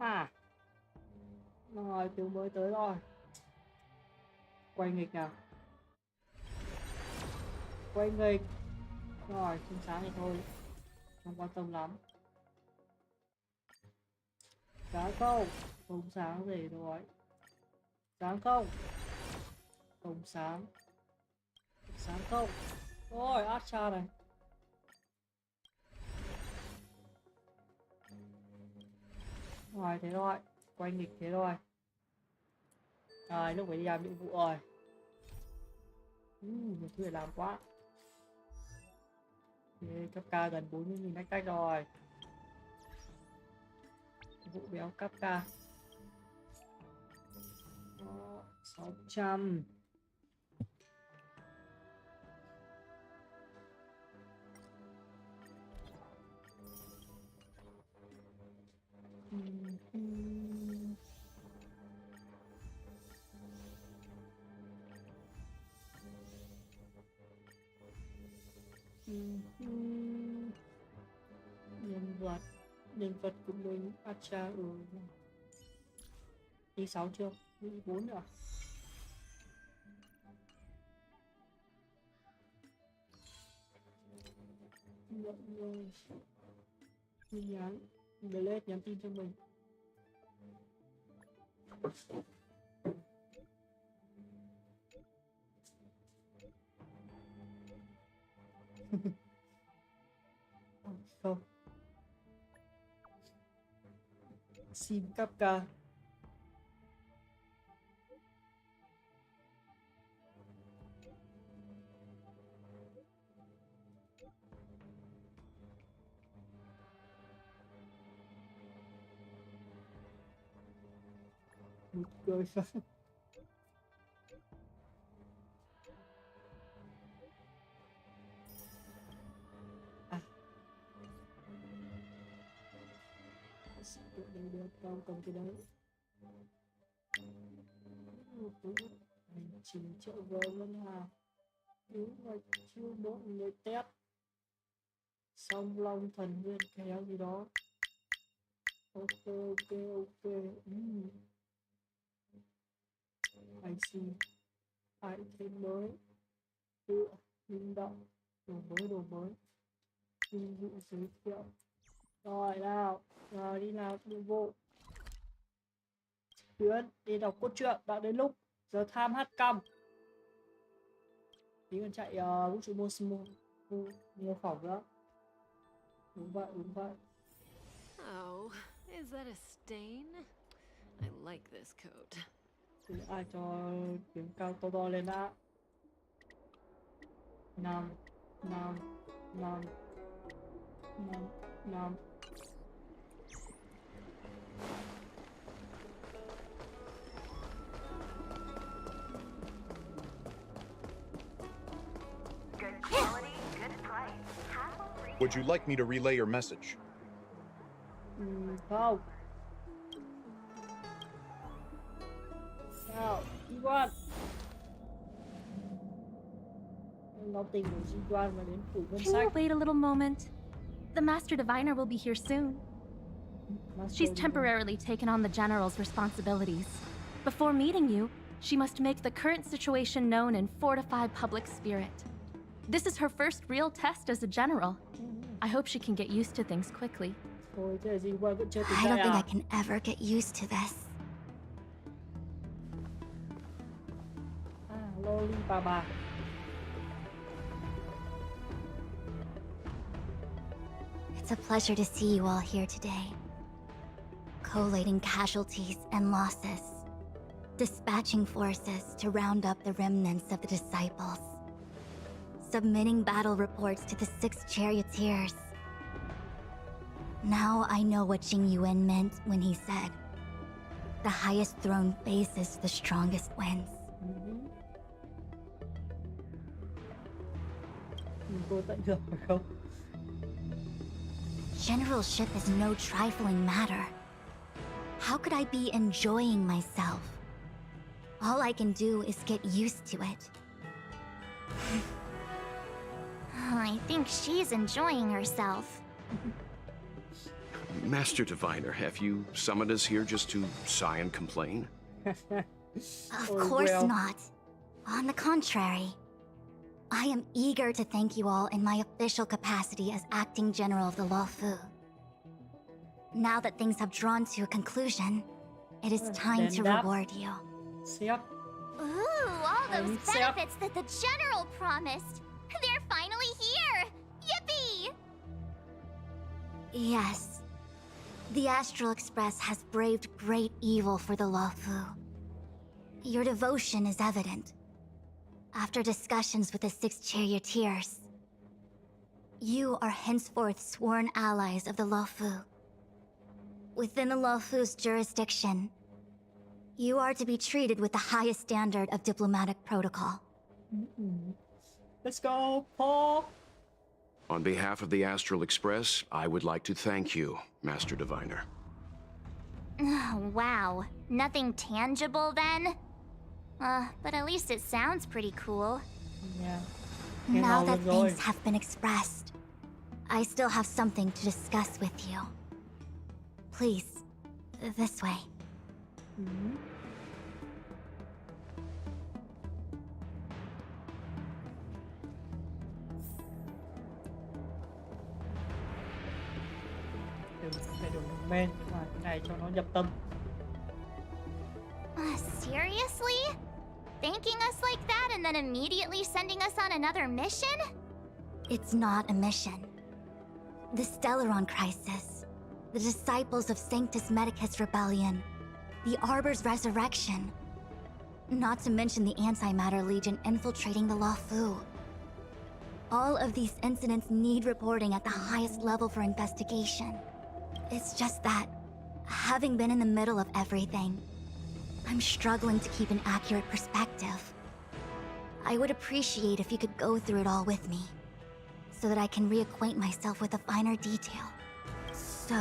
À, rồi tiếng mới tới rồi. Quay nghịch nào. Quay nghịch. Rồi, không sáng thì thôi. Không quan tâm lắm. Sáng không? Không sáng gì rồi. Sáng không? Không sáng. Sáng không? Rồi, Acha này. Rồi, thế rồi. Quay nghịch thế rồi. Rồi, lúc phải đi làm nhiệm vụ rồi. Nhiều thứ để làm quá. Okay, cấp ca gần 40.000 lách cách rồi. Vụ béo cấp ca. 600. Nhân vật của mình Acha đi 6 chưa? Đi 4 nữa. Rồi. Tin nhắn Blade nhắn tin cho mình. Không. Sim cắp ca. Một cười không. Được không, cầm cái đấy. Hành trình trở về ngân hàng. Đúng là chưa mỗi người test. Song long thần nguyên kéo gì đó. Ok. Anh xin ai thêm mới. Linh động. Đồ mới. Nhiệm vụ giới thiệu. Rồi nào. Rồi đi nào nhiệm vụ. Tuyến đi đọc cốt truyện. Đã đến lúc giờ tham hát căm. Tí còn chạy vũ trụ mô phỏng đó. Đúng vậy. Oh, is that a stain? I like this coat. Thì ai cho tiếng cao to lên đã. 5 Good quality, good price. Would you like me to relay your message? Không. Nào, Iwan. Nó tìm được Iwan và đến phủ ngân Can you sách. wait a little moment? The Master Diviner will be here soon. She's temporarily taken on the General's responsibilities. Before meeting you, she must make the current situation known and fortify public spirit. This is her first real test as a General. I hope she can get used to things quickly. Thôi, thế là Iwan vẫn chưa tỉnh I dậy don't think à? I can ever get used to this. Loli bà. It's a pleasure to see you all here today. Collating casualties and losses. Dispatching forces to round up the remnants of the disciples. Submitting battle reports to the 6 charioteers. Now I know what Jing Yuan meant when he said, "The highest throne faces the strongest wins." Cô tận hưởng phải không? Generalship is no trifling matter. How could I be enjoying myself? All I can do is get used to it. I think she's enjoying herself. Master Diviner, have you summoned us here just to sigh and complain? Of Or course well. not. On the contrary, I am eager to thank you all in my official capacity as acting general of the Luofu. Now that things have drawn to a conclusion, it is time then to that- reward you. Xếp. Ooh, all those Except- benefits that the General promised. They're finally here! Yippee! Yes. The Astral Express has braved great evil for the Luofu. Your devotion is evident. After discussions with the 6 charioteers, you are henceforth sworn allies of the Luofu. Within the Luofu's jurisdiction, you are to be treated with the highest standard of diplomatic protocol. Let's go, Paul. On behalf of the Astral Express, I would like to thank you, Master Diviner. Wow, nothing tangible then? But at least it sounds pretty cool. Yeah. Now Nghe that ngầu rồi. things have been expressed, I still have something to discuss with you. Please, this way. Phải đường men mà cái này cho nó nhập tâm. Seriously? Thanking us like that and then immediately sending us on another mission? It's not a mission. The Stellaron Crisis, the Disciples of Sanctus Medicus Rebellion, the Arbor's resurrection, not to mention the Antimatter Legion infiltrating the Luofu. All of these incidents need reporting at the highest level for investigation. It's just that, having been in the middle of everything, I'm struggling to keep an accurate perspective. I would appreciate if you could go through it all with me, so that I can reacquaint myself with the finer detail. So,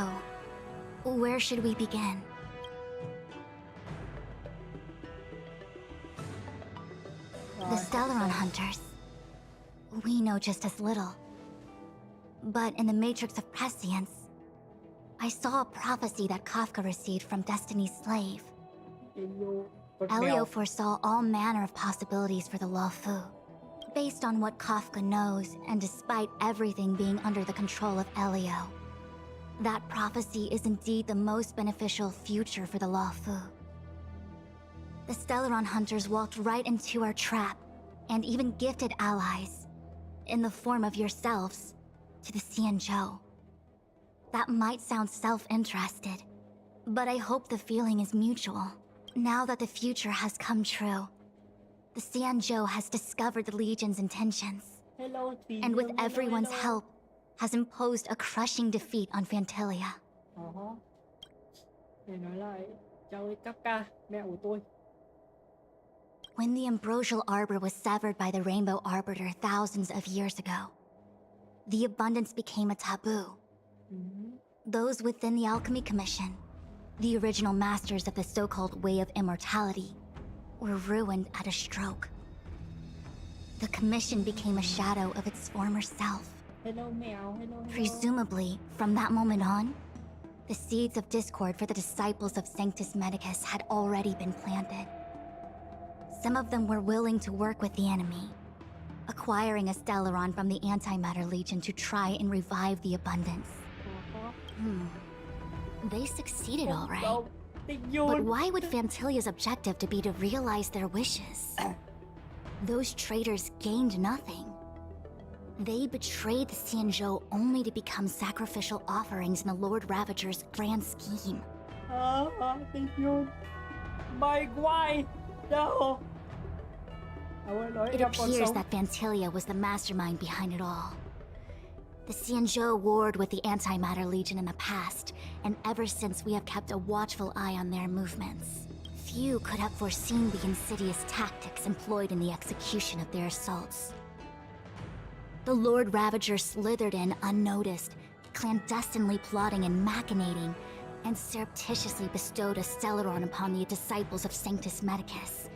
where should we begin? The Stellaron Hunters. We know just as little. But in the Matrix of Prescience, I saw a prophecy that Kafka received from Destiny's slave. Elio foresaw all manner of possibilities for the Luofu. Based on what Kafka knows, and despite everything being under the control of Elio, that prophecy is indeed the most beneficial future for the Luofu. The Stellaron Hunters walked right into our trap, and even gifted allies, in the form of yourselves, to the Xianzhou. That might sound self-interested, but I hope the feeling is mutual. Now that the future has come true, the Xianzhou has discovered the Legion's intentions, Hello, Thùy and with Dương, hello, everyone's hello. help, has imposed a crushing defeat on Phantalia. Để nói lại, chào ơi Kafka, mẹ của tôi. When the ambrosial arbor was severed by the Rainbow Arbiter thousands of years ago, the abundance became a taboo. Those within the Alchemy Commission, the original masters of the so-called Way of Immortality, were ruined at a stroke. The Commission became a shadow of its former self. Hello mèo, hello. Presumably, from that moment on, the seeds of discord for the disciples of Sanctus Medicus had already been planted. Some of them were willing to work with the enemy, acquiring a Stellaron from the Antimatter Legion to try and revive the abundance. They succeeded all right. But why would Phantilia's objective to be to realize their wishes? Those traitors gained nothing. They betrayed the Xianzhou only to become sacrificial offerings in the Lord Ravager's grand scheme. Tình yêu. Mày quay. No. It appears that Phantilia was the mastermind behind it all. The Xianzhou warred with the Antimatter Legion in the past, and ever since we have kept a watchful eye on their movements. Few could have foreseen the insidious tactics employed in the execution of their assaults. The Lord Ravager slithered in unnoticed, clandestinely plotting and machinating, and surreptitiously bestowed a Stellaron upon the disciples of Sanctus Medicus.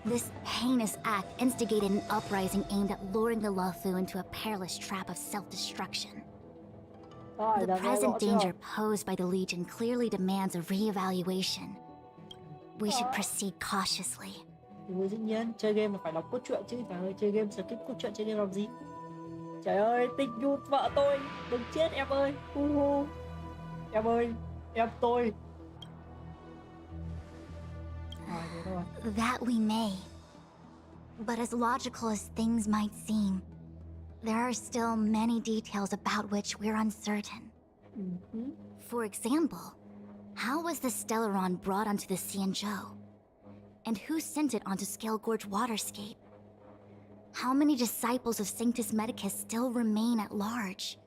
This heinous act instigated an uprising aimed at luring the Luofu into a perilous trap of self-destruction. The present danger posed by the Legion clearly demands a re-evaluation. We should proceed cautiously. Dĩ nhiên, chơi game là phải đọc cốt truyện chứ, trời ơi, chơi game skip cốt truyện chơi game làm gì? Trời ơi, Tình Nhung vợ tôi, đừng chết em ơi. Em ơi, em tôi. Thế thôi. That we may. But as logical as things might seem, there are still many details about which we're uncertain. For example, how was the Stellaron brought onto the Xianzhou? And who sent it onto Scale Gorge Waterscape? How many disciples of Sanctus Medicus still remain at large?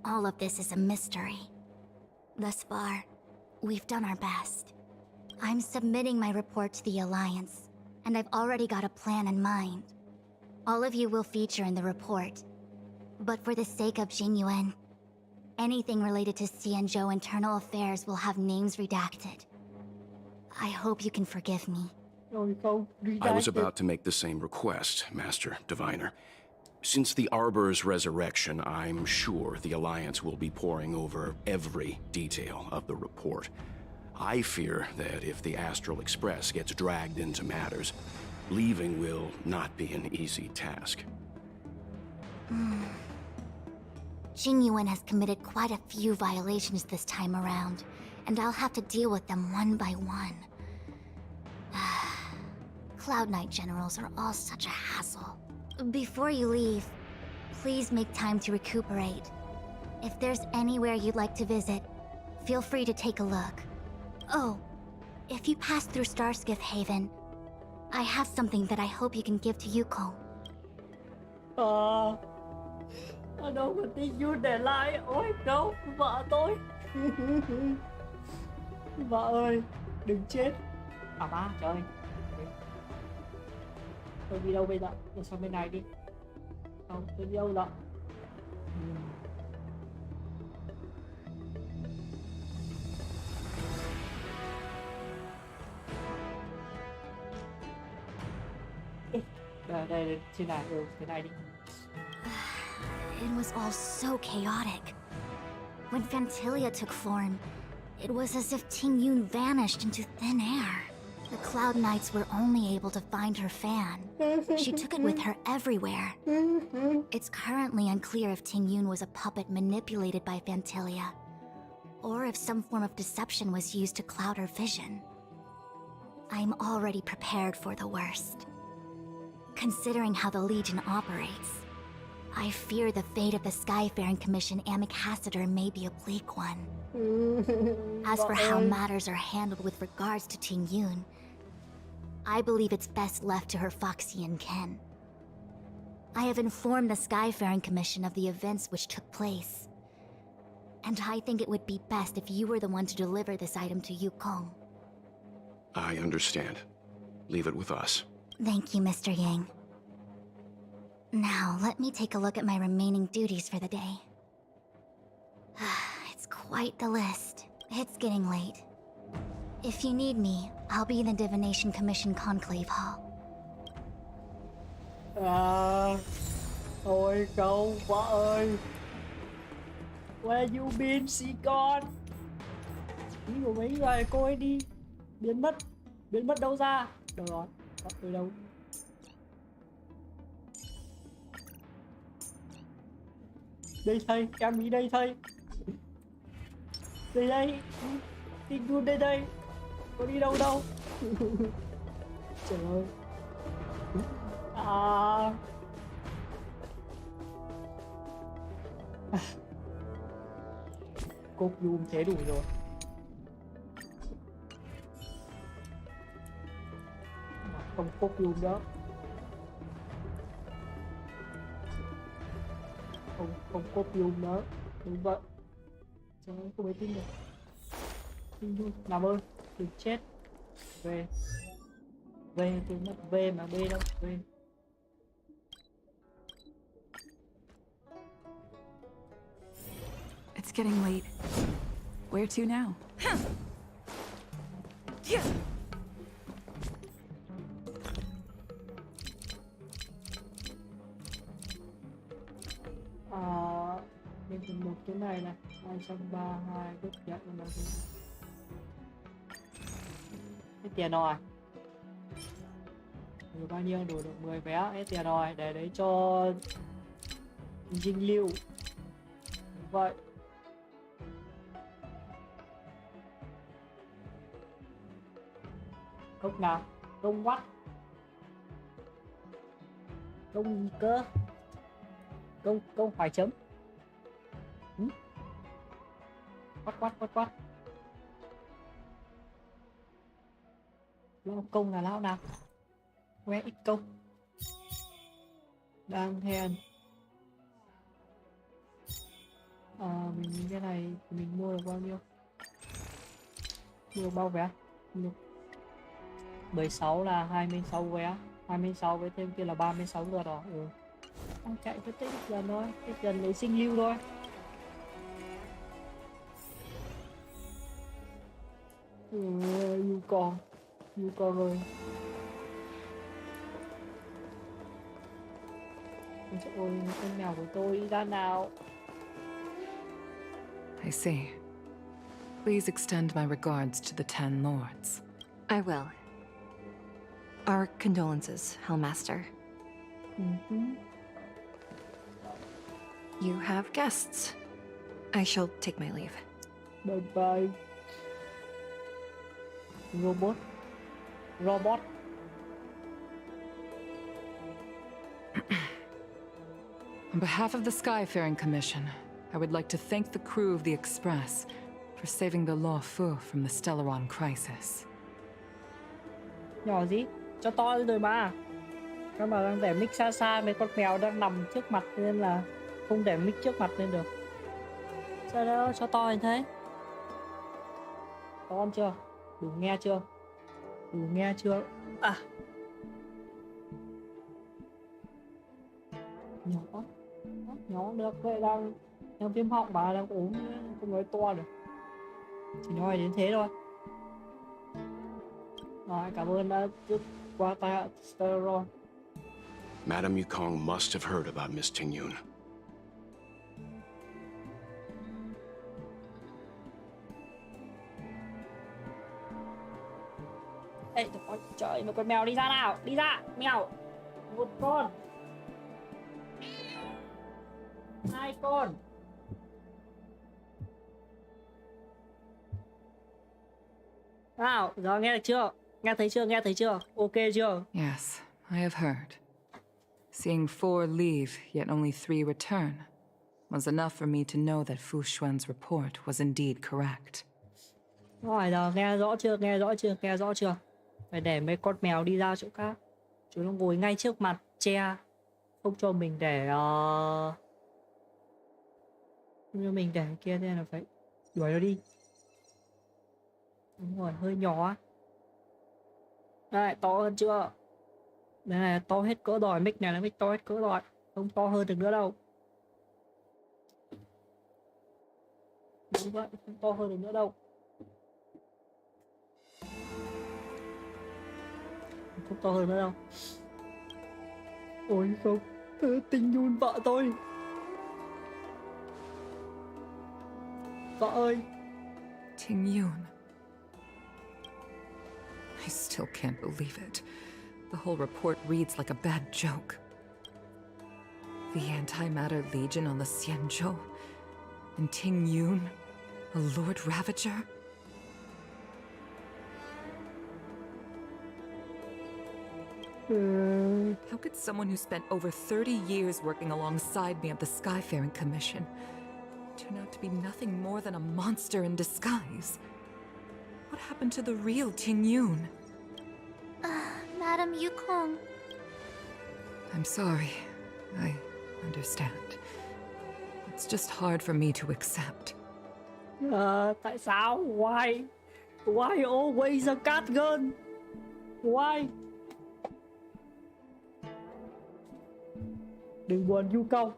All of this is a mystery. Thus far, we've done our best. I'm submitting my report to the Alliance, and I've already got a plan in mind. All of you will feature in the report. But for the sake of Jingyuan, anything related to Xianzhou internal affairs will have names redacted. I hope you can forgive me. I was about to make the same request, Master Diviner. Since the Arbor's resurrection, I'm sure the Alliance will be poring over every detail of the report. I fear that if the Astral Express gets dragged into matters, leaving will not be an easy task. Jingyuan has committed quite a few violations this time around, and I'll have to deal with them one by one. Cloud Knight generals are all such a hassle. Before you leave, please make time to recuperate. If there's anywhere you'd like to visit, feel free to take a look. Oh, if you pass through Starskiff Haven, I have something that I hope you can give to Yuko. Ở đâu mà Tình Nhung để lại? Ôi đâu, vợ tôi. Vợ ơi, đừng chết. À ba, trời ơi. Tôi đi đâu bây giờ? Tôi sang bên này đi. Không, tôi đi đâu đó. Đây, trên này, thế này đi. It was all so chaotic. When Phantilia took form, it was as if Tingyun vanished into thin air. The Cloud Knights were only able to find her fan. She took it with her everywhere. It's currently unclear if Tingyun was a puppet manipulated by Phantilia, or if some form of deception was used to cloud her vision. I'm already prepared for the worst. Considering how the Legion operates, I fear the fate of the Skyfaring Commission Ambassador may be a bleak one. As for how matters are handled with regards to Tingyun, I believe it's best left to her Foxian kin. I have informed the Skyfaring Commission of the events which took place, and I think it would be best if you were the one to deliver this item to Yukong. I understand. Leave it with us. Thank you, Mr. Yang. Now, let me take a look at my remaining duties for the day. It's quite the list. It's getting late. If you need me, I'll be in the Divination Commission Conclave Hall. Ôi cậu, vợ ơi. Where you been, she gone? Ý của mấy người cô ấy đi. Biến mất đâu ra? Được rồi, từ đâu? Đây thầy, em ý đây thầy. Đây, Tình Nhung đây. Có đi đâu đâu. Trời ơi. Cốt zoom thế đủ rồi. Không cốt zoom đó. Không cốt zoom nữa. Đúng vậy. Trời ơi, không mấy tin được. Tình Nhung, làm ơn, đừng chết. Về tôi mất về mà B đâu. Về. It's getting late. Where to now? Nên cần một cái này này, 232 đúc nhận là gì? Hết tiền rồi. Đủ bao nhiêu? Đủ được 10 vé, hết tiền rồi, để đấy cho dinh lưu. Đúng vậy. Cốc nào? Công quắt. Công gì cơ? Công phải chấm. Quắt. Lao công là lao nào? Where is công? Đang hèn. Mình cái này mình mua được bao nhiêu? Mua bao vé? 16 là 26 vé, 26 với thêm kia là 36 lượt rồi. Đang chạy với tích dần thôi, tích dần lấy sinh lưu thôi. Yêu con ơi. Ôi, con mèo của tôi đi ra nào. I see. Please extend my regards to the Ten Lords. I will. Our condolences, Hellmaster. You have guests. I shall take my leave. Bye bye. Robot. On behalf of the Skyfaring Commission, I would like to thank the crew of the Express for saving the Law Fu from the Stellaron crisis. Nhỏ gì? Cho to lên rồi mà. Các bạn đang để mic xa xa, mấy con mèo đang nằm trước mặt nên là không để mic trước mặt lên được. Sao đâu, cho to lên thế? To chưa? Đủ nghe chưa? Đủ nghe chưa? À. Nhỏ được, vậy đang viêm họng bà đang ốm, không nói to được. Chỉ nói đến thế thôi. Rồi, cảm ơn đã giúp qua tay Stellaron. Madame Yukong must have heard about Miss Tingyun. Ê, trời, một con mèo đi ra nào, đi ra, mèo. Một con. 2 con. Nào, giờ nghe được chưa? Nghe thấy chưa? Ok chưa? Yes, I have heard. Seeing 4 leave, yet only 3 return, was enough for me to know that Fu Xuan's report was indeed correct. Rồi, giờ nghe rõ chưa? Phải để mấy con mèo đi ra chỗ khác. Chúng nó ngồi ngay trước mặt, che. Không cho mình để... Không cho mình để kia nên là phải đuổi nó đi. Đúng rồi, hơi nhỏ. Đây, to hơn chưa? Đây này, to hết cỡ rồi, mic này là mic to hết cỡ rồi. Không to hơn được nữa đâu. Đúng vậy, không to hơn được nữa đâu. Không to hơn nữa đâu. Ôi không, Tình Nhun vợ tôi. Vợ ơi. Tingyun. I still can't believe it. The whole report reads like a bad joke. The Antimatter Legion on the Xianzhou, and Tingyun, a Lord Ravager? How could someone who spent over 30 years working alongside me at the Skyfaring Commission turn out to be nothing more than a monster in disguise? What happened to the real Tingyun? Madam Yukong. I'm sorry. I understand. It's just hard for me to accept. Tại sao? Why? Why always a cat girl? Why? Đừng buồn Yukong.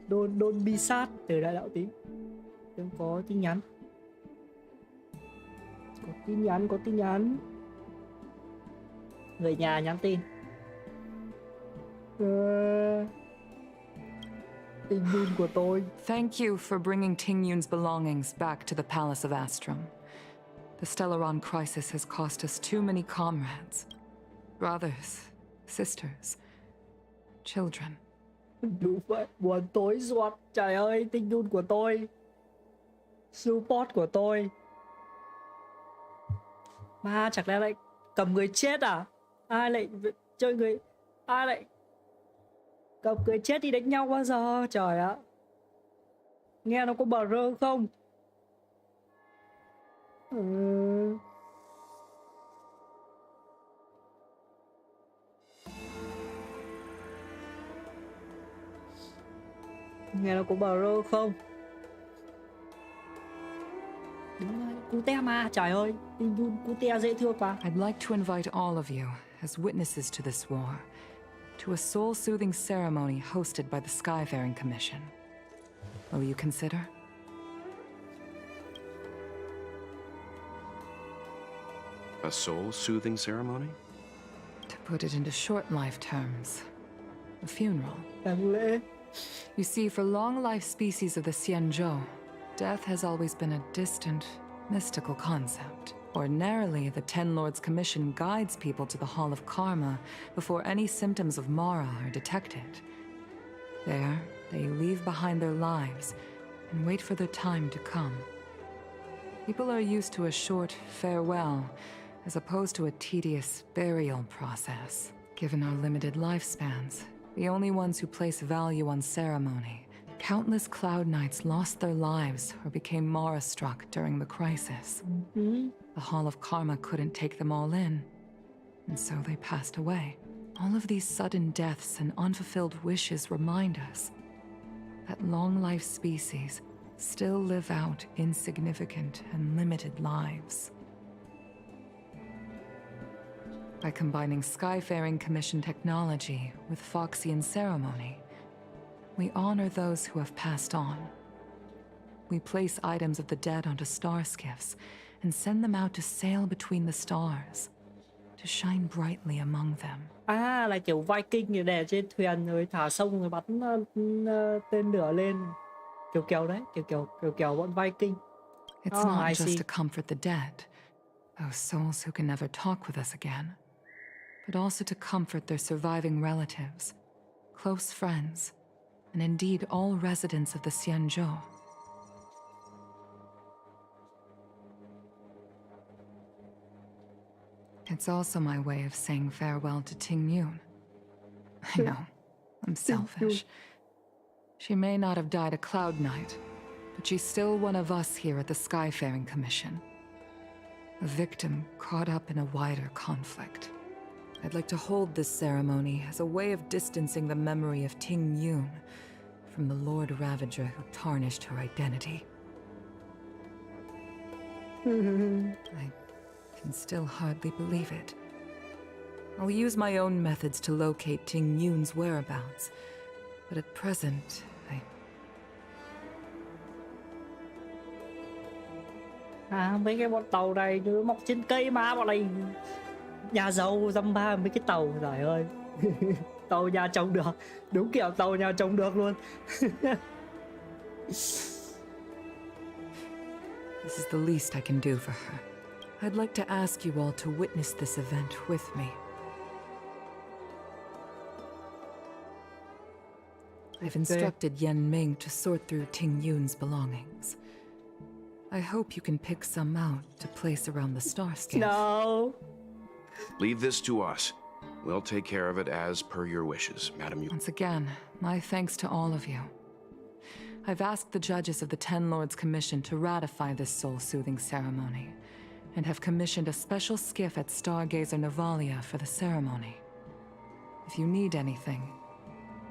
Don't be sad. Từ đại đạo tím. Đừng có tin nhắn. Có tin nhắn. Người nhà nhắn tin. Tình Yun của tôi. Thank you for bringing Ting Yun's belongings back to the Palace of Astrum. The Stellaron crisis has cost us too many comrades. Brothers, sisters, children. Đúng vậy, buồn tối ruột. Trời ơi, Tình Yun của tôi, support của tôi. Mà chẳng lẽ lại cầm người chết à? Ai lại chơi người... Ai lại cầm người chết đi đánh nhau bao giờ? Trời ạ. Nghe nó có bờ rơ không? Nghe nó có bờ rơ không? Đúng rồi, cute mà, trời ơi. Tình Yun cute dễ thương mà. I'd like to invite all of you as witnesses to this war to a soul-soothing ceremony hosted by the Skyfaring Commission. Will you consider? A soul-soothing ceremony? To put it into short life terms, a funeral. Tang lễ. You see, for long-life species of the Xianzhou, death has always been a distant, mystical concept. Ordinarily, the Ten Lords Commission guides people to the Hall of Karma before any symptoms of Mara are detected. There, they leave behind their lives and wait for their time to come. People are used to a short farewell as opposed to a tedious burial process. Given our limited lifespans, the only ones who place value on ceremony, countless Cloud Knights lost their lives or became Mara-struck during the crisis. The Hall of Karma couldn't take them all in, and so they passed away. All of these sudden deaths and unfulfilled wishes remind us that long-life species still live out insignificant and limited lives. By combining Skyfaring Commission technology with Foxian ceremony, we honor those who have passed on. We place items of the dead onto star skiffs and send them out to sail between the stars, to shine brightly among them. À, là kiểu Viking để trên thuyền rồi thả sông rồi bắn tên lửa lên. Kiểu đấy, kiểu bọn Viking. It's not just to comfort the dead, those souls who can never talk with us again, but also to comfort their surviving relatives, close friends, and indeed all residents of the Xianzhou. It's also my way of saying farewell to Ting Yun. I know, I'm selfish. She may not have died a Cloud Knight, but she's still one of us here at the Skyfaring Commission. A victim caught up in a wider conflict. I'd like to hold this ceremony as a way of distancing the memory of Ting Yun from the Lord Ravager who tarnished her identity. I can still hardly believe it. I'll use my own methods to locate Ting Yun's whereabouts, but at present, mấy cái bọn tàu này nó mọc trên cây mà, bọn này nhà giàu dăm ba mấy cái tàu, trời ơi. Tàu nhà trồng được, đúng kiểu tàu nhà trồng được luôn. This is the least I can do for her. I'd like to ask you all to witness this event with me. I've instructed Yen Ming to sort through Ting Yun's belongings. I hope you can pick some out to place around the star skiff. No. Leave this to us. We'll take care of it as per your wishes, Madam Yu. Once again, my thanks to all of you. I've asked the judges of the Ten Lords Commission to ratify this soul-soothing ceremony, and have commissioned a special skiff at Stargazer Navalia for the ceremony. If you need anything,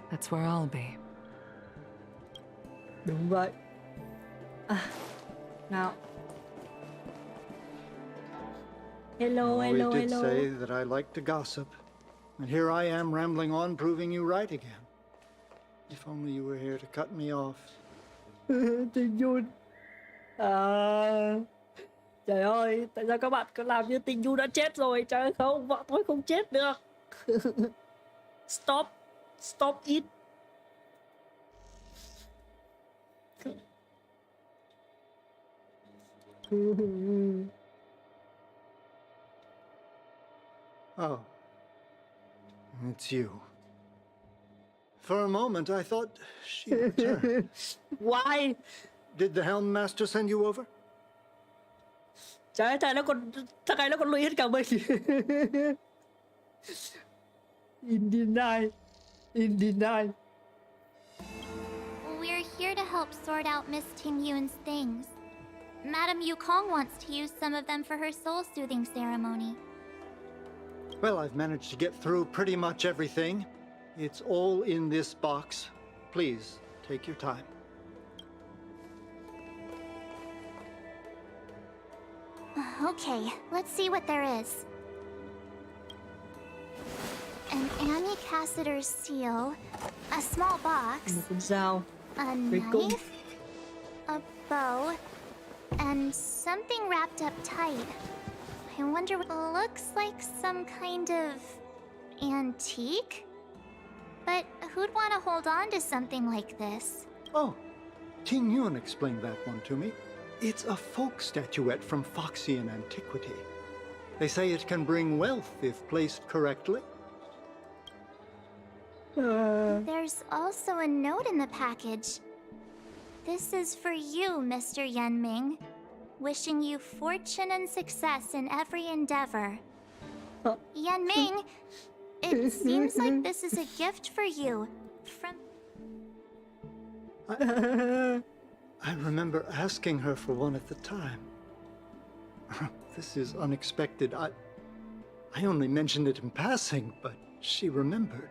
that's where I'll be. Đúng vậy. Nào. Hello. You did say that I like to gossip, and here I am rambling on, proving you right again. If only you were here to cut me off. Tình Yun. Trời ơi, tại sao các bạn cứ làm như Tình Yun đã chết rồi? Trời ơi không, vợ tôi không chết được. Stop. Stop it. Oh. It's you. For a moment, I thought she returned. Why? Did the Helm Master send you over? Trời ơi, thằng này nó còn lụy hết cả mình. In deny. In deny. We're here to help sort out Miss Ting Yun's things. Madame Yukong wants to use some of them for her soul-soothing ceremony. Well, I've managed to get through pretty much everything. It's all in this box. Please, take your time. Okay, let's see what there is. An Annie Cassiter's seal, a small box, Một con dao. a Cái cung. knife, a bow, and something wrapped up tight. I wonder what looks like some kind of antique? But who'd want to hold on to something like this? Oh, Ting Yun explained that one to me. It's a folk statuette from Foxian antiquity. They say it can bring wealth if placed correctly. There's also a note in the package. This is for you, Mr. Yenming. Wishing you fortune and success in every endeavor. Yenming, it seems like this is a gift for you. From... I remember asking her for one at the time. This is unexpected. I only mentioned it in passing, but she remembered.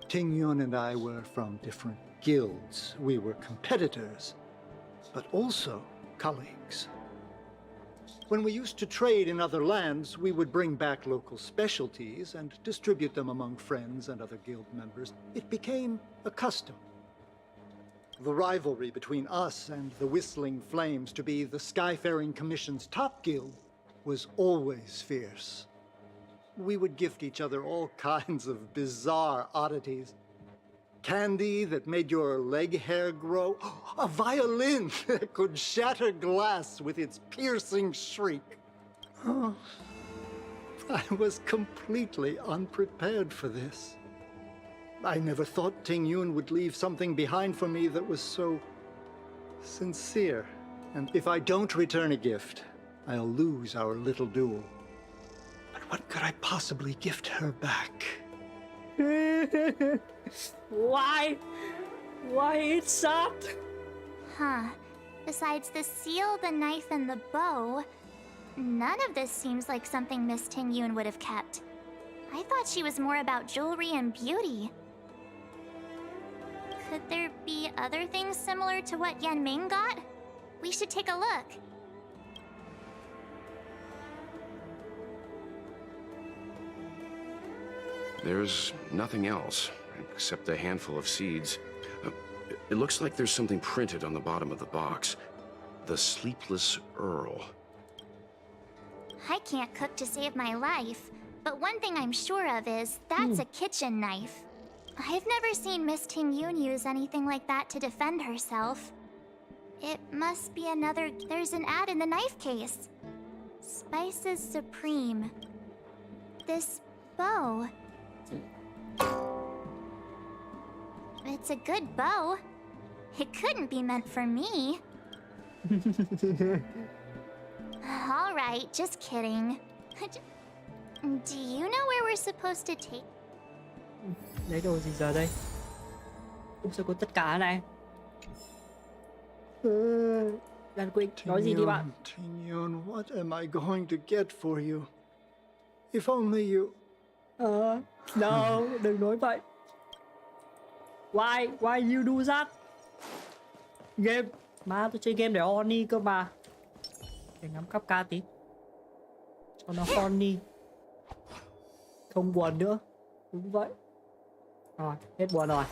Ting Yun and I were from different guilds. We were competitors, but also colleagues. When we used to trade in other lands, we would bring back local specialties and distribute them among friends and other guild members. It became a custom. The rivalry between us and the Whistling Flames to be the Skyfaring Commission's top guild was always fierce. We would gift each other all kinds of bizarre oddities. Candy that made your leg hair grow. A violin that could shatter glass with its piercing shriek. Oh, I was completely unprepared for this. I never thought Ting Yun would leave something behind for me that was so sincere. And if I don't return a gift, I'll lose our little duel. But what could I possibly gift her back? Why? Why it's sad? Huh. Besides the seal, the knife, and the bow, none of this seems like something Miss Ting Yun would have kept. I thought she was more about jewelry and beauty. Could there be other things similar to what Yenming got? We should take a look. There's nothing else, except a handful of seeds. It looks like there's something printed on the bottom of the box. The Sleepless Earl. I can't cook to save my life, but one thing I'm sure of is that's a kitchen knife. I've never seen Miss Ting Yun use anything like that to defend herself. It must be another... There's an ad in the knife case. Spices Supreme. This bow... It's a good bow. It couldn't be meant for me. All right, just kidding. Do you know where we're supposed to take... Lấy đồ gì giờ đây? Cũng sẽ có tất cả này. Lan Quỳnh, nói gì đi bạn? Ting Yun, what am I going to get for you? If only you... No, đừng nói vậy. Why you do that? Game, má tôi chơi game để horny cơ mà. Để ngắm cắp ca tí. Cho nó horny. Không buồn nữa. Đúng vậy. Rồi, hết buồn rồi.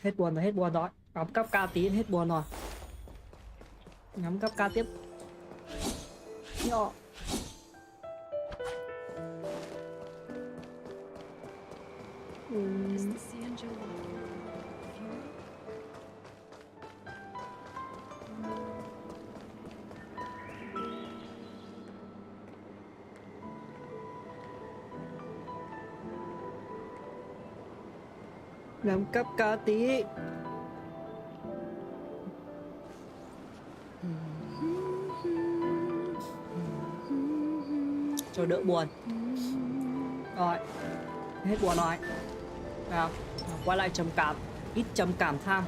Hết buồn rồi. Ngắm cắp ca tí hết buồn rồi. Ngắm cắp ca tiếp. Nhỏ. Làm cắp cá tí. Cho đỡ buồn. Rồi, hết buồn rồi. Nào, quay lại trầm cảm. Ít trầm cảm tham.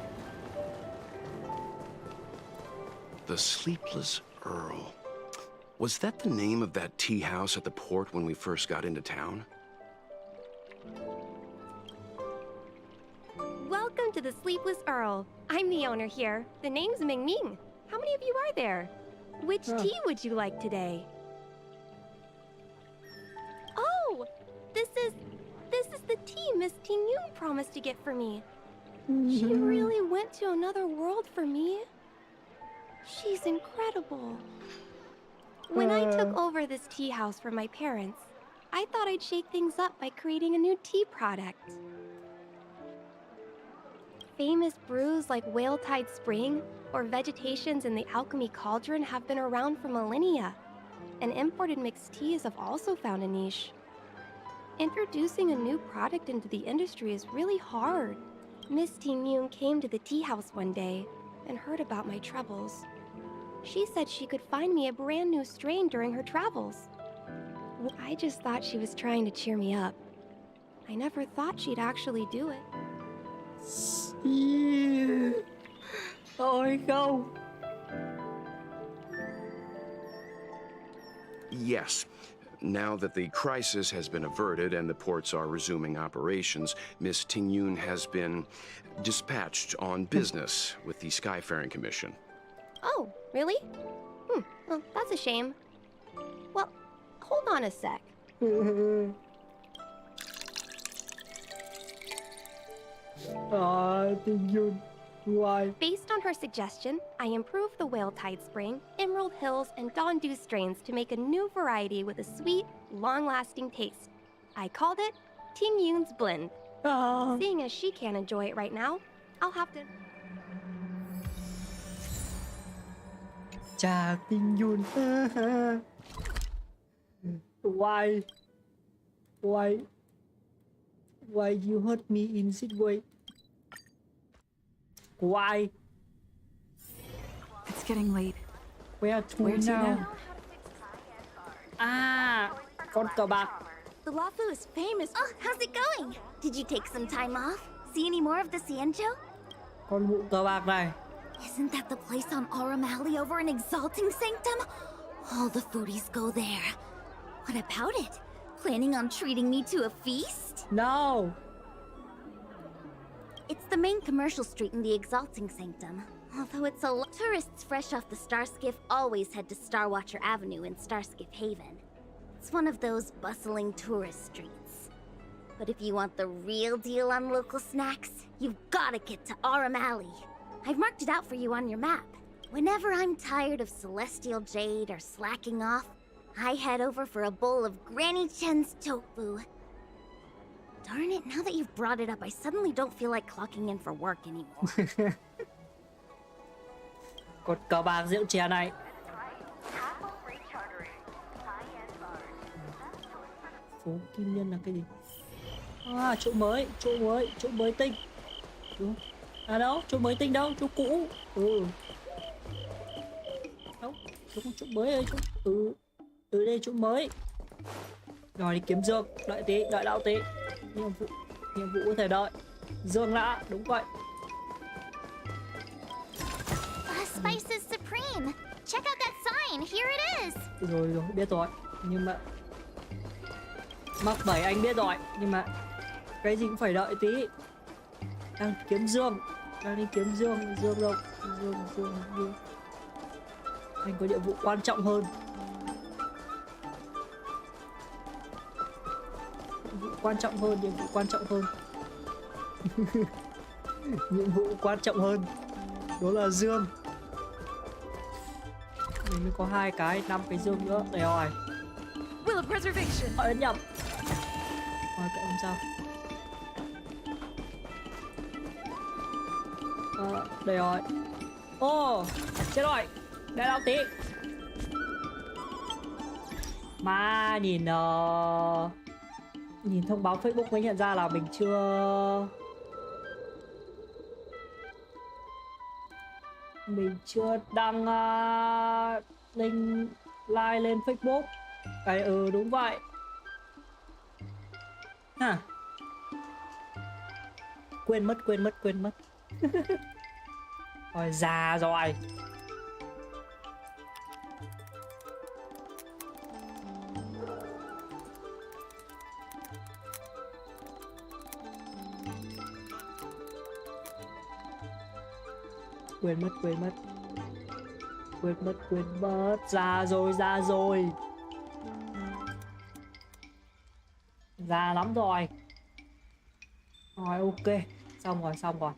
The Sleepless Earl. Was that the name of that tea house at the port when we first got into town? Welcome to the Sleepless Earl. I'm the owner here. The name's Ming Ming. How many of you are there? Which tea would you like today? Oh, this is the tea Miss Ting Yun promised to get for me. She really went to another world for me. She's incredible. When I took over this tea house from my parents, I thought I'd shake things up by creating a new tea product. Famous brews like Whale Tide Spring or Vegetations in the Alchemy Cauldron have been around for millennia, and imported mixed teas have also found a niche. Introducing a new product into the industry is really hard. Miss Ting Yun came to the tea house one day and heard about my troubles. She said she could find me a brand new strain during her travels. I just thought she was trying to cheer me up. I never thought she'd actually do it. Ôi không. Yes. Now that the crisis has been averted and the ports are resuming operations, Miss Ting Yun has been dispatched on business with the Skyfaring Commission. Oh, really? Well, that's a shame. Well, hold on a sec. Tình Yun. Why? Based on her suggestion, I improved the Whale Tide Spring, Emerald Hills, and Dawn Dew strains to make a new variety with a sweet, long-lasting taste. I called it Ting Yun's Blend. Seeing as she can't enjoy it right now, I'll have to... Trà Tình Yun. Why? Why you hurt me in this way? Why? It's getting late. Where to now? Ah, con cờ bạc. The Lafu is famous. Oh, how's it going? Did you take some time off? See any more of the Xianzhou? Con vụ cờ bạc này. Isn't that the place on Aurum Alley over in Exalting Sanctum? All the foodies go there. What about it? Planning on treating me to a feast? No. It's the main commercial street in the Exalting Sanctum. Although it's a lot, tourists fresh off the Starskiff always head to Starwatcher Avenue in Starskiff Haven. It's one of those bustling tourist streets. But if you want the real deal on local snacks, you've gotta get to Aurum Alley. I've marked it out for you on your map. Whenever I'm tired of Celestial Jade or slacking off, I head over for a bowl of Granny Chen's tofu. Darn it, now that you've brought it up, I suddenly don't feel like clocking in for work anymore. Con cờ bạc rượu chè này. Phố Kim Nhân là cái gì? À, chỗ mới tinh. Đúng. À đâu, chỗ mới tinh đâu, chỗ cũ. Đâu, chỗ mới đây, chỗ. Từ đây chỗ mới. Rồi đi kiếm Dương, đợi tí, đợi lão tí. Nhiệm vụ có thể đợi. Dương đã, đúng vậy. Spice is supreme. Check out that sign. Here it is. Rồi, biết rồi. Nhưng mà mắc 7 anh biết rồi, nhưng mà cái gì cũng phải đợi tí. Đang kiếm Dương, đang đi kiếm Dương đâu? Dương. Anh có nhiệm vụ quan trọng hơn. Nhiệm vụ quan trọng hơn. Nhiệm vụ quan trọng hơn. Đó là Dương. Mình mới có 2 cái, 5 cái Dương nữa. Đây rồi. Will of preservation. Họ ấn nhầm. Thôi kệ không sao. Đây rồi. Chết rồi. Để đâu tí. Mà nhìn thông báo Facebook mới nhận ra là mình chưa Mình chưa đăng link like lên Facebook. Cái đúng vậy. Ha. Quên mất. Rồi già rồi. Quên mất. Già rồi. Già lắm rồi. Rồi ok. Xong rồi.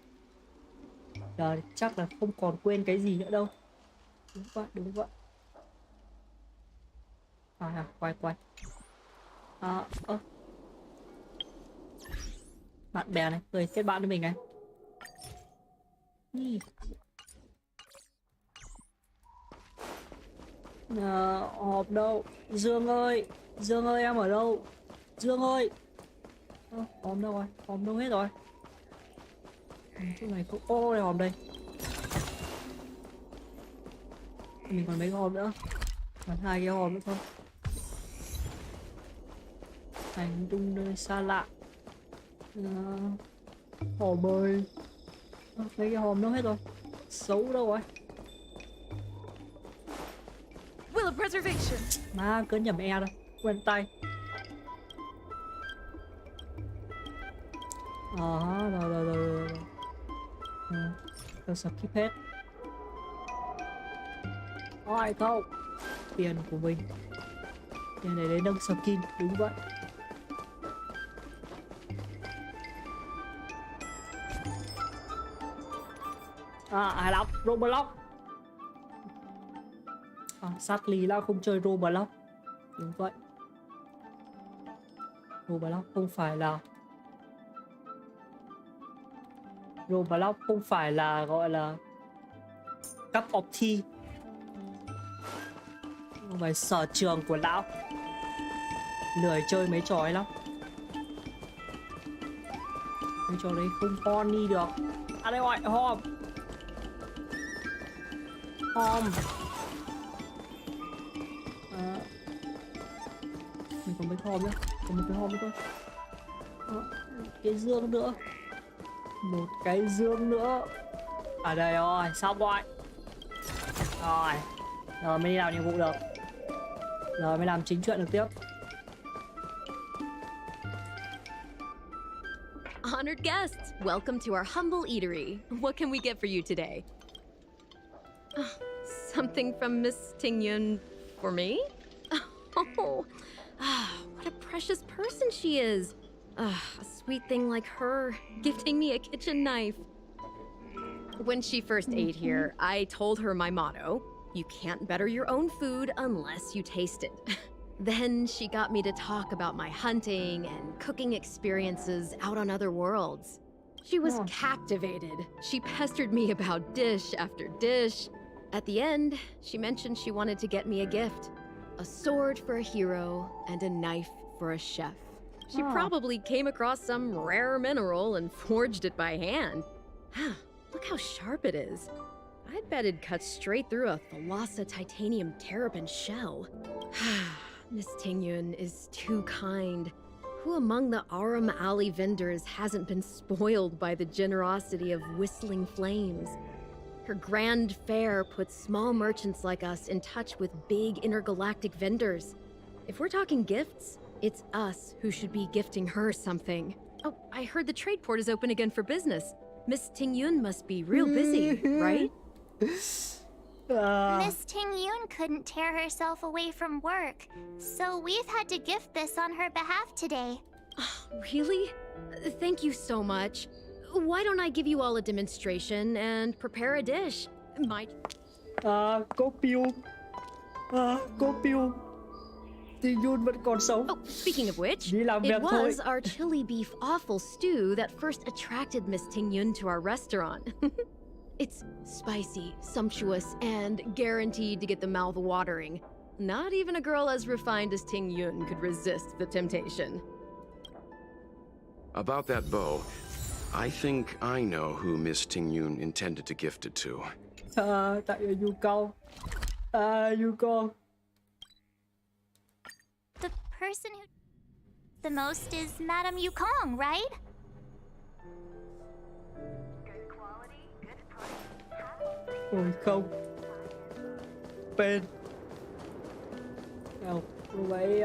Giờ chắc là không còn quên cái gì nữa đâu. Đúng vậy. Quay. Bạn bè này, người kết bạn với mình này. Hộp đâu? Dương ơi em ở đâu? Dương ơi. Hòm đâu rồi? Hòm đâu hết rồi? Chỗ này không. Ô đây, hòm đây. Mình còn mấy cái hòm nữa. Còn 2 cái hòm nữa thôi. Hành tung nơi xa lạ. Hòm ơi. Mấy cái hòm đâu hết rồi? Xấu đâu rồi? Will of preservation. Má cứ nhầm e rồi. Quên tay. Rồi. Tôi skip hết. Ôi không. Tiền của mình. Tiền này để nâng skin. Đúng vậy. Hài lắm. Roblox. Sát lý là không chơi Roblox. Đúng vậy. Roblox không phải là gọi là cup of tea. Không phải sở trường của lão. Lười chơi mấy trò ấy lắm. Mấy trò đấy không on đi được. Đây rồi, hòm. Mình còn mấy hòm nữa. Còn một cái hòm nữa thôi. Cái dương nữa. Một cái dương nữa. Ở đây rồi, xong rồi. Rồi mới đi làm nhiệm vụ được. Rồi mới làm chính chuyện được tiếp. Honored guests, welcome to our humble eatery. What can we get for you today? Something from Miss Tingyun for me? Oh, what a precious person she is. A sweet thing like her, gifting me a kitchen knife. When she first ate here, I told her my motto, you can't better your own food unless you taste it. Then she got me to talk about my hunting and cooking experiences out on other worlds. She was captivated. She pestered me about dish after dish. At the end, she mentioned she wanted to get me a gift. A sword for a hero and a knife for a chef. She probably came across some rare mineral and forged it by hand. Look how sharp it is. I bet it'd cut straight through a Thalassa titanium terrapin shell. Miss Tingyun is too kind. Who among the Aram Alley vendors hasn't been spoiled by the generosity of whistling flames? Her grand fare puts small merchants like us in touch with big intergalactic vendors. If we're talking gifts, it's us who should be gifting her something. Oh, I heard the trade port is open again for business. Miss Tingyun must be real busy, right? Miss Tingyun couldn't tear herself away from work, so we've had to gift this on her behalf today. Really? Thank you so much. Why don't I give you all a demonstration and prepare a dish? Có piu. Tingyun vẫn còn sống. Oh, speaking of which, Đi làm it việc thôi. was our chili beef offal stew that first attracted Miss Tingyun to our restaurant. It's spicy, sumptuous, and guaranteed to get the mouth watering. Not even a girl as refined as Tingyun could resist the temptation. About that bow, I think I know who Miss Tingyun intended to gift it to. Tại Yuko. Yuko. The person who the most is Madame Yukong, right? Good quality, good price. Ôi không. Bên. Lúc ấy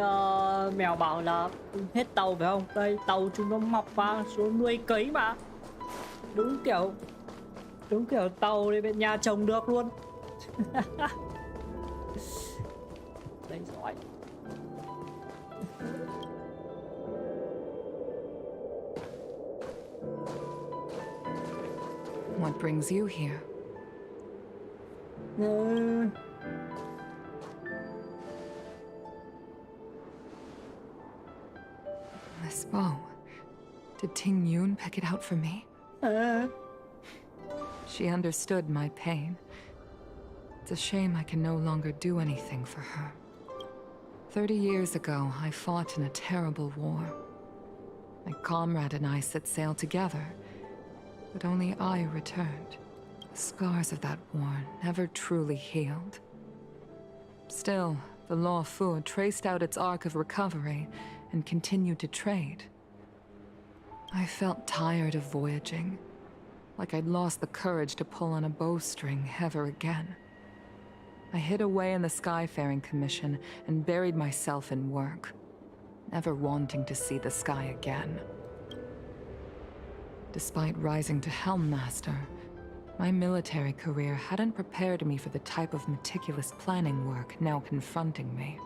mèo bảo là hết tàu phải không? Đây tàu chúng nó mọc vào xuống nuôi cấy mà. Đúng kiểu tàu để bên nhà trồng được luôn. Đây giỏi. What brings you here? This bow. Did Ting Yun pick it out for me? She understood my pain. It's a shame I can no longer do anything for her. 30 years ago, I fought in a terrible war. My comrade and I set sail together, but only I returned. The scars of that war never truly healed. Still, the Law Fu traced out its arc of recovery and continued to trade. I felt tired of voyaging, like I'd lost the courage to pull on a bowstring ever again. I hid away in the Skyfaring Commission and buried myself in work, never wanting to see the sky again. Despite rising to Helm Master, my military career hadn't prepared me for the type of meticulous planning work now confronting me.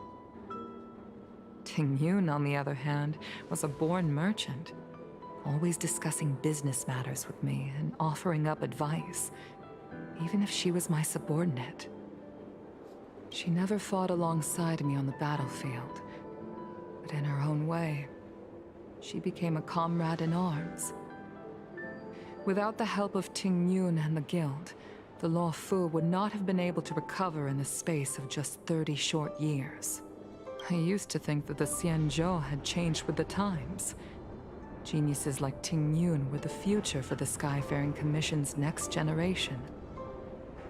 Ting Yun, on the other hand, was a born merchant, always discussing business matters with me and offering up advice, even if she was my subordinate. She never fought alongside me on the battlefield, but in her own way, she became a comrade in arms. Without the help of Ting Yun and the Guild, the Law Fu would not have been able to recover in the space of just 30 short years. I used to think that the Xianzhou had changed with the times. Geniuses like Ting Yun were the future for the Skyfaring Commission's next generation.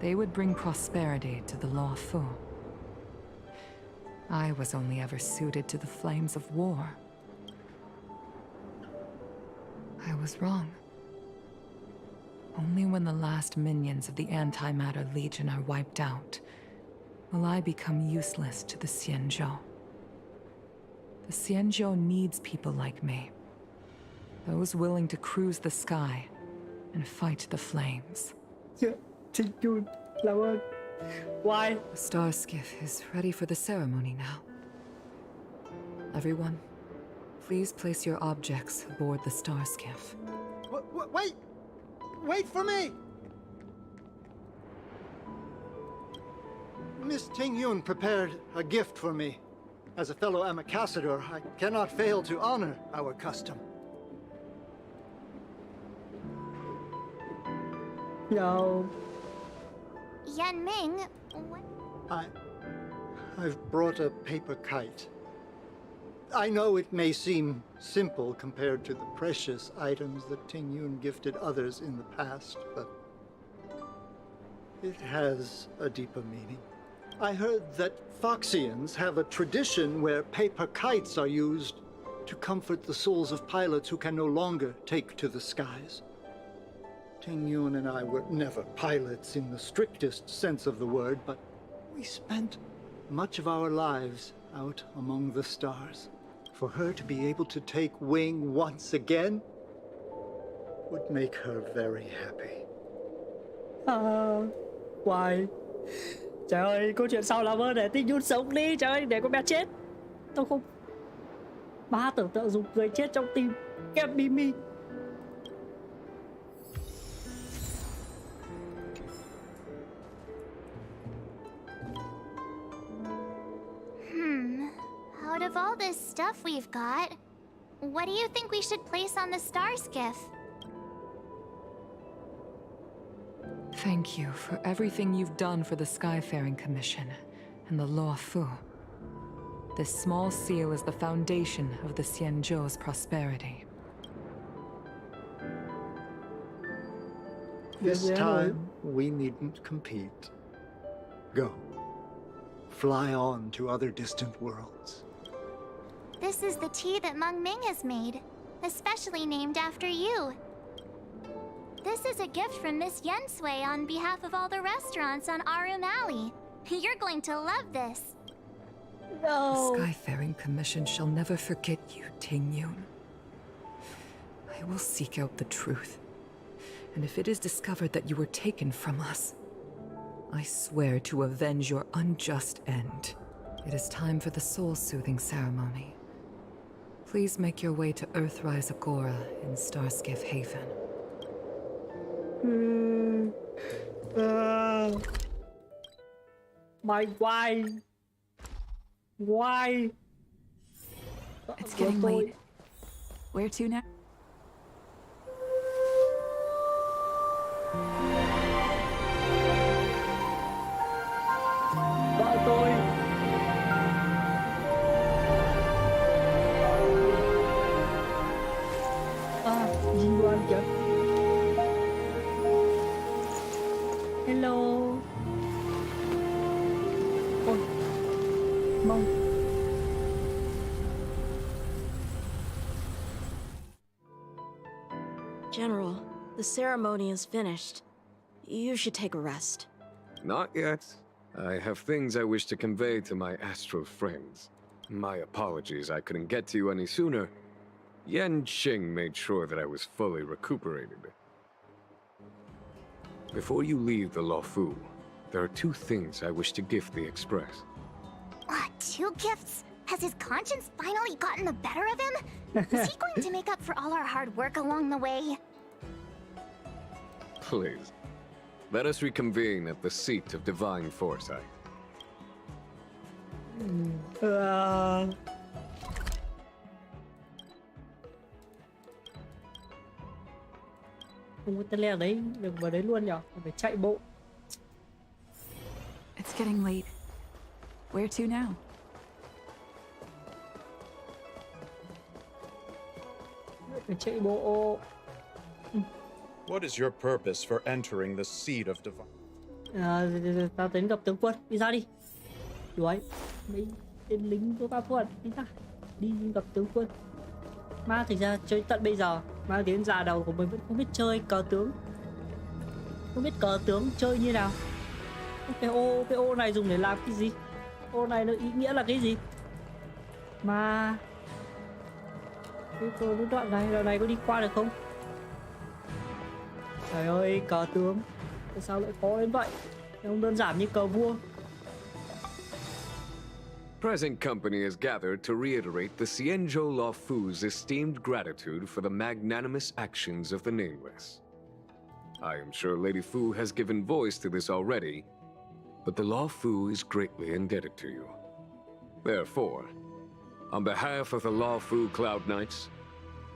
They would bring prosperity to the Law Fu. I was only ever suited to the flames of war. I was wrong. Only when the last minions of the Antimatter Legion are wiped out will I become useless to the Xianzhou. The Xianzhou needs people like me. Those willing to cruise the sky and fight the flames. Why? The star skiff is ready for the ceremony now. Everyone, please place your objects aboard the star skiff. Wait! Wait for me! Miss Ting Yun prepared a gift for me. As a fellow ambassador, I cannot fail to honor our custom. No. Yan Ming, what? I've brought a paper kite. I know it may seem simple compared to the precious items that Ting Yun gifted others in the past, but it has a deeper meaning. I heard that Foxians have a tradition where paper kites are used to comfort the souls of pilots who can no longer take to the skies. Ting Yun and I were never pilots in the strictest sense of the word, but we spent much of our lives out among the stars. For her to be able to take wing once again would make her very happy. Why? Trời ơi, câu chuyện sau làm ơn để Ting Yun sống đi, trời ơi, để con bé chết. Tôi không... Ba tưởng tượng dùng người chết trong tim em Mimi. Out of all this stuff we've got, what do you think we should place on the star skiff? Thank you for everything you've done for the Skyfaring Commission and the Law Fu. This small seal is the foundation of the Xianzhou's prosperity. This time, we needn't compete. Go. Fly on to other distant worlds. This is the tea that Meng Ming has made, especially named after you. This is a gift from Miss Yen Sui on behalf of all the restaurants on Arum Alley. You're going to love this. The Skyfaring Commission shall never forget you, Ting Yun. I will seek out the truth. And if it is discovered that you were taken from us, I swear to avenge your unjust end. It is time for the soul-soothing ceremony. Please make your way to Earthrise Agora in Starskiff Haven. My why? Why? It's getting late. Where to now? Vợ tôi. Jin Yuan kìa. Hello. Ôi, mong. General, the ceremony is finished. You should take a rest. Not yet. I have things I wish to convey to my astral friends. My apologies I couldn't get to you any sooner. Yan Qing made sure that I was fully recuperated. Before you leave the Luofu, there are two things I wish to gift the Express. Two gifts? Has his conscience finally gotten the better of him? Is he going to make up for all our hard work along the way? Please, let us reconvene at the seat of divine foresight. Không có tên leo đấy, được vào đấy luôn nhở? Phải chạy bộ. It's getting late. Where to now? Phải chạy bộ. What is your purpose for entering the seat of divine? Tao đến gặp tướng quân, đi ra đi. Đuổi mấy tên lính của ba quân, đi ra. Đi gặp tướng quân. Mà thực ra chơi tận bây giờ, mà đến già đầu của mình vẫn không biết chơi cờ tướng. Không biết cờ tướng chơi như nào. Cái ô này dùng để làm cái gì? Ô này nó ý nghĩa là cái gì? Mà cái đoạn này có đi qua được không? Trời ơi, cờ tướng tại sao lại khó đến vậy? Không đơn giản như cờ vua. Present company is gathered to reiterate the Xianzhou Luofu's esteemed gratitude for the magnanimous actions of the Nameless. I am sure Lady Fu has given voice to this already, but the Luofu is greatly indebted to you. Therefore, on behalf of the Luofu Cloud Knights,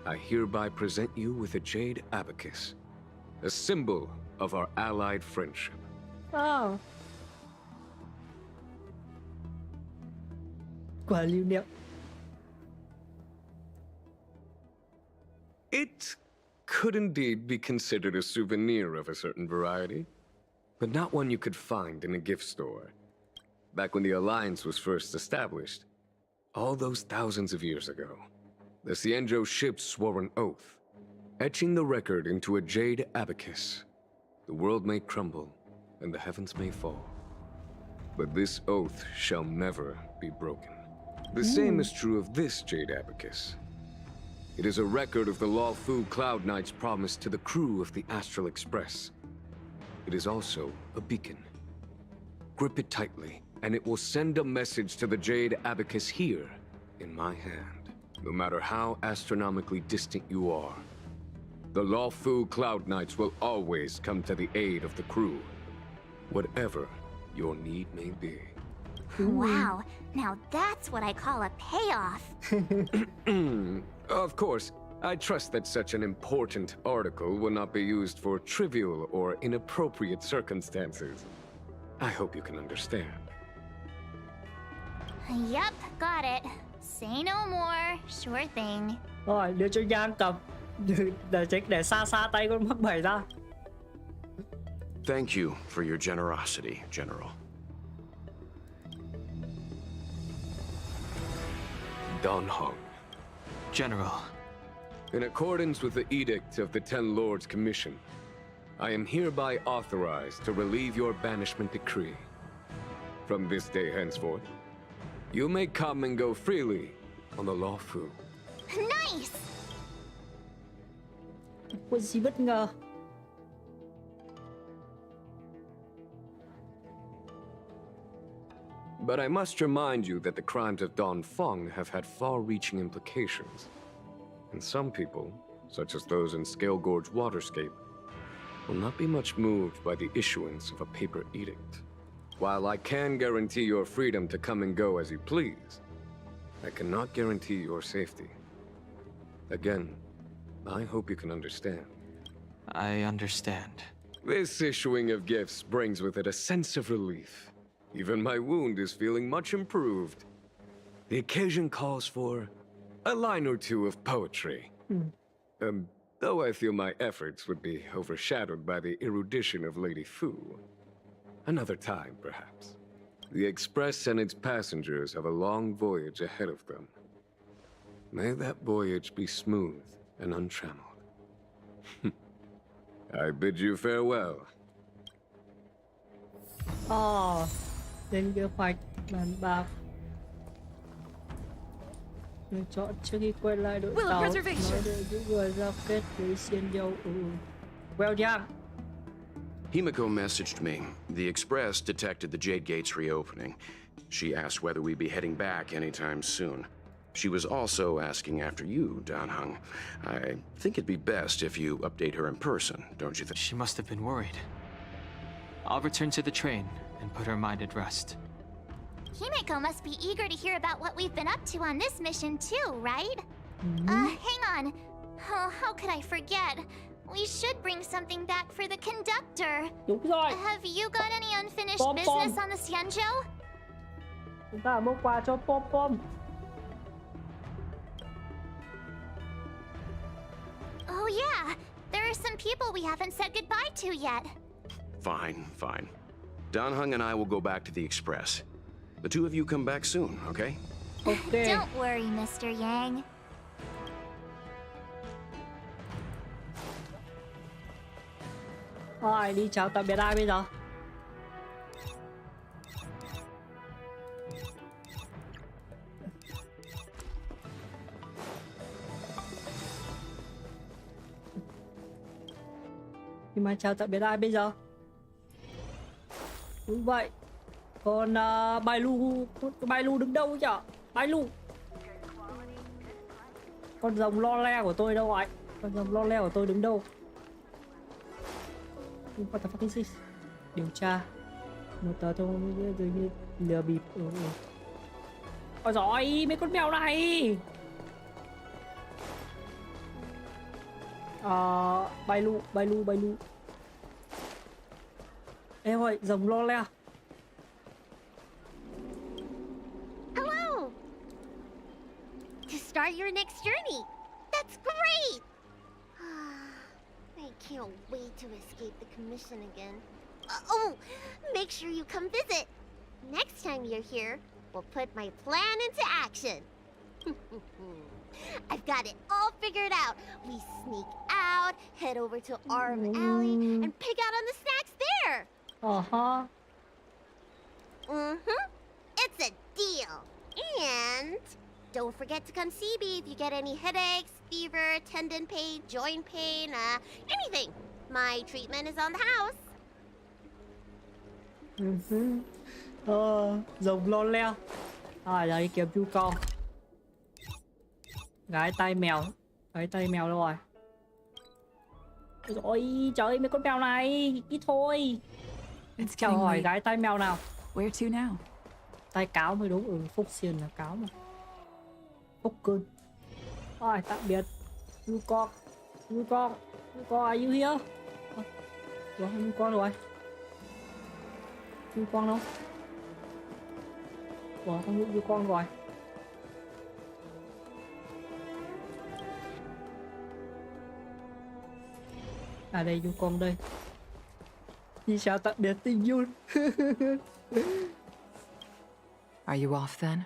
I hereby present you with a jade abacus, a symbol of our allied friendship. Oh. Quà lưu niệm. It could indeed be considered a souvenir of a certain variety, but not one you could find in a gift store. Back when the Alliance was first established, all those thousands of years ago, the Xianzhou ships swore an oath, etching the record into a jade abacus. The world may crumble, and the heavens may fall, but this oath shall never be broken. The same is true of this jade abacus. It is a record of the Luofu Cloud Knight's promise to the crew of the Astral Express. It is also a beacon. Grip it tightly, and it will send a message to the jade abacus here, in my hand. No matter how astronomically distant you are, the Luofu Cloud Knights will always come to the aid of the crew, whatever your need may be. Wow, now that's what I call a payoff. Of course, I trust that such an important article will not be used for trivial or inappropriate circumstances. I hope you can understand. Yep, got it. Say no more, sure thing. Rồi, đưa cho Giang cầm. Để xa xa tay con mắc bẩy ra. Thank you for your generosity, General. Dono. General. In accordance with the edict of the Ten Lords Commission, I am hereby authorized to relieve your banishment decree. From this day henceforth, you may come and go freely on the lawful. Nice! Có gì bất ngờ. But I must remind you that the crimes of Don Feng have had far-reaching implications. And some people, such as those in Scale Gorge Waterscape, will not be much moved by the issuance of a paper edict. While I can guarantee your freedom to come and go as you please, I cannot guarantee your safety. Again, I hope you can understand. I understand. This issuing of gifts brings with it a sense of relief. Even my wound is feeling much improved. The occasion calls for a line or two of poetry. Though I feel my efforts would be overshadowed by the erudition of Lady Fu. Another time, perhaps. The Express and its passengers have a long voyage ahead of them. May that voyage be smooth and untrammeled. I bid you farewell. Lên kế hoạch bàn bạc. Lựa chọn trước khi quay lại đội tàu. Nói để những người giao kết với xiên dâu. Well done. Himiko messaged me. The Express detected the Jade Gate's reopening. She asked whether we'd be heading back anytime soon. She was also asking after you, Danheng. I think it'd be best if you update her in person, don't you think? She must have been worried. I'll return to the train and put her mind at rest. Himiko must be eager to hear about what we've been up to on this mission too, right? Hang on. Oh, how could I forget? We should bring something back for the conductor. Đúng rồi. Have you got any unfinished Pom business Pom. on the Xianzhou? Chúng ta mua quà cho Pom Pom. Oh yeah, there are some people we haven't said goodbye to yet. Fine, fine. Danheng and I will go back to the Express. The two of you come back soon, okay? Okay. Don't worry, Mr. Yang. Rồi, đi chào tạm biệt ai bây giờ? Nhưng mà chào tạm biệt ai bây giờ? Đúng vậy. Còn Bai Lu đứng đâu nhở? Bai Lu. Con rồng lo le của tôi đâu rồi? Con rồng lo le của tôi đứng đâu? What the fuck is this? Điều tra. Một tờ thông như lừa bịp. Ôi giỏi, mấy con mèo này. Bai Lu. Ê ơi, rồng lo le. Hello! To start your next journey. That's great! I can't wait to escape the commission again. Make sure you come visit. Next time you're here, we'll put my plan into action. I've got it all figured out. We sneak out, head over to Arm Alley, and pick out on the snacks there. It's a deal. And don't forget to come see me if you get any headaches, fever, tendon pain, joint pain, anything. My treatment is on the house. Rồng lo le. Giờ đi kiếm chú con. Gái tai mèo đâu rồi? Ôi trời ơi, mấy con mèo này ít thôi. Chào hỏi gái tai mèo nào. Where to now? Tai cáo mới đúng. Phúc xiên là cáo mà. Phúc cơn. Rồi tạm biệt. You con, are you here? Ủa, you con rồi. You con đâu? Ủa, không you con rồi. À đây, you con đây. Đi chào tạm biệt tình yêu. Are you off then?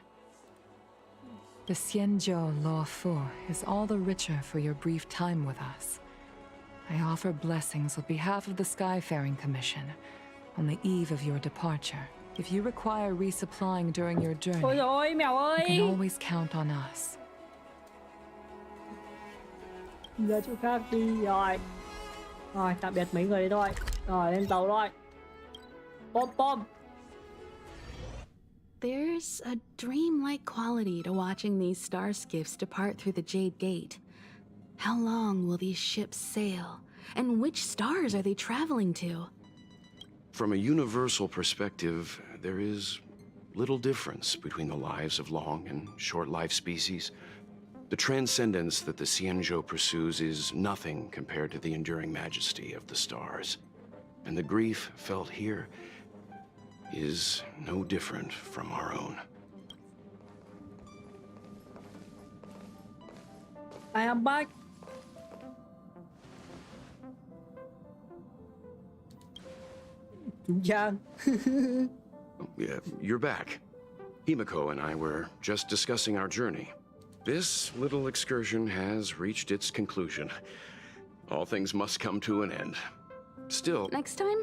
The Xianzhou Law 4 is all the richer for your brief time with us. I offer blessings on behalf of the Skyfaring Commission on the eve of your departure. If you require resupplying during your journey, Ôi ôi mèo you can ơi. always count on us. Ra chỗ khác đi rồi. Rồi tạm biệt mấy người đấy thôi. Rồi lên tàu thôi. Pom pom. There's a dreamlike quality to watching these star skiffs depart through the Jade Gate. How long will these ships sail? And which stars are they traveling to? From a universal perspective, there is little difference between the lives of long and short-lived species. The transcendence that the Xianzhou pursues is nothing compared to the enduring majesty of the stars. And the grief felt here is no different from our own. I am back. Yeah. Yeah, you're back. Himiko and I were just discussing our journey. This little excursion has reached its conclusion. All things must come to an end. Still... Next time,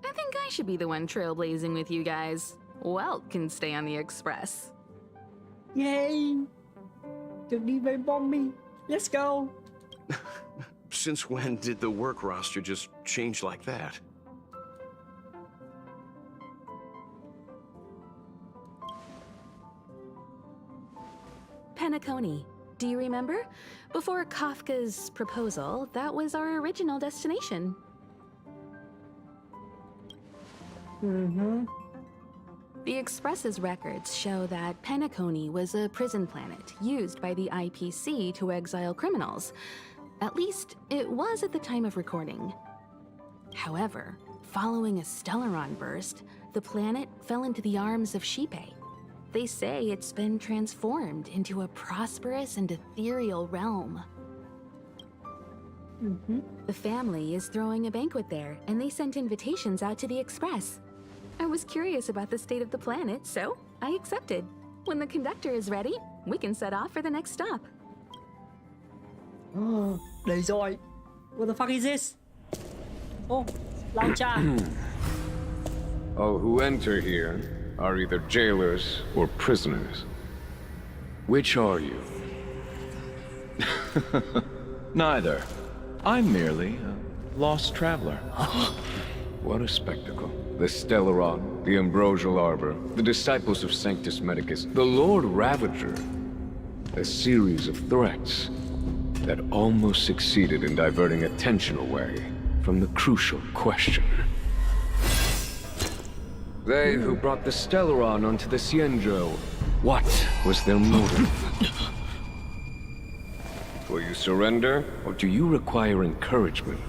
I think I should be the one trailblazing with you guys. Welt can stay on the Express. Yay! Được đi với Bombi. Let's go. Since when did the work roster just change like that? Penacony. Do you remember? Before Kafka's proposal, that was our original destination. Mm-hmm. The Express's records show that Penacony was a prison planet used by the IPC to exile criminals. At least, it was at the time of recording. However, following a Stellaron burst, the planet fell into the arms of Xipe. They say it's been transformed into a prosperous and ethereal realm. Mm-hmm. The family is throwing a banquet there, and they sent invitations out to the Express. I was curious about the state of the planet, so I accepted. When the conductor is ready, we can set off for the next stop. Oh, đây rồi. What the fuck is this? Oh, launcher. All who enter here are either jailers or prisoners. Which are you? Neither. I'm merely a lost traveler. What a spectacle. The Stellaron, the Ambrosial Arbor, the disciples of Sanctus Medicus, the Lord Ravager. A series of threats that almost succeeded in diverting attention away from the crucial question. They who brought the Stellaron onto the Xianzhou, what was their motive? Will you surrender, or do you require encouragement,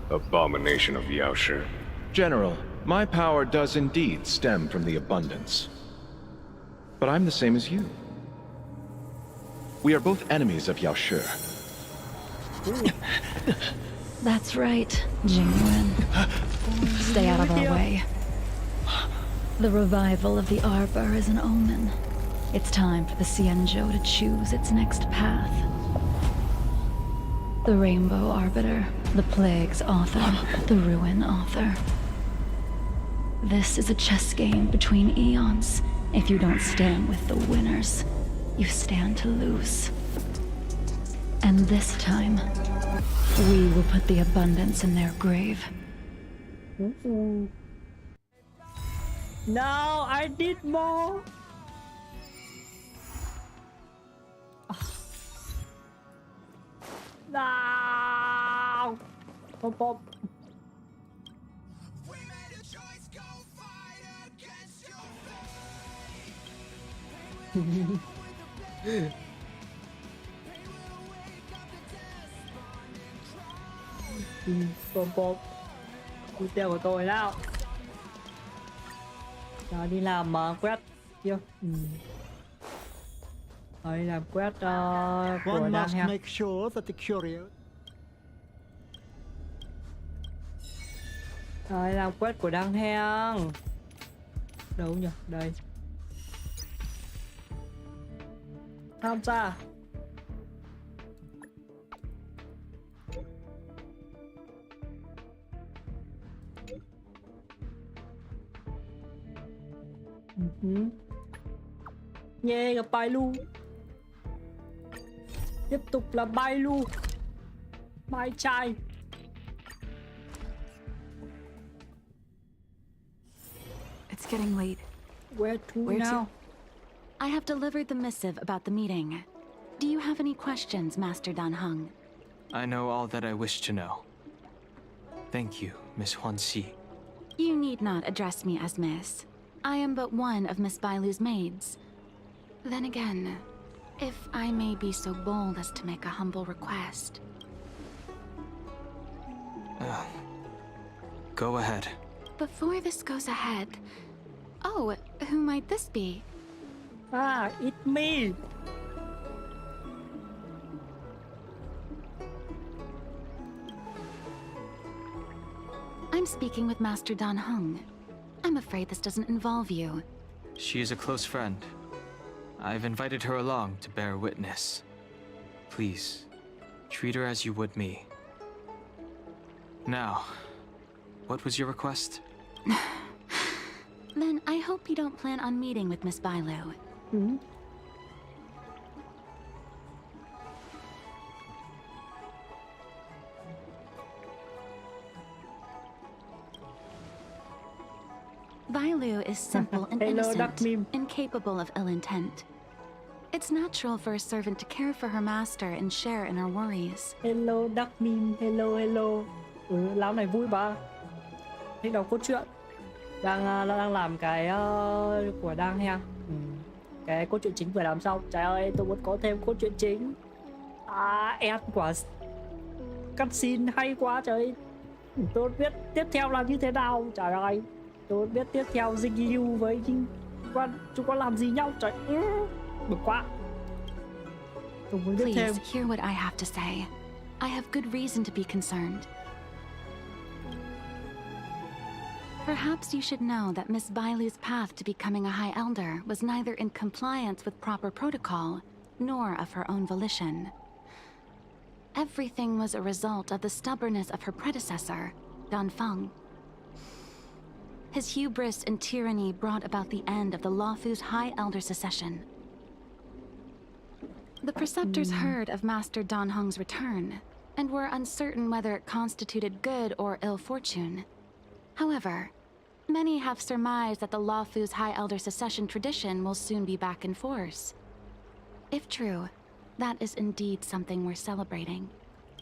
abomination of Yaoshi? General, my power does indeed stem from the abundance. But I'm the same as you. We are both enemies of Yaoshi. That's right, Jingwen. Stay out of our way. The revival of the Arbor is an omen. It's time for the Xianzhou to choose its next path. The Rainbow Arbiter, the Plague's author, the Ruin author. This is a chess game between eons. If you don't stand with the winners, you stand to lose. And this time, we will put the abundance in their grave. No, I did more. No. Pop pop. Pop pop. Cú tiêu của tôi nào. Rồi đi làm quét chưa? Rồi đi làm quét của One Đan must ha. make sure that the curio... Rồi, làm quét của Đang Heng. Đâu nhỉ? Đây. Tham gia. Yeah, gặp bài lu. Tiếp tục là bài lu. Bài trai. It's getting late. Where to now? I have delivered the missive about the meeting. Do you have any questions, Master Dan Heng? I know all that I wish to know. Thank you, Miss Huanxi. You need not address me as Miss. I am but one of Miss Bailu's maids. Then again, if I may be so bold as to make a humble request. Go ahead. Before this goes ahead... Oh, who might this be? Ah, it's me! I'm speaking with Master Dan Heng. I'm afraid this doesn't involve you. She is a close friend. I've invited her along to bear witness. Please, treat her as you would me. Now, what was your request? Then I hope you don't plan on meeting with Miss Bailu. Bailu is simple and innocent, incapable of ill intent. It's natural for a servant to care for her master and share in her worries. Hello, Duck Meme. Hello, hello. Lão này vui bà. Thích đọc cốt truyện. Đang làm cái của Đang Heng. Cái cốt truyện chính vừa làm xong. Trời ơi, tôi muốn có thêm cốt truyện chính. Ad quả cutscene hay quá trời. Tôi biết tiếp theo là như thế nào. Trời ơi, tôi biết tiếp theo Jingu với chúng có làm gì nhau. Trời bực quá. Tôi muốn biết thêm. Please hear what I have to say. I have good reason to be concerned. Perhaps you should know that Miss Bailu's path to becoming a High Elder was neither in compliance with proper protocol, nor of her own volition. Everything was a result of the stubbornness of her predecessor, Dan Feng. His hubris and tyranny brought about the end of the Luofu's High Elder succession. The Preceptors heard of Master Dan Heng's return, and were uncertain whether it constituted good or ill fortune. However, many have surmised that the Luofu's High Elder succession tradition will soon be back in force. If true, that is indeed something worth celebrating.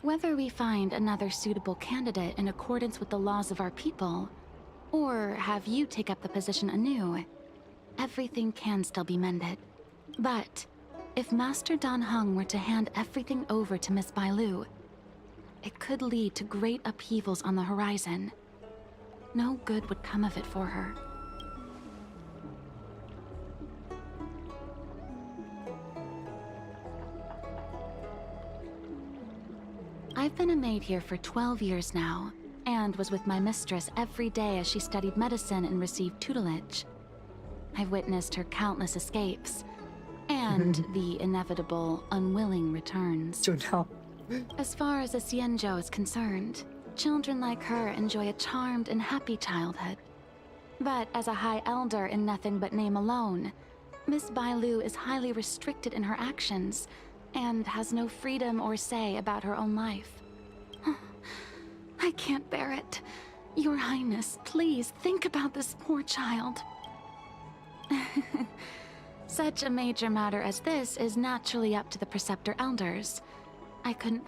Whether we find another suitable candidate in accordance with the laws of our people, or have you take up the position anew, everything can still be mended. But if Master Dan Heng were to hand everything over to Miss Bailu, it could lead to great upheavals on the horizon. No good would come of it for her. I've been a maid here for 12 years now, and was with my mistress every day as she studied medicine and received tutelage. I've witnessed her countless escapes, and the inevitable, unwilling returns. As far as the Xianzhou is concerned, children like her enjoy a charmed and happy childhood. But as a High Elder in nothing but name alone, Miss Bailu is highly restricted in her actions, and has no freedom or say about her own life. I can't bear it. Your Highness, please think about this poor child. Such a major matter as this is naturally up to the Preceptor Elders. I couldn't...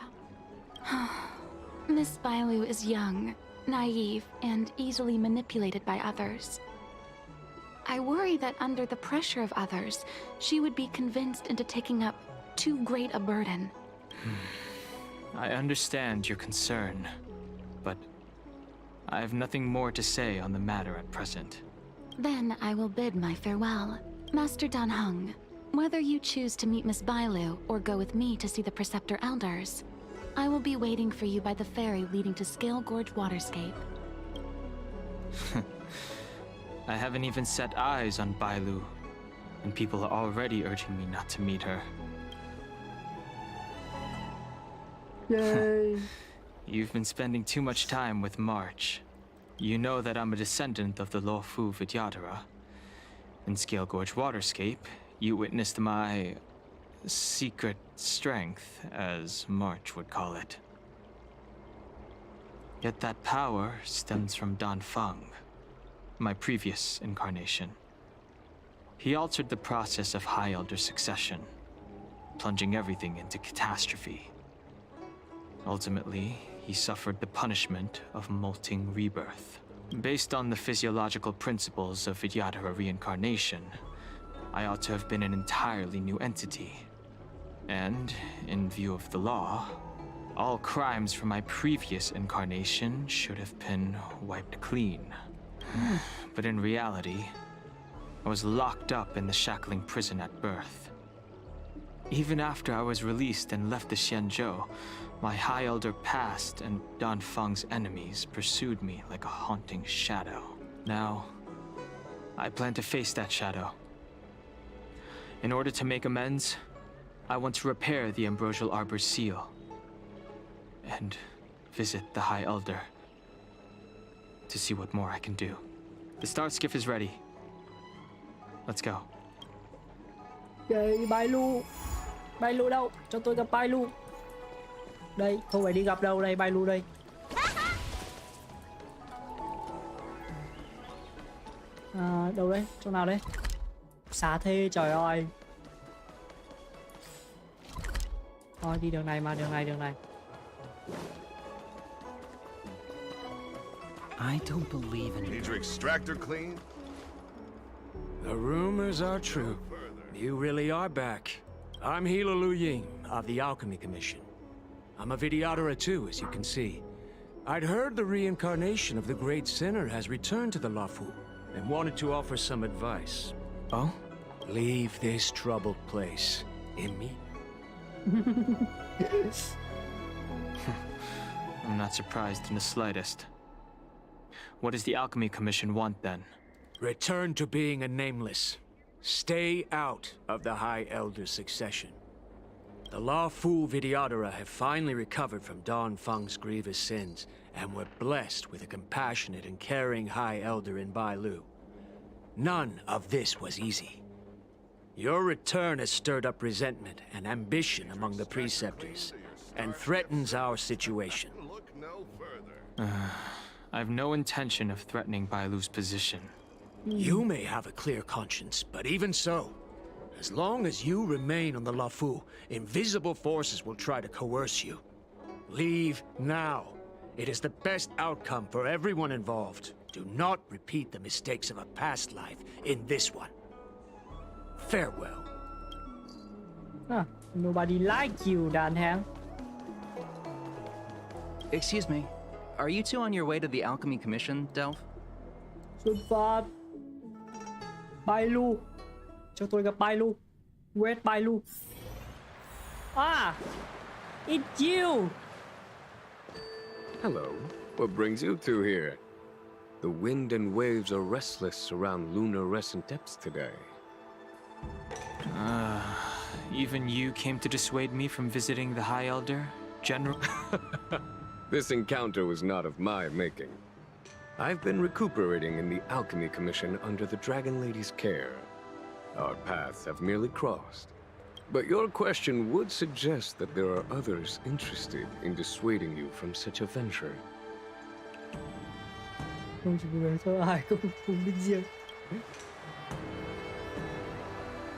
Miss Bailu is young, naive, and easily manipulated by others. I worry that under the pressure of others, she would be convinced into taking up too great a burden. I understand your concern, but I have nothing more to say on the matter at present. Then I will bid my farewell. Master Dan Heng, whether you choose to meet Miss Bailu or go with me to see the Preceptor Elders, I will be waiting for you by the ferry leading to Scale Gorge Waterscape. I haven't even set eyes on Bailu, and people are already urging me not to meet her. Yay! You've been spending too much time with March. You know that I'm a descendant of the Luofu Vidyadhara. In Scale Gorge Waterscape, you witnessed my secret strength, as March would call it. Yet that power stems from Dan Feng, my previous incarnation. He altered the process of High Elder succession, plunging everything into catastrophe. Ultimately, he suffered the punishment of molting rebirth. Based on the physiological principles of Vidyadhara reincarnation, I ought to have been an entirely new entity. And, in view of the law, all crimes from my previous incarnation should have been wiped clean. But in reality, I was locked up in the shackling prison at birth. Even after I was released and left the Xianzhou, my High Elder past and Dan Feng's enemies pursued me like a haunting shadow. Now, I plan to face that shadow. In order to make amends, I want to repair the Ambrosial Arbor's seal and visit the High Elder to see what more I can do. The star skiff is ready. Let's go. Yay, Bailu. Bailu đâu? Cho tôi gặp Bailu. Đây, không phải đi gặp đâu, đây Bailu đây. À, đâu đấy? Chỗ nào đấy? Xá thế, trời ơi. Thôi đi đường này mà, đường này. I don't believe in Need your extractor clean? The rumors are true. You really are back. I'm Hila Lu Ying of the Alchemy Commission. I'm a Vidyadhara too, as you can see. I'd heard the reincarnation of the Great Sinner has returned to the Luofu and wanted to offer some advice. Oh? Leave this troubled place immediately. I'm not surprised in the slightest. What does the Alchemy Commission want, then? Return to being a nameless. Stay out of the High Elder succession. The Luofu Vidyadhara have finally recovered from Dan Feng's grievous sins, and were blessed with a compassionate and caring High Elder in Bailu. None of this was easy. Your return has stirred up resentment and ambition among the preceptors, and threatens our situation. I have no intention of threatening Bailu's position. You may have a clear conscience, but even so, as long as you remain on the Luofu, invisible forces will try to coerce you. Leave now. It is the best outcome for everyone involved. Do not repeat the mistakes of a past life in this one. Farewell. Nobody like you, Dan Hang. Excuse me. Are you two on your way to the Alchemy Commission, Delph? Xuất phát. Bailu. Cho tôi gặp Bailu. Where's Bailu? Ah! It's you! Hello. What brings you two here? The wind and waves are restless around lunar-rescent depths today. Even you came to dissuade me from visiting the High Elder, General? This encounter was not of my making. I've been recuperating in the Alchemy Commission under the Dragon Lady's care. Our paths have merely crossed. But your question would suggest that there are others interested in dissuading you from such a venture. Không chỉ người thôi, ai cũng biết riêng.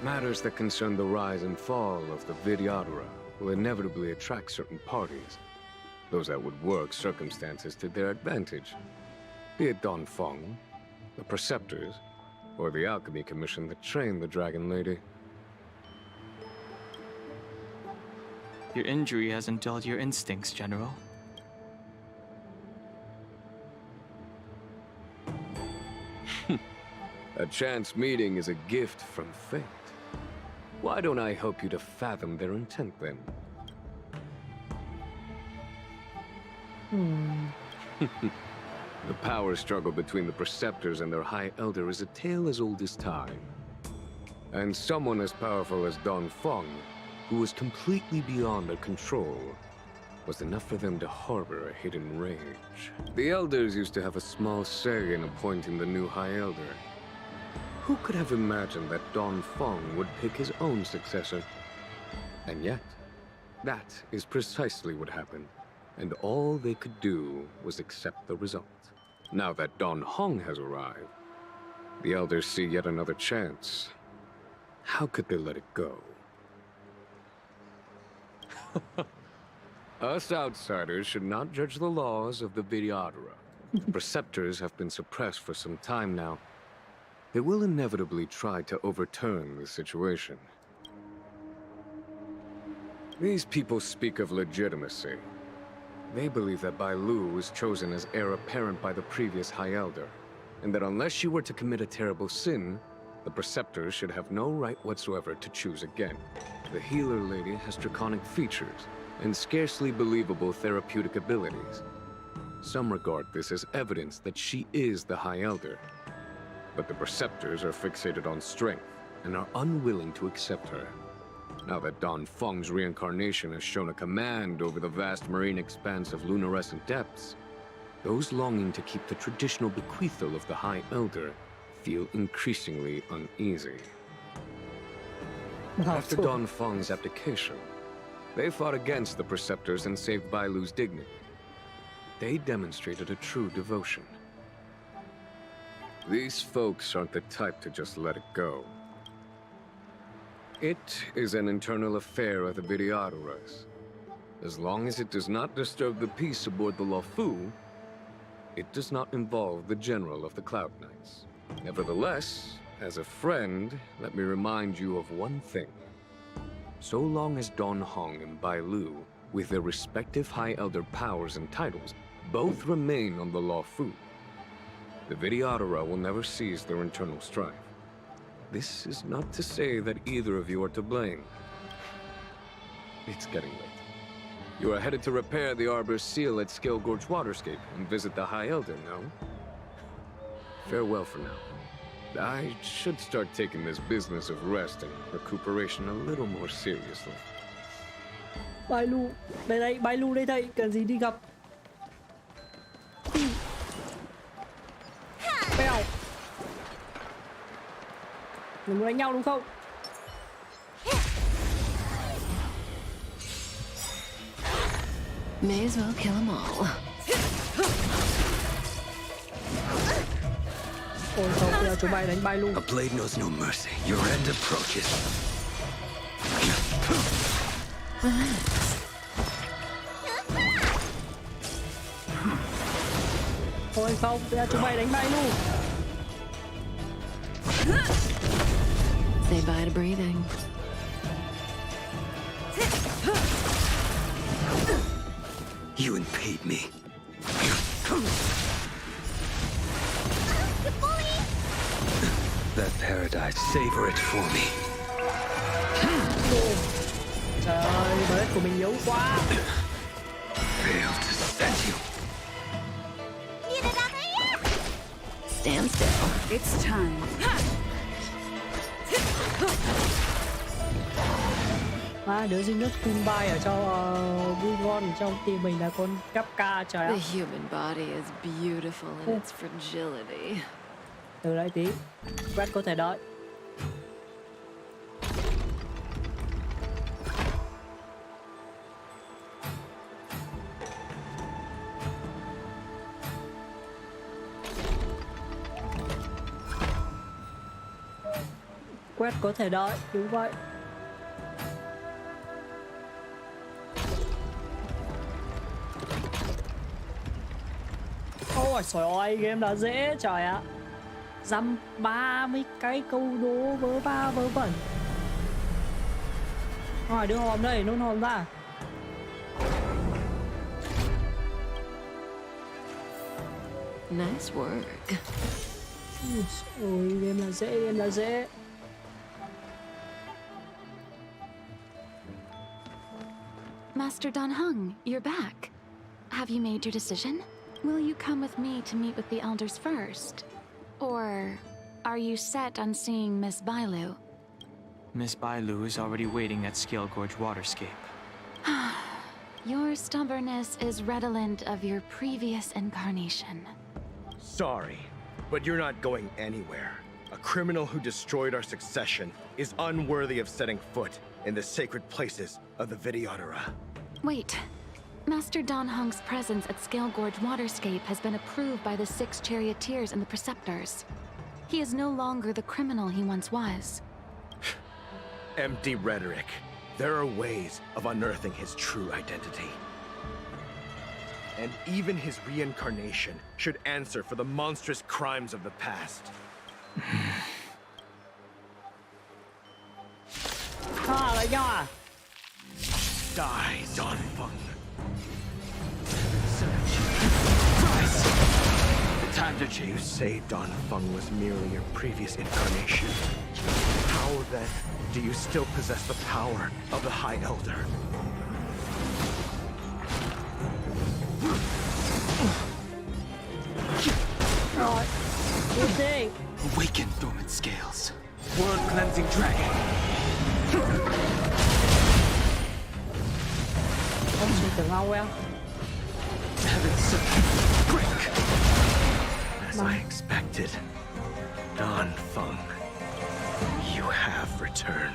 Matters that concern the rise and fall of the Vidyadhara will inevitably attract certain parties. Those that would work circumstances to their advantage. Be it Dan Feng, the Preceptors, or the Alchemy Commission that trained the Dragon Lady. Your injury hasn't dulled your instincts, General. A chance meeting is a gift from fate. Why don't I help you to fathom their intent, then? The power struggle between the Preceptors and their High Elder is a tale as old as time. And someone as powerful as Don Feng, who was completely beyond their control, was enough for them to harbor a hidden rage. The Elders used to have a small say in appointing the new High Elder. Who could have imagined that Don Feng would pick his own successor? And yet, that is precisely what happened, and all they could do was accept the result. Now that Don Hong has arrived, the Elders see yet another chance. How could they let it go? Us outsiders should not judge the laws of the Vidyadhara. The Preceptors have been suppressed for some time now. They will inevitably try to overturn the situation. These people speak of legitimacy. They believe that Bai Lu was chosen as heir apparent by the previous High Elder, and that unless you were to commit a terrible sin, the Preceptors should have no right whatsoever to choose again. The healer lady has draconic features and scarcely believable therapeutic abilities. Some regard this as evidence that she is the High Elder. But the Preceptors are fixated on strength and are unwilling to accept her. Now that Don Feng's reincarnation has shown a command over the vast marine expanse of luminescent depths, those longing to keep the traditional bequeathal of the High Elder feel increasingly uneasy. After Don Feng's abdication, they fought against the Preceptors and saved Bai Lu's dignity. They demonstrated a true devotion. These folks aren't the type to just let it go. It is an internal affair of the Vidyadharas. As long as it does not disturb the peace aboard the Luofu, it does not involve the General of the Cloud Knights. Nevertheless, as a friend, let me remind you of one thing. So long as Don Hong and Bai Lu, with their respective High Elder powers and titles, both remain on the Luofu, the Vidyadhara will never cease their internal strife. This is not to say that either of you are to blame. It's getting late. You are headed to repair the Arbor's seal at Scale Gorge Waterscape and visit the High Elder, no? Farewell for now. I should start taking this business of rest and recuperation a little more seriously. Bai Lu, đây, Bai Lu đây thầy, cần gì đi gặp. Bèo. Mình muốn đánh nhau đúng không? May as well kill them all. Ôi không, bây giờ chúng mày đánh Bai Lu. A blade knows no mercy. Your end approaches. Ôi không, bây giờ chúng mày đánh Bai Lu. Say bye to breathing. You impede me. That paradise, savor it for me. Trời ơi, bếp của mình yếu quá. Fail to set you. Stand still. It's time. Đứa duy nhất Kumbai ở trong Bugon trong team mình là con Kapka, trời ạ. The human body is beautiful in its fragility. Từ lại tí, Brad có thể đợi. Quét có thể đợi, đúng vậy. Ôi trời ơi, game là dễ, trời ạ. Dăm 30 cái câu đố vớ va vớ vẩn. Hỏi đưa hòm đây, nôn hòm ra. Nice work. Ôi, game là dễ, game là dễ. Master Don Hung, you're back. Have you made your decision? Will you come with me to meet with the elders first? Or are you set on seeing Miss Bailu? Miss Bailu is already waiting at Scale Gorge Waterscape. Your stubbornness is redolent of your previous incarnation. Sorry, but you're not going anywhere. A criminal who destroyed our succession is unworthy of setting foot in the sacred places of the Videodora. Wait. Master Dan Heng's presence at Scale Gorge Waterscape has been approved by the 6 charioteers and the preceptors. He is no longer the criminal he once was. Empty rhetoric. There are ways of unearthing his true identity. And even his reincarnation should answer for the monstrous crimes of the past. Die, Don Fung. The times are changed. You say Don Fung was merely your previous incarnation. How then do you still possess the power of the High Elder? Awaken dormant scales. World cleansing dragon. Heaven's break. As I expected, Don Fung, you have returned.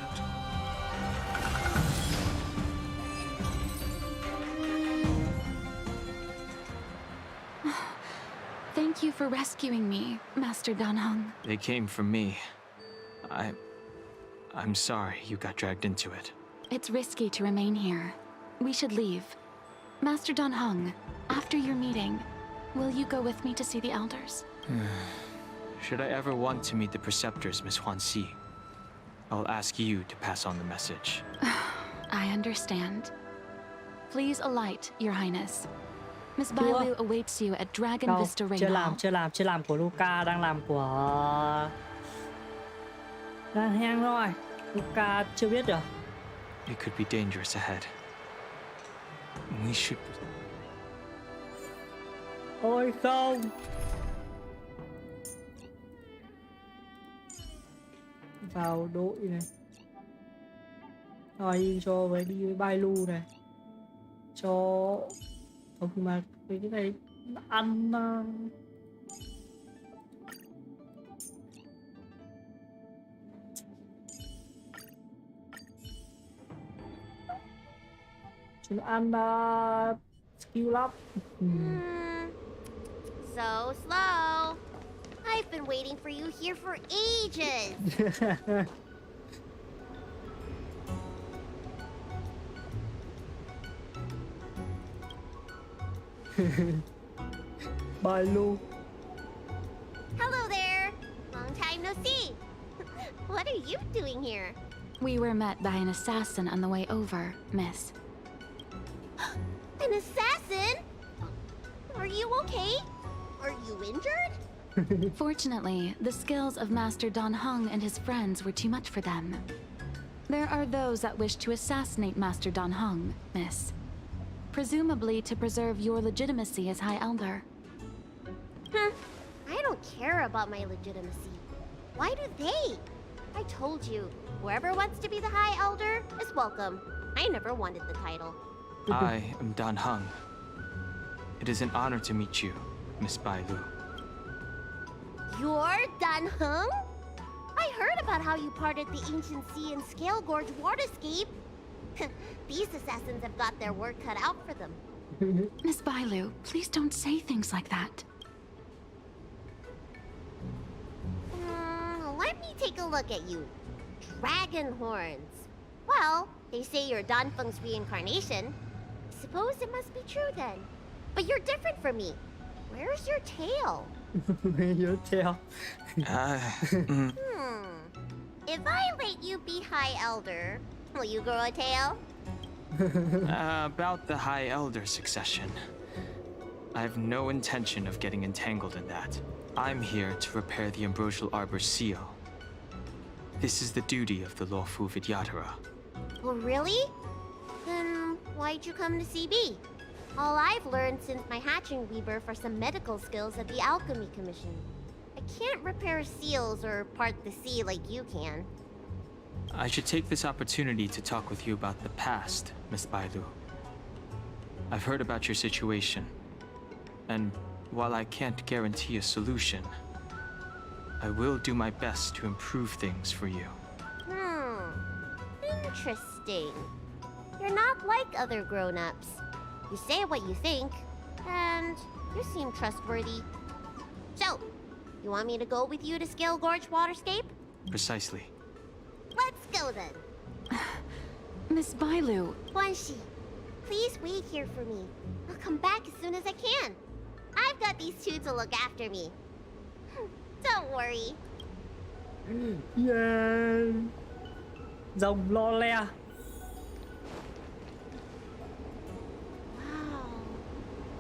Thank you for rescuing me, Master Dan Heng. They came from me. I'm sorry you got dragged into it. It's risky to remain here. We should leave. Master Dan Heng, after your meeting, will you go with me to see the elders? Should I ever want to meet the preceptors, Miss Huanxi, I'll ask you to pass on the message. I understand. Please alight, Your Highness. Miss Bailu awaits you at Dragon Vista Rain Hall. Chưa làm của Luca, đang làm của Dan Heng thôi. Luca chưa biết được. It could be dangerous ahead. We should... Ôi không. Vào đội này. Rồi cho với đi với Bailu này. Cho không mà cái này ăn chúng ăn skill up. So slow. I've been waiting for you here for ages. Bailu. Hello there. Long time no see. What are you doing here? We were met by an assassin on the way over, Miss. An assassin? Are you okay? Are you injured? Fortunately, the skills of Master Dan Heng and his friends were too much for them. There are those that wish to assassinate Master Dan Heng, Miss. Presumably to preserve your legitimacy as High Elder. I don't care about my legitimacy. Why do they? I told you, whoever wants to be the High Elder is welcome. I never wanted the title. I am Dan Heng. It is an honor to meet you, Miss Bailu. You're Dan Heng? I heard about how you parted the ancient sea in Scale Gorge Waterscape. These assassins have got their work cut out for them. Miss Bailu, please don't say things like that. Let me take a look at you. Dragon horns. Well, they say you're Dan Feng's reincarnation. Suppose it must be true then. But you're different from me. Where's your tail? Your tail. If I let you be High Elder, will you grow a tail? About the High Elder succession. I have no intention of getting entangled in that. I'm here to repair the Ambrosial Arbor's seal. This is the duty of the lawful Vidyadhara. Oh, really? Then why'd you come to CB? All I've learned since my hatching rebirth are some medical skills at the Alchemy Commission. I can't repair seals or part the sea like you can. I should take this opportunity to talk with you about the past, Miss Bailu. I've heard about your situation, and while I can't guarantee a solution, I will do my best to improve things for you. Interesting. You're not like other grown-ups. You say what you think, and you seem trustworthy. So, you want me to go with you to Scale Gorge Waterscape? Precisely. Let's go then. Miss Bailu. Guanxi, please wait here for me. I'll come back as soon as I can. I've got these two to look after me. Don't worry. Yeah. Rồng lo le.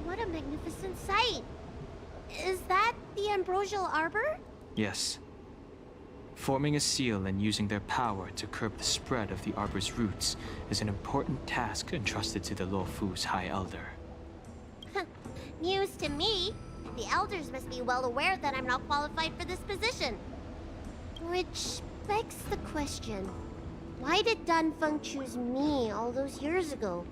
What a magnificent sight! Is that the Ambrosial Arbor? Yes. Forming a seal and using their power to curb the spread of the Arbor's roots is an important task entrusted to the Luofu's High Elder. News to me. The Elders must be well aware that I'm not qualified for this position. Which begs the question, why did Danfeng choose me all those years ago?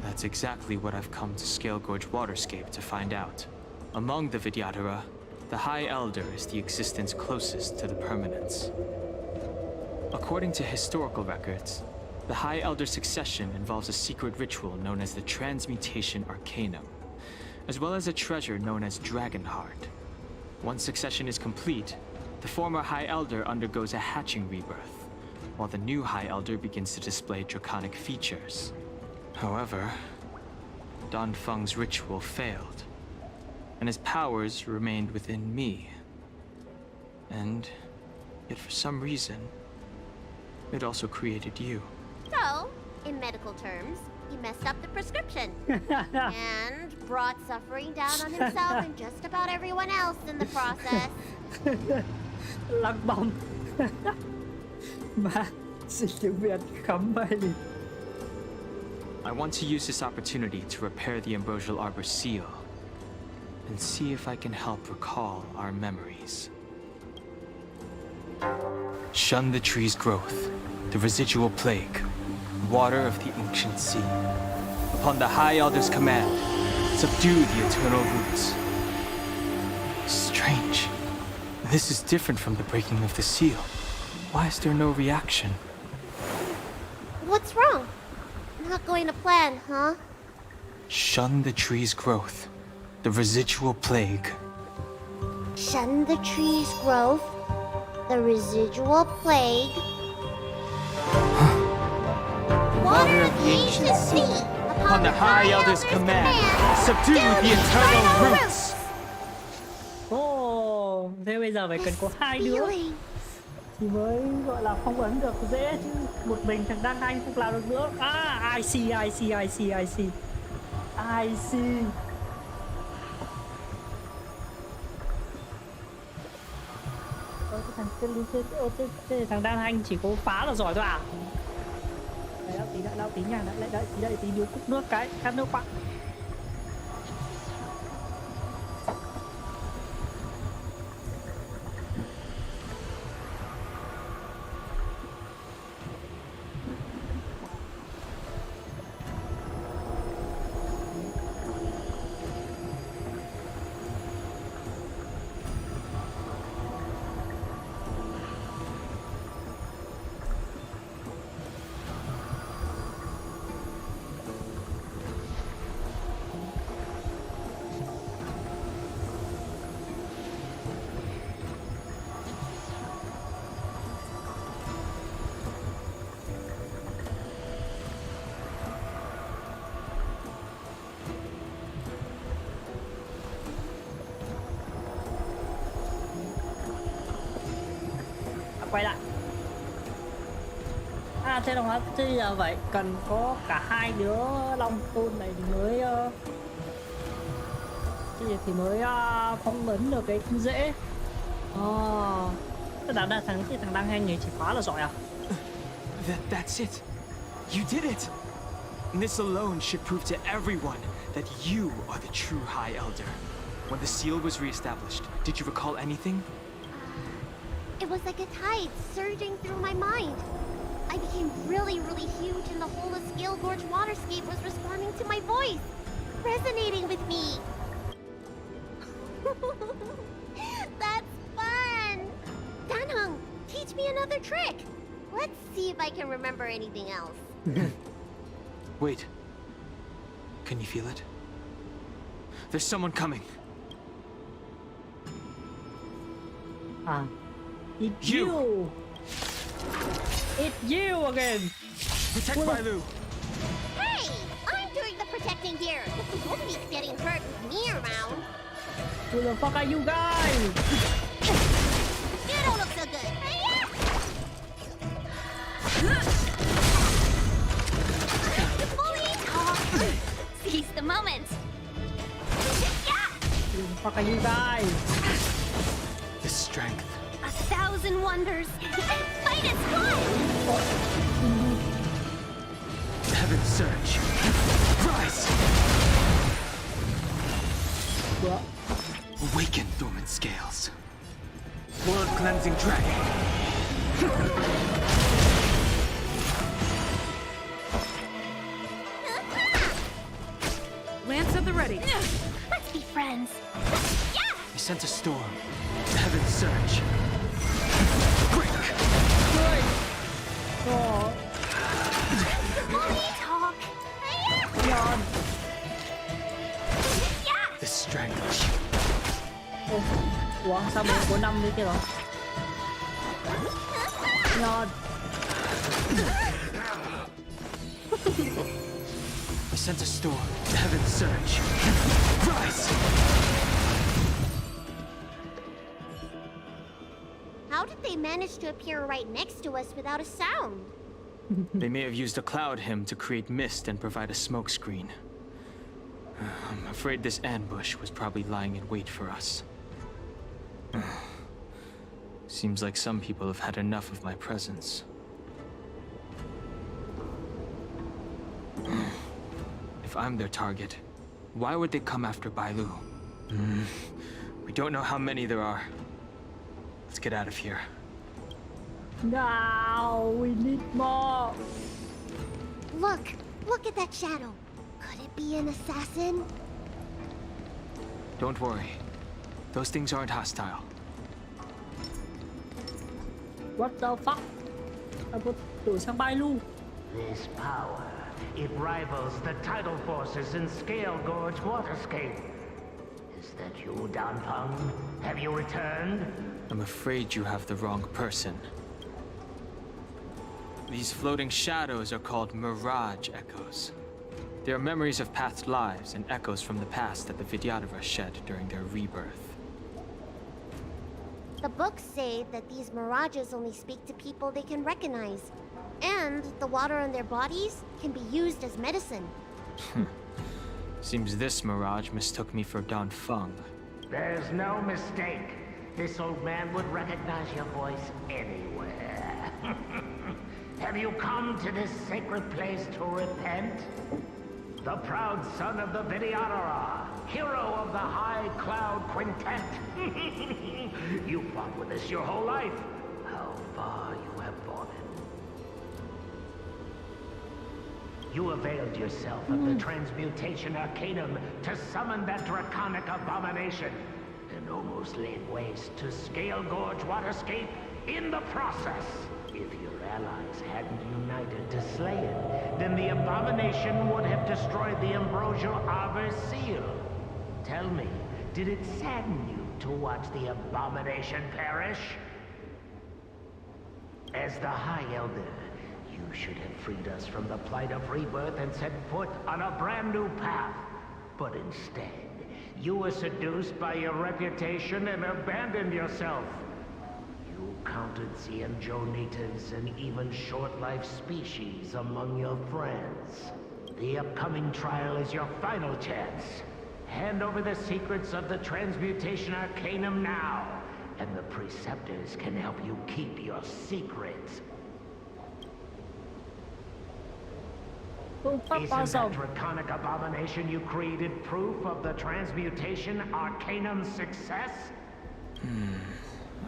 That's exactly what I've come to Scale Gorge Waterscape to find out. Among the Vidyadhara, the High Elder is the existence closest to the permanence. According to historical records, the High Elder succession involves a secret ritual known as the Transmutation Arcanum, as well as a treasure known as Dragonheart. Once succession is complete, the former High Elder undergoes a hatching rebirth, while the new High Elder begins to display draconic features. However, Danfeng's ritual failed, and his powers remained within me. And yet for some reason, it also created you. So, in medical terms, he messed up the prescription. And brought suffering down on himself and just about everyone else in the process. Lắc bóng. Mà, dịch tiếng Việt khắm bay đi. I want to use this opportunity to repair the Ambrosial Arbor seal and see if I can help recall our memories. Shun the tree's growth, the residual plague, water of the ancient sea. Upon the High Elder's command, subdue the eternal roots. Strange. This is different from the breaking of the seal. Why is there no reaction? What's wrong? Not going to plan, huh? Shun the tree's growth, the residual plague. Shun the tree's growth, the residual plague. Water of the ancient sea, upon the High Elder's command, subdue the eternal roots. Ồ, thế bây giờ phải cần có hai đứa thì mới gọi là phong ấn được dễ chứ. Một mình thằng Đan Anh không làm được nữa. I see. Thằng Đan Anh chỉ có phá là giỏi thôi à? Đấy, đợi tí nha, đợi tí điếu cúc nước cái, khát nước bạn. Quay lại. Thế đồng hóa, thế giờ vậy cần có cả hai đứa long tôn này thì mới thì mới phóng ấn được cái dễ. Thằng đang Anh này chỉ phá là giỏi à? That's it. You did it. And this alone should prove to everyone that you are the true High Elder. When the seal was reestablished, did you recall anything? It was like a tide surging through my mind. I became really, really huge, and the whole of Scale Gorge waterscape was responding to my voice, resonating with me. That's fun! Danheng, teach me another trick. Let's see if I can remember anything else. Wait. Can you feel it? There's someone coming. It's you! It's you again! Protect Bailu! Hey! I'm doing the protecting here! Nobody's getting hurt with me around. Who the fuck are you guys? You don't look so good. Seize the moment. Who the fuck are you guys? The strength. 1,000 wonders. Fight is fun! Heaven surge. Rise! What? Awaken, dormant scales. World cleansing dragon. Lance at the ready. Let's be friends. I sent a storm. Heaven surge. Break! Oh. Talk. Yawn. The strength. Ủa sao mình có 5 nữa kia rồi? Ngon. I sent a storm. Heaven surge. Rise! How did they manage to appear right next to us without a sound? They may have used a cloud hymn to create mist and provide a smokescreen. I'm afraid this ambush was probably lying in wait for us. Seems like some people have had enough of my presence. If I'm their target, why would they come after Bailu? We don't know how many there are. Let's get out of here. No, we need more. Look at that shadow. Could it be an assassin? Don't worry. Those things aren't hostile. What the fuck? I put đổi sang Bailu. This power, it rivals the tidal forces in Scale Gorge waterscape. Is that you, Danfeng? Have you returned? I'm afraid you have the wrong person. These floating shadows are called Mirage Echoes. They are memories of past lives and echoes from the past that the Vidyadhara shed during their rebirth. The books say that these mirages only speak to people they can recognize. And the water on their bodies can be used as medicine. Seems this mirage mistook me for Danfeng. There's no mistake. This old man would recognize your voice anywhere. Have you come to this sacred place to repent? The proud son of the Vidyadhara, hero of the High Cloud Quintet. You fought with us your whole life. How far you have fallen. You availed yourself of the Transmutation Arcanum to summon that draconic abomination, and almost laid waste to Scale Gorge waterscape in the process. If your allies hadn't united to slay it, then the abomination would have destroyed the Ambrosial Arbor's seal. Tell me, did it sadden you to watch the abomination perish? As the High Elder, you should have freed us from the plight of rebirth and set foot on a brand new path. But instead, you were seduced by your reputation and abandoned yourself. You counted Xianzhou and even short-life species among your friends. The upcoming trial is your final chance. Hand over the secrets of the Transmutation Arcanum now, and the Preceptors can help you keep your secrets. phương pháp bao Isn't rộng. that draconic abomination you created proof of the transmutation arcanum's success?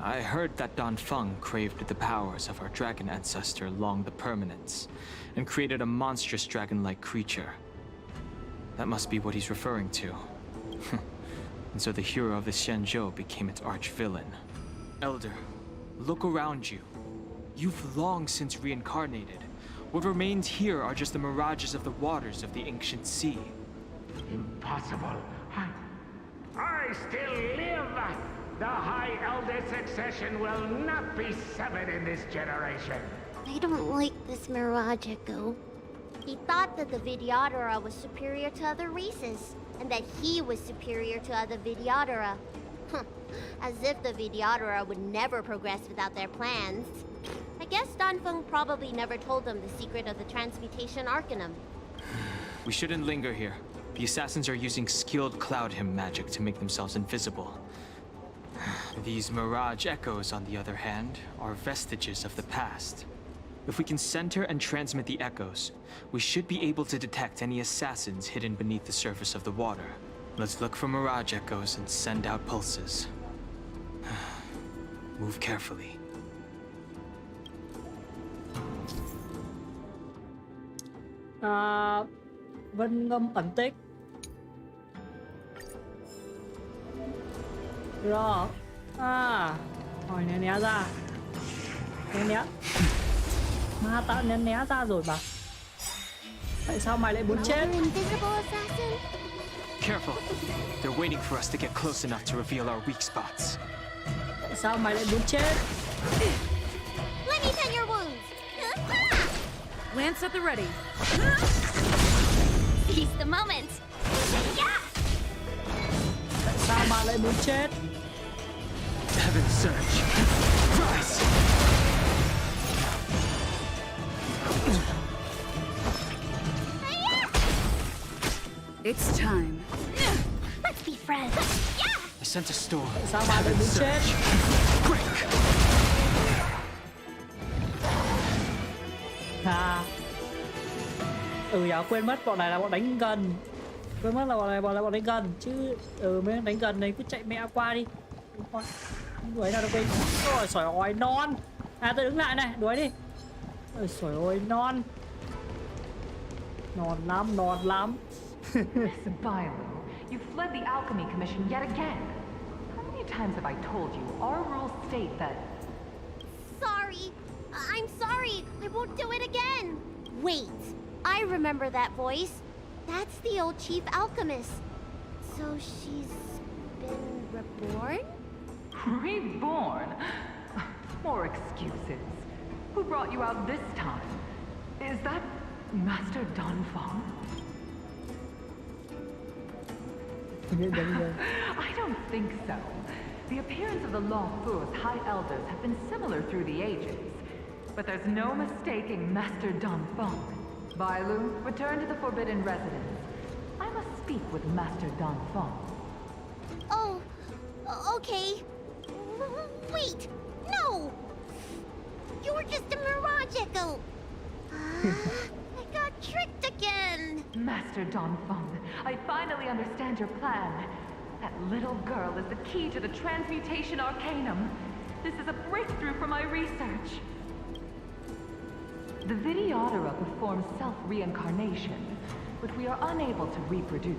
I heard that Don Feng craved the powers of our dragon ancestor Long the Permanence, and created a monstrous dragon-like creature. That must be what he's referring to. And so the hero of the Xianzhou became its arch-villain. Elder, look around you. You've long since reincarnated. What remains here are just the mirages of the waters of the ancient sea. Impossible. I still live. The High Elder succession will not be severed in this generation. I don't like this Mirage Echo. He thought that the Vidyadhara was superior to other races, and that he was superior to other Vidyadhara. As if the Vidyadhara would never progress without their plans. I guess Don Feng probably never told them the secret of the transmutation arcanum. We shouldn't linger here. The assassins are using skilled cloud hymn magic to make themselves invisible. These Mirage Echoes, on the other hand, are vestiges of the past. If we can center and transmit the echoes, we should be able to detect any assassins hidden beneath the surface of the water. Let's look for Mirage Echoes and send out pulses. Move carefully. Vân ngâm ẩn tích. Rồi. Hỏi né ra. Né. Ma tạo né ra rồi mà. Tại sao mày lại muốn chết? Careful. They're waiting for us to get close enough to reveal our weak spots. Tại sao mày lại muốn chết? Let me tend your wounds. Lance at the ready. Seize the moment. Tại sao mà lại muốn chết? Heaven surge. Rise. It's time. Let's be friends. I sent a storm. Tại sao mà lại muốn chết? Break. Quên mất bọn này là bọn đánh gần. Quên mất là bọn này bọn đánh gần chứ. Mấy đánh gần này cứ chạy mẹ qua đi. Đuổi nào được mình. Ôi sỏi ôi non. Tôi đứng lại này, đuổi đi. Ôi sỏi ôi non. Non lắm. Bilo, you fled the Alchemy Commission yet again. How many times have I told you our rules state that... Sorry. I'm sorry. I won't do it again. Wait. I remember that voice. That's the old chief alchemist. So she's been reborn? Reborn? More excuses. Who brought you out this time? Is that Master Don Feng? I don't think so. The appearance of the Lawfur's High Elders have been similar through the ages. But there's no mistaking Master Don Feng. Bailu, return to the Forbidden Residence. I must speak with Master Don Feng. Oh, okay. Wait, no! You're just a Mirage Echo. I got tricked again. Master Don Feng, I finally understand your plan. That little girl is the key to the transmutation arcanum. This is a breakthrough for my research. The Vidyadhara performs self-reincarnation, but we are unable to reproduce.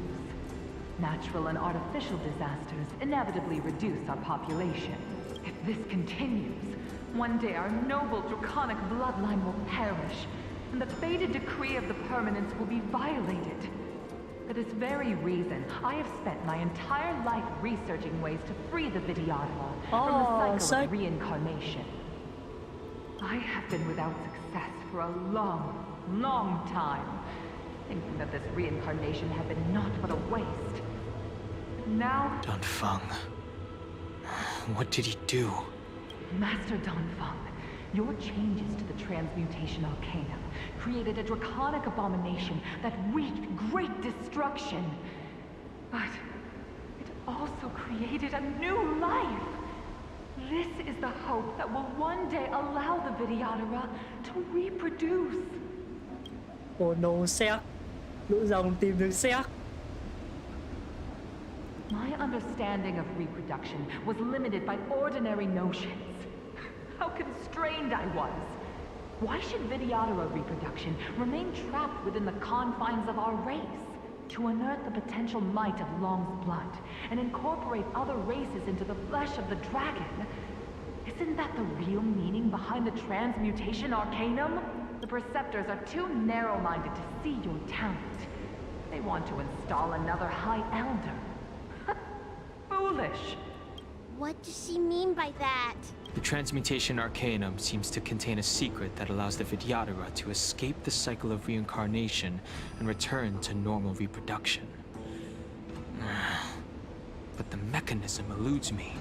Natural and artificial disasters inevitably reduce our population. If this continues, one day our noble draconic bloodline will perish, and the fated decree of the permanence will be violated. For this very reason, I have spent my entire life researching ways to free the Vidyadhara from the cycle of reincarnation. I have been without success for a long, long time, thinking that this reincarnation had been naught but a waste. But now... Don Feng. What did he do? Master Don Feng, your changes to the transmutation arcanum created a draconic abomination that wreaked great destruction. But it also created a new life. This is the hope that will one day allow the Vidyadhara to reproduce. Ồ no xét. Lũ rồng tìm được xét. My understanding of reproduction was limited by ordinary notions. How constrained I was. Why should Vidyadhara reproduction remain trapped within the confines of our race? To unearth the potential might of Long's blood and incorporate other races into the flesh of the dragon. Isn't that the real meaning behind the transmutation arcanum? The Preceptors are too narrow-minded to see your talent. They want to install another High Elder. Foolish. What does she mean by that? The transmutation arcanum seems to contain a secret that allows the Vidyadhara to escape the cycle of reincarnation and return to normal reproduction. But the mechanism eludes me.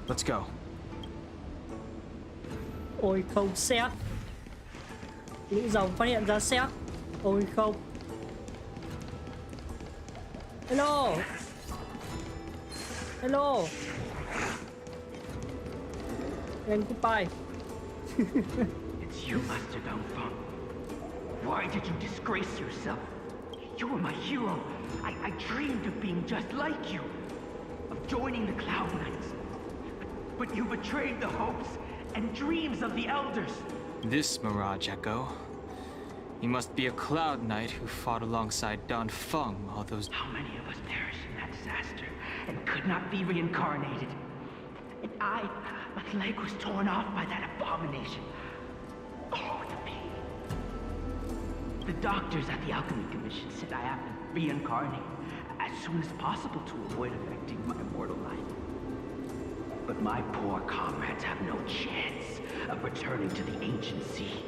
Let's go. Ôi không, xét. Lũ rồng phát hiện ra xét. Ôi không. Hello. Hello. And goodbye. It's you, Master Dongfeng. Why did you disgrace yourself? You were my hero. I dreamed of being just like you. Of joining the Cloud Knights. But you betrayed the hopes and dreams of the Elders. This Mirage Echo. He must be a Cloud Knight who fought alongside Dongfeng all those... How many of us perished in that disaster and could not be reincarnated? And my leg was torn off by that abomination. Oh, the pain. The doctors at the Alchemy Commission said I have to reincarnate as soon as possible to avoid affecting my mortal life. But my poor comrades have no chance of returning to the ancient sea.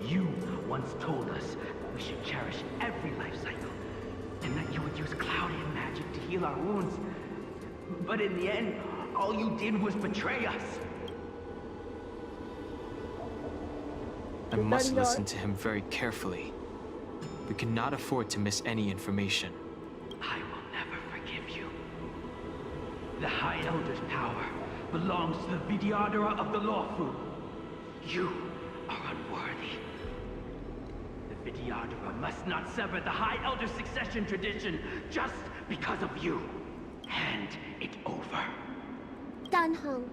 You once told us we should cherish every life cycle, and that you would use cloudy magic to heal our wounds. But in the end, all you did was betray us. I must listen to him very carefully. We cannot afford to miss any information. I will never forgive you. The High Elder's power belongs to the Vidyadhara of the Lawful. You are unworthy. The Vidyadhara must not sever the High Elder succession tradition just because of you. Hand it over. Dunhung,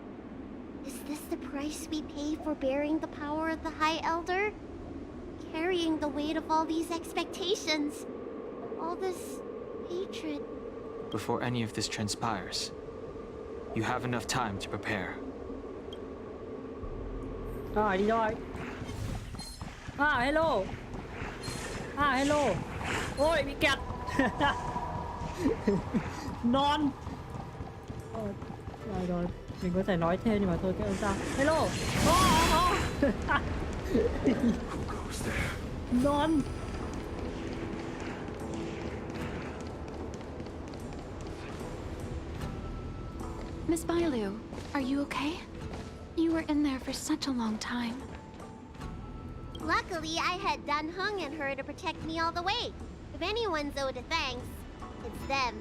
is this the price we pay for bearing the power of the High Elder? Carrying the weight of all these expectations. All this hatred. Before any of this transpires, you have enough time to prepare. Rồi đi rồi. Hello. Hello. Ôi bị kẹt. Non. Rồi, mình có thể nói thêm nhưng mà thôi cái ông sao. Hello. Non. Miss Bailu, are you okay? You were in there for such a long time. Luckily, I had Dunhung and her to protect me all the way. If anyone's owed a thanks, it's them.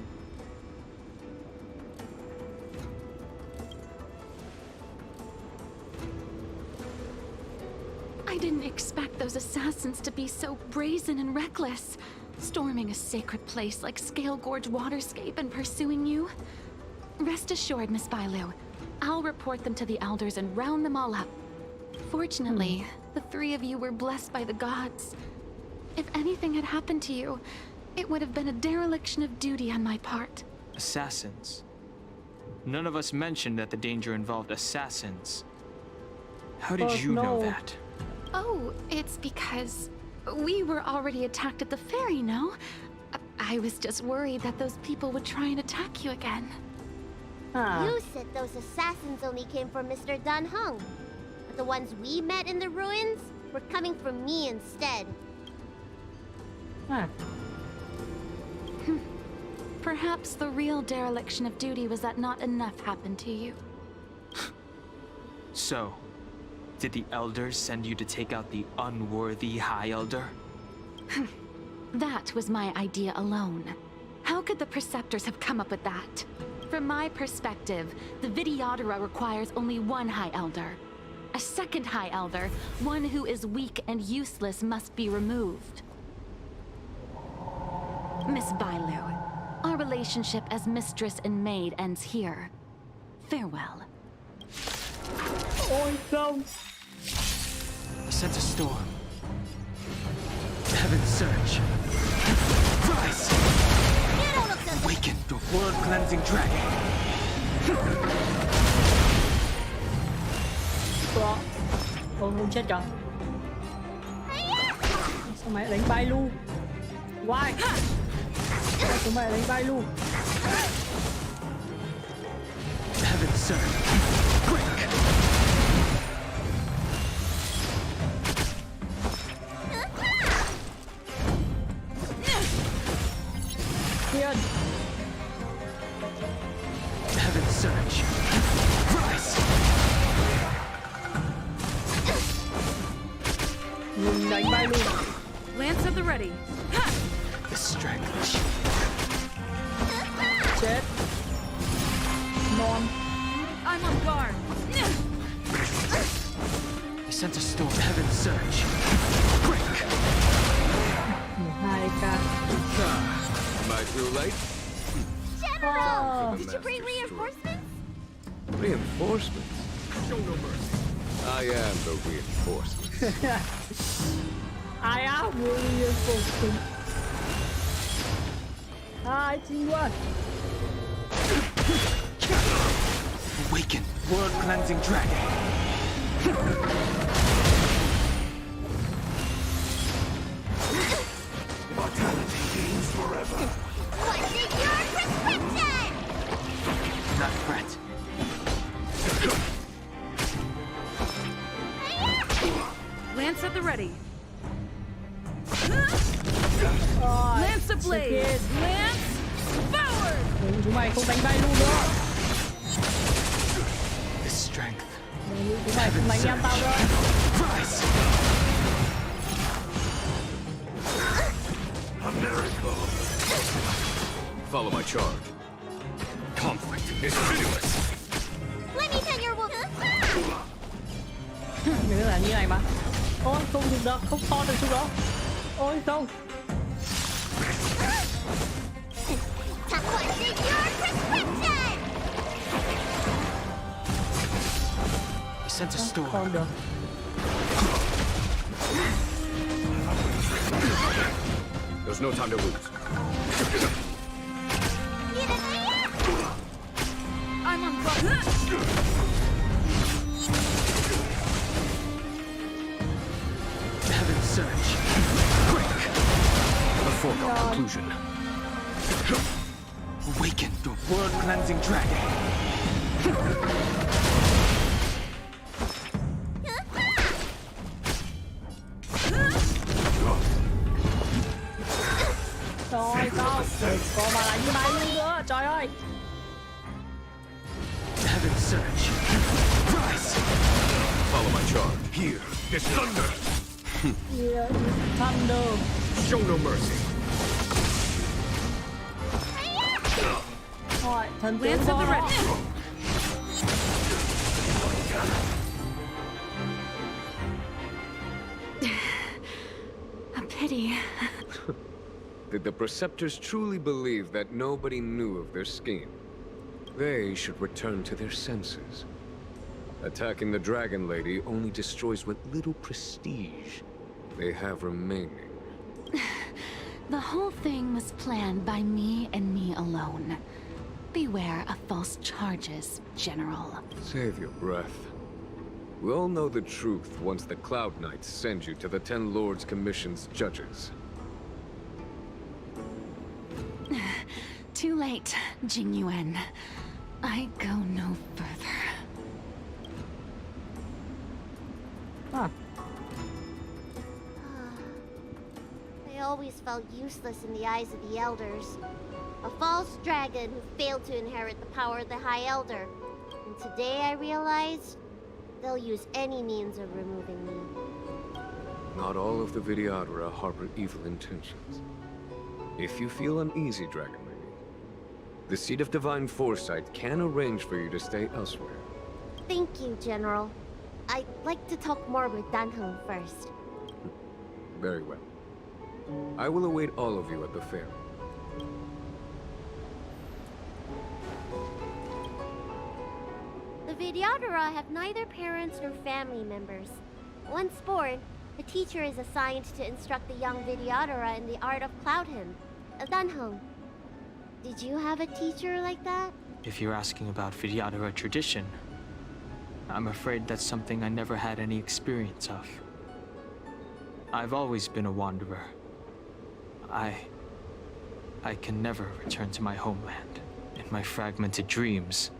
I didn't expect those assassins to be so brazen and reckless. Storming a sacred place like Scale Gorge Waterscape and pursuing you. Rest assured, Miss Bailu, I'll report them to the Elders and round them all up. Fortunately, the three of you were blessed by the gods. If anything had happened to you, it would have been a dereliction of duty on my part. Assassins? None of us mentioned that the danger involved assassins. How did you know that? Oh, it's because we were already attacked at the ferry, no? I was just worried that those people would try and attack you again. You said those assassins only came from Mr. Dunhung. But the ones we met in the ruins were coming from me instead. Perhaps the real dereliction of duty was that not enough happened to you. So, did the Elders send you to take out the unworthy High Elder? That was my idea alone. How could the Preceptors have come up with that? From my perspective, the Vidyadhara requires only one High Elder. A second High Elder, one who is weak and useless, must be removed. Miss Bailu, our relationship as mistress and maid ends here. Farewell. Ôi không. I sent a storm. Heaven surge. Rise! Awaken the world-cleansing dragon. Ủa? Ôi không chết cả. Sao mày đánh bay luôn? Why? Sao mày đánh bay luôn? Heaven surge. Quick! Thiên. Heaven surge. Rise! Mình đánh bay luôn. Lance at the ready. The strength. Chết. Non. I'm on guard. I sent a storm. Heaven surge. Quick! 12k. Am I too late? General! Did you bring reinforcements? Reinforcements? Show no mercy. I am the reinforcement. Ai áo vừa reinforcement. Ai chi quá. Awaken, world-cleansing dragon. Mortality reigns forever. What's in your prescription? Not threat. Lance at the ready. Rồi. Lance ablaze. Lance forward. Chúng mày không đánh bay luôn nữa. The strength. Chúng mày không đánh em tao nữa. Rise! A miracle. Follow my charge. Conflict is pitiless. Let me tend your wound. Mình là như này mà. Ôi không được đâu, không to được chỗ đó. Ôi không. What's in your prescription? I sent a storm. Không được. There's no time to lose. I'm on guard. Heaven surge. Quick! A foregone conclusion. Awaken the world-cleansing dragon. Trời không. Có mà đánh như bay luôn nữa. Trời ơi. Heaven surge. Rise! Follow my charge. Here is thunder. Yeah, thunder. Show no mercy. Rồi, thần tướng Lance at the Dono. ready. A pity. Did the Preceptors truly believe that nobody knew of their scheme? They should return to their senses. Attacking the Dragon Lady only destroys what little prestige they have remaining. The whole thing was planned by me and me alone. Beware of false charges, General. Save your breath. We all know the truth once the Cloud Knights send you to the Ten Lords Commission's judges. Too late, Jingyuan. I go no further. I always felt useless in the eyes of the Elders. A false dragon who failed to inherit the power of the High Elder. And today I realized they'll use any means of removing me. Not all of the Vidyadhara harbor evil intentions. If you feel uneasy, Dragon Lady, the Seat of Divine Foresight can arrange for you to stay elsewhere. Thank you, General. I'd like to talk more with Danheng first. Very well. I will await all of you at the fair. Vidyadhara have neither parents nor family members. Once born, the teacher is assigned to instruct the young Vidyadhara in the art of cloud hymn, a Danhung. Did you have a teacher like that? If you're asking about Vidyadhara tradition, I'm afraid that's something I never had any experience of. I've always been a wanderer. I can never return to my homeland. In my fragmented dreams,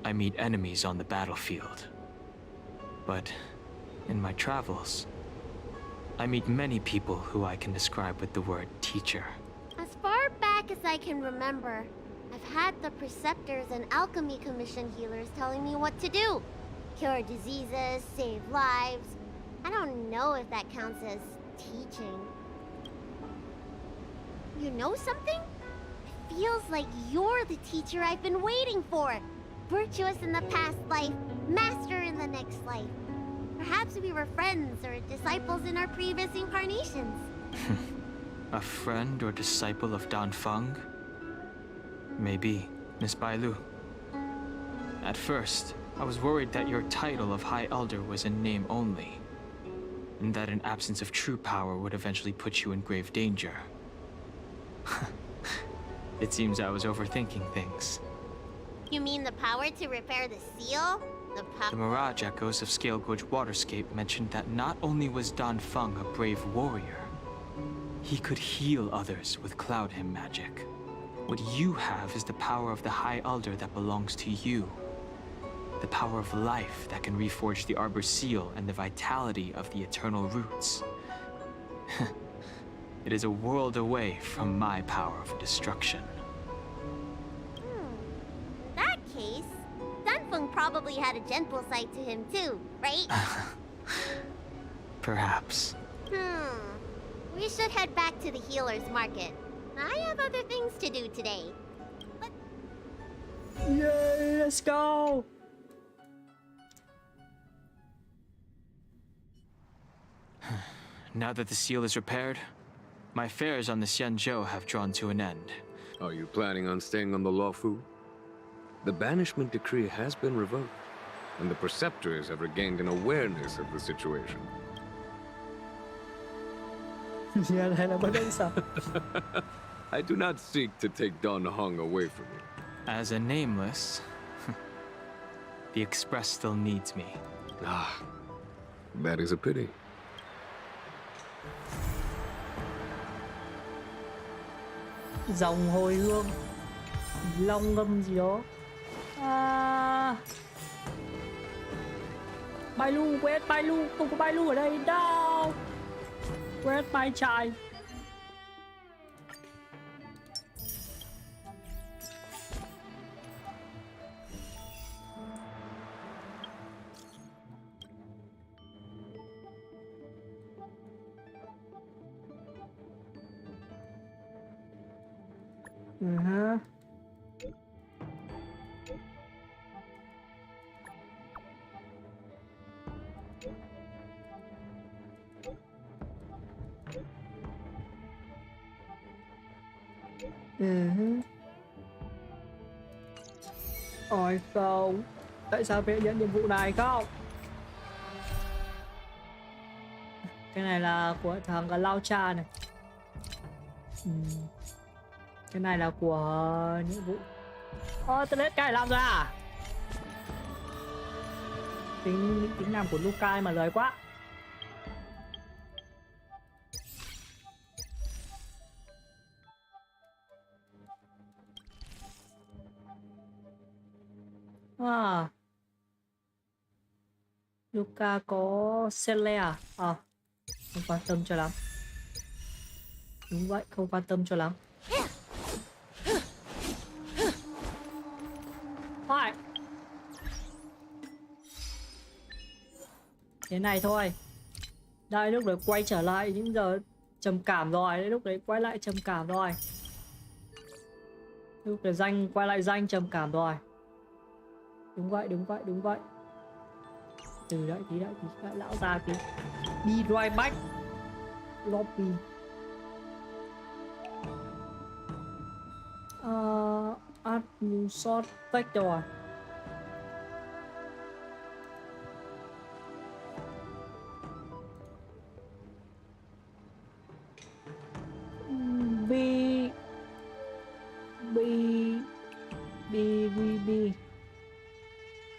I meet enemies on the battlefield. But in my travels, I meet many people who I can describe with the word teacher. As far back as I can remember, I've had the preceptors and alchemy commission healers telling me what to do. Cure diseases, save lives. I don't know if that counts as teaching. You know something? It feels like you're the teacher I've been waiting for. Virtuous in the past life, master in the next life. Perhaps we were friends or disciples in our previous incarnations. A friend or disciple of Danfeng? Maybe, Miss Bailu. At first, I was worried that your title of High Elder was in name only, and that an absence of true power would eventually put you in grave danger. It seems I was overthinking things. You mean the power to repair the seal? The Mirage Echoes of Scale Gorge Waterscape mentioned that not only was Danfeng a brave warrior, he could heal others with Cloud Hymn magic. What you have is the power of the High Elder that belongs to you. The power of life that can reforge the Arbor Seal and the vitality of the eternal roots. It is a world away from my power of destruction. In that case, Danfeng probably had a gentle side to him too, right? Perhaps. We should head back to the healer's market. I have other things to do today. Yay, let's go! Now that the seal is repaired, my affairs on the Xianzhou have drawn to an end. Are you planning on staying on the Luofu? The banishment decree has been revoked, and the preceptors have regained an awareness of the situation. I do not seek to take Don Hong away from you. As a nameless, the Express still needs me. Ah, that is a pity. Dòng hồi hương, long ngâm gì đó. Bailu, quét Bailu, không có Bailu ở đây đâu. Quét bay trái. Ôi không, tại sao phải nhận nhiệm vụ này không? Cái này là của thằng Lao Cha này. Cái này là của nhiệm vụ. Tôi hết cái này làm rồi à? Tính làm của Lukai mà lời quá. Luca có Cele à? Không quan tâm cho lắm. Đúng vậy, không quan tâm cho lắm. Thôi. Thế này thôi. Đây lúc đấy quay trở lại những giờ trầm cảm rồi. Đấy, lúc đấy quay lại trầm cảm rồi. Lúc đấy quay lại danh trầm cảm rồi. Đúng vậy, đúng vậy, đúng vậy. Từ đợi tí lão ra tí. Đi right back lobby. Add new short back rồi.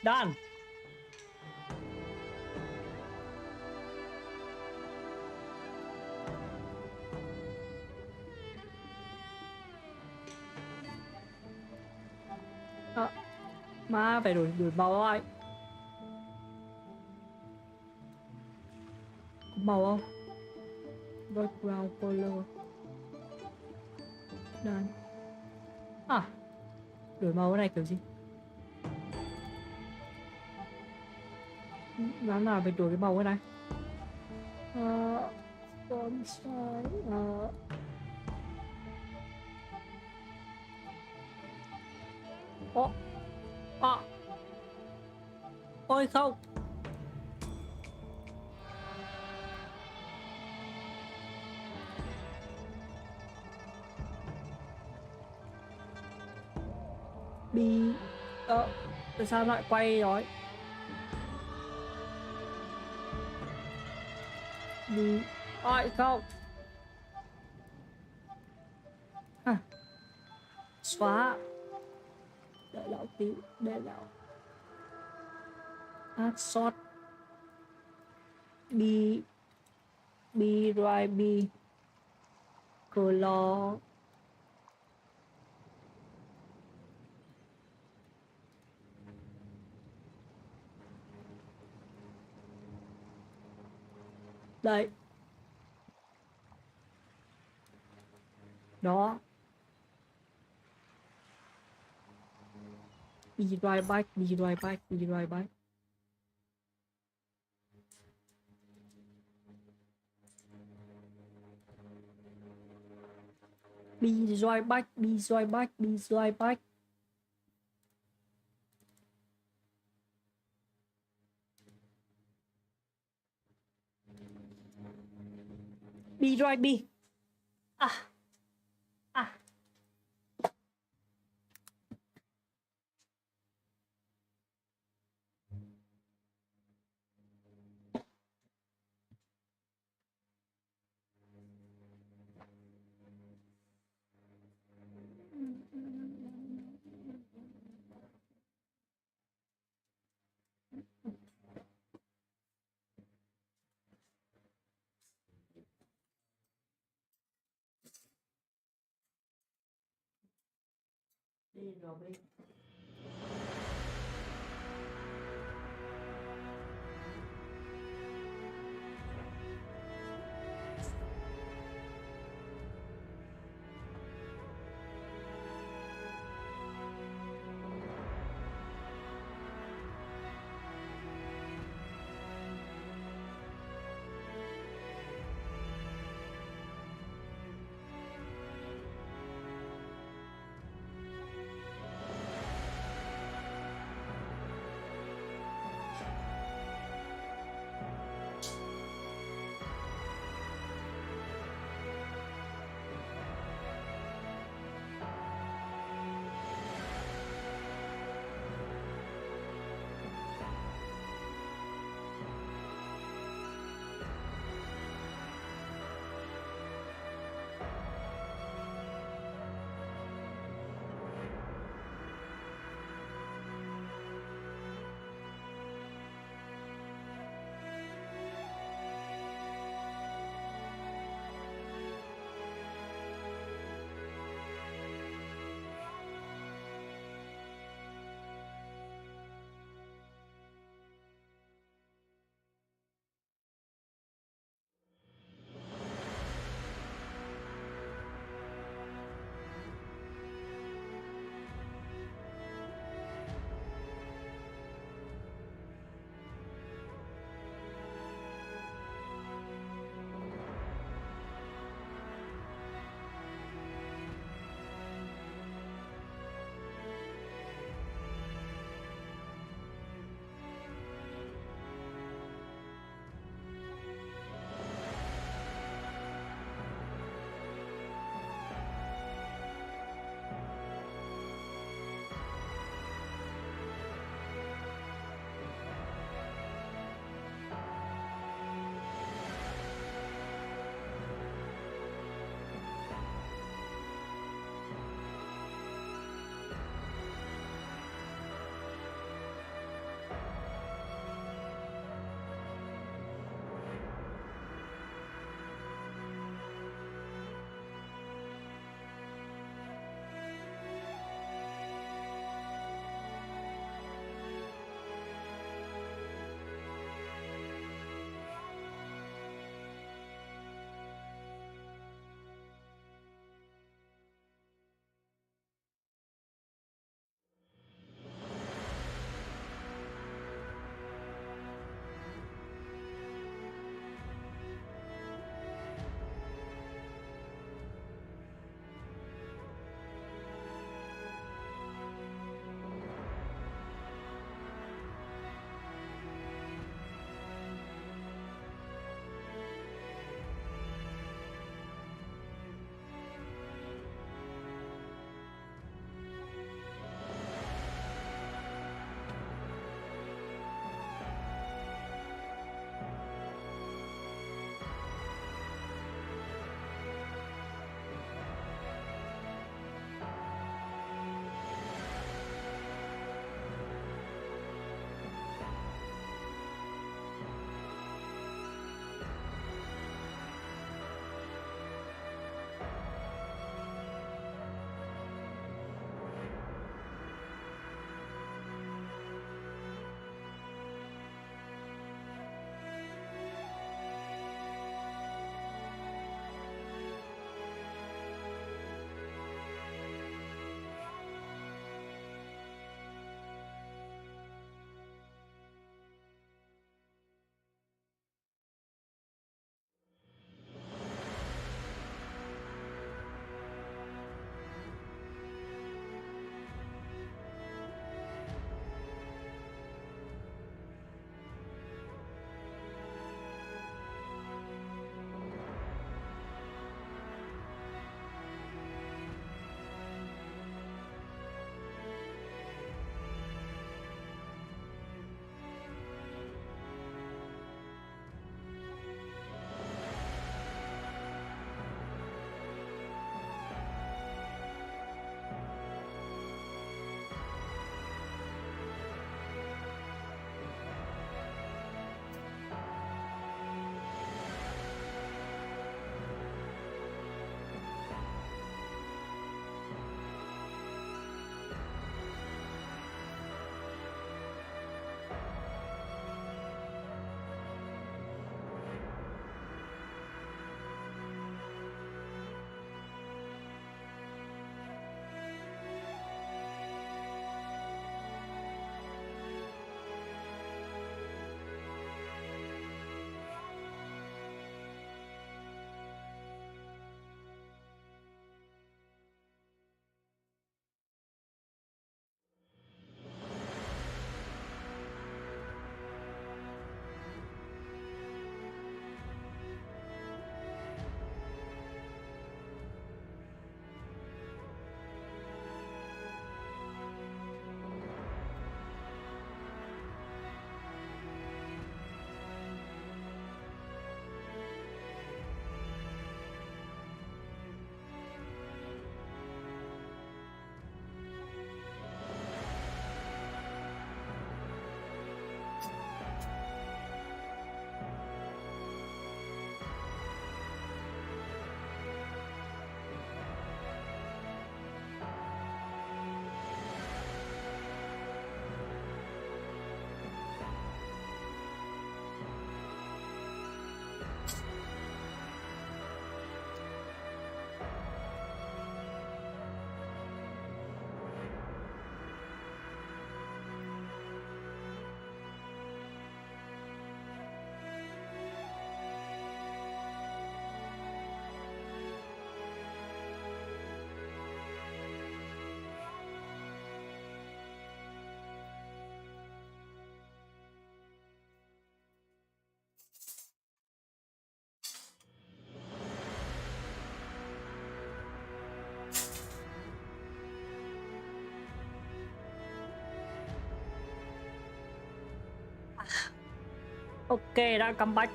Done. Má phải đổi màu rồi. Có màu không? Background color. Done. À, đổi màu cái này kiểu gì? Làm nào phải đổi cái màu cái này? Font size. Ôi không. Tại sao lại quay rồi? Ôi không. Xóa. Để lão tí. Để lão. Add sort. Right color. Đây. Đó. Be right back. Be right back. Be right back. Be right back. Be right back. Be right back. Be right be. Đi rồi đi. Ok, đã comeback.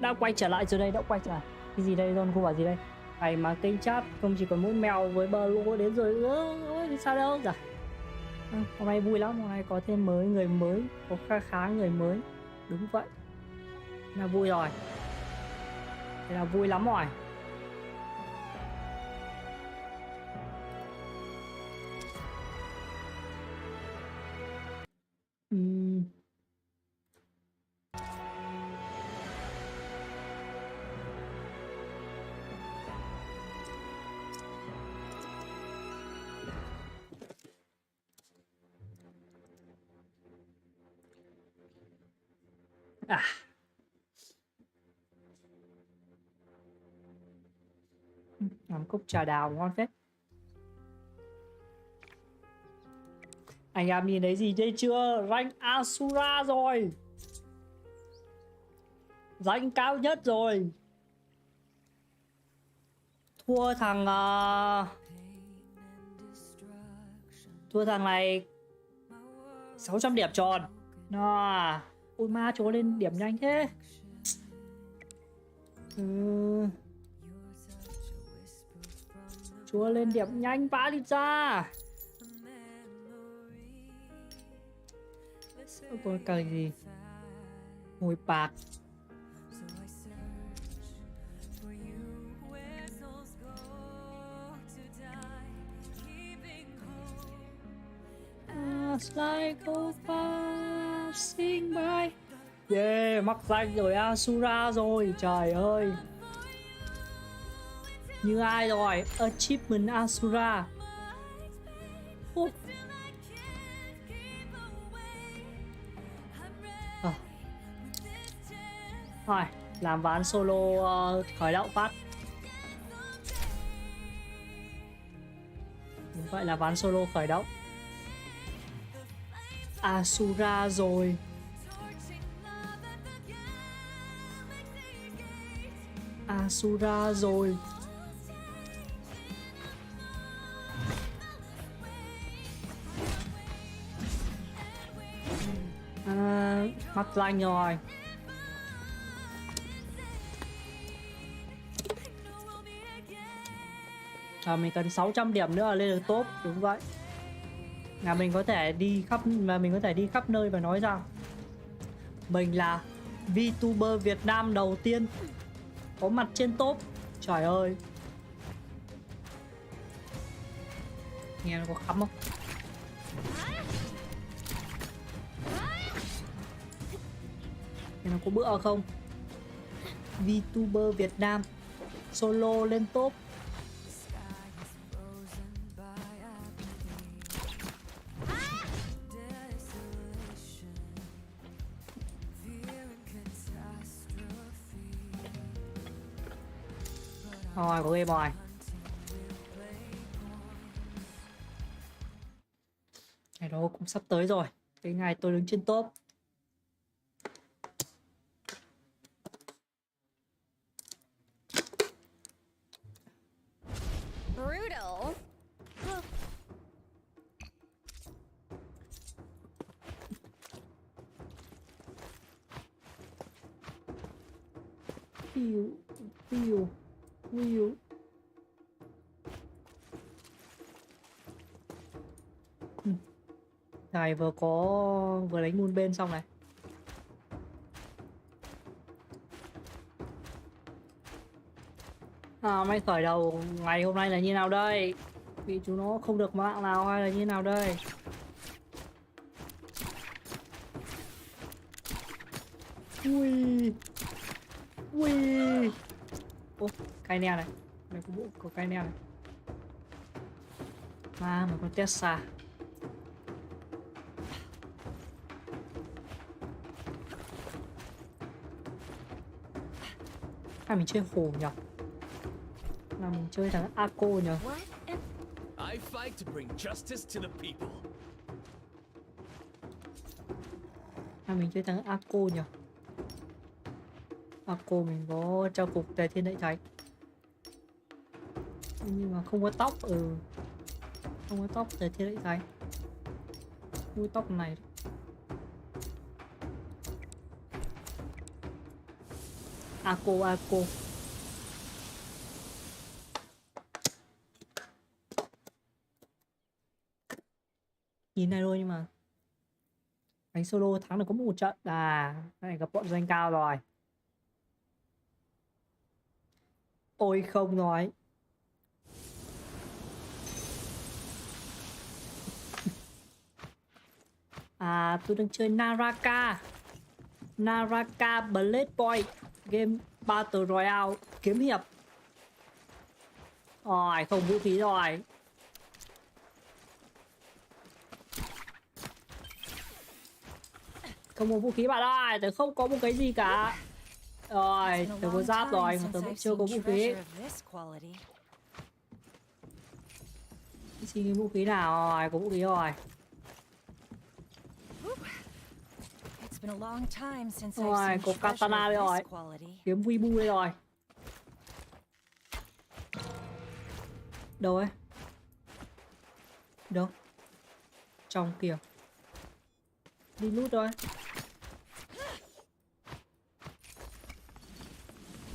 Đã quay trở lại rồi đây, đã quay trở lại. Cái gì đây, Don không phải gì đây? Ngày mà kênh chat không chỉ còn mỗi mèo với bờ lỗ đến rồi. Ôi, thì sao đâu? Dạ. Hôm nay vui lắm, hôm nay có thêm người mới, có khá người mới. Đúng vậy. Là vui rồi. Thế là vui lắm rồi. Làm cốc trà đào ngon phết. Anh em nhìn thấy gì đây chưa? Rank Asura rồi. Rank cao nhất rồi. Thua thằng thua thằng này 600 điểm tròn. Nó ôi ma chúa lên điểm nhanh thế. Chúa lên điểm nhanh vãi đi ra. Có cái gì? Hồi bạc. Like passing by. Yeah, mắc danh rồi Asura rồi, trời ơi. Như ai rồi? Achievement Asura. Rồi, làm ván solo khởi động phát. Đúng vậy là ván solo khởi động. Asura rồi. Asura rồi. Mắc danh rồi. Mình cần 600 điểm nữa là lên được top, đúng vậy. Là mình có thể đi khắp nơi và nói rằng mình là VTuber Việt Nam đầu tiên có mặt trên top. Trời ơi. Nghe nó có khắm không? Nghe nó có bữa không? VTuber Việt Nam solo lên top. Rồi, có game rồi. Ngày đó cũng sắp tới rồi. Cái ngày tôi đứng trên top. Brutal. Phiêu. Này vừa đánh moon bên xong này. May khởi đầu ngày hôm nay là như nào đây? Vì chúng nó không được mạng nào hay là như nào đây? Ui. Ô, cây neo này. Đây có cây neo này. Mà có Tessa. Mình chơi hổ nhỉ? Là mình chơi thằng Ako nhỉ? I fight to bring justice to the people. Mình chơi thằng Ako nhỉ? Ako mình có trang phục Tề Thiên Đại Thánh. Nhưng mà không có tóc. Không có tóc Tề Thiên Đại Thánh. Nuôi tóc này. Ako. Nhìn này thôi nhưng mà đánh solo thắng được có một trận. Cái này gặp bọn danh cao rồi. Ôi không nói. Tôi đang chơi Naraka Blade Boy, game Battle Royale kiếm hiệp. Rồi, không vũ khí rồi. Không có vũ khí bạn ơi, tớ không có một cái gì cả. Rồi, tớ có giáp rồi mà tớ vẫn chưa có vũ khí. Xin cái vũ khí nào rồi, có vũ khí rồi. Rồi, có katana đây rồi. Kiếm Weibo đây rồi. Đâu ấy? Đâu? Trong kìa. Đi loot rồi.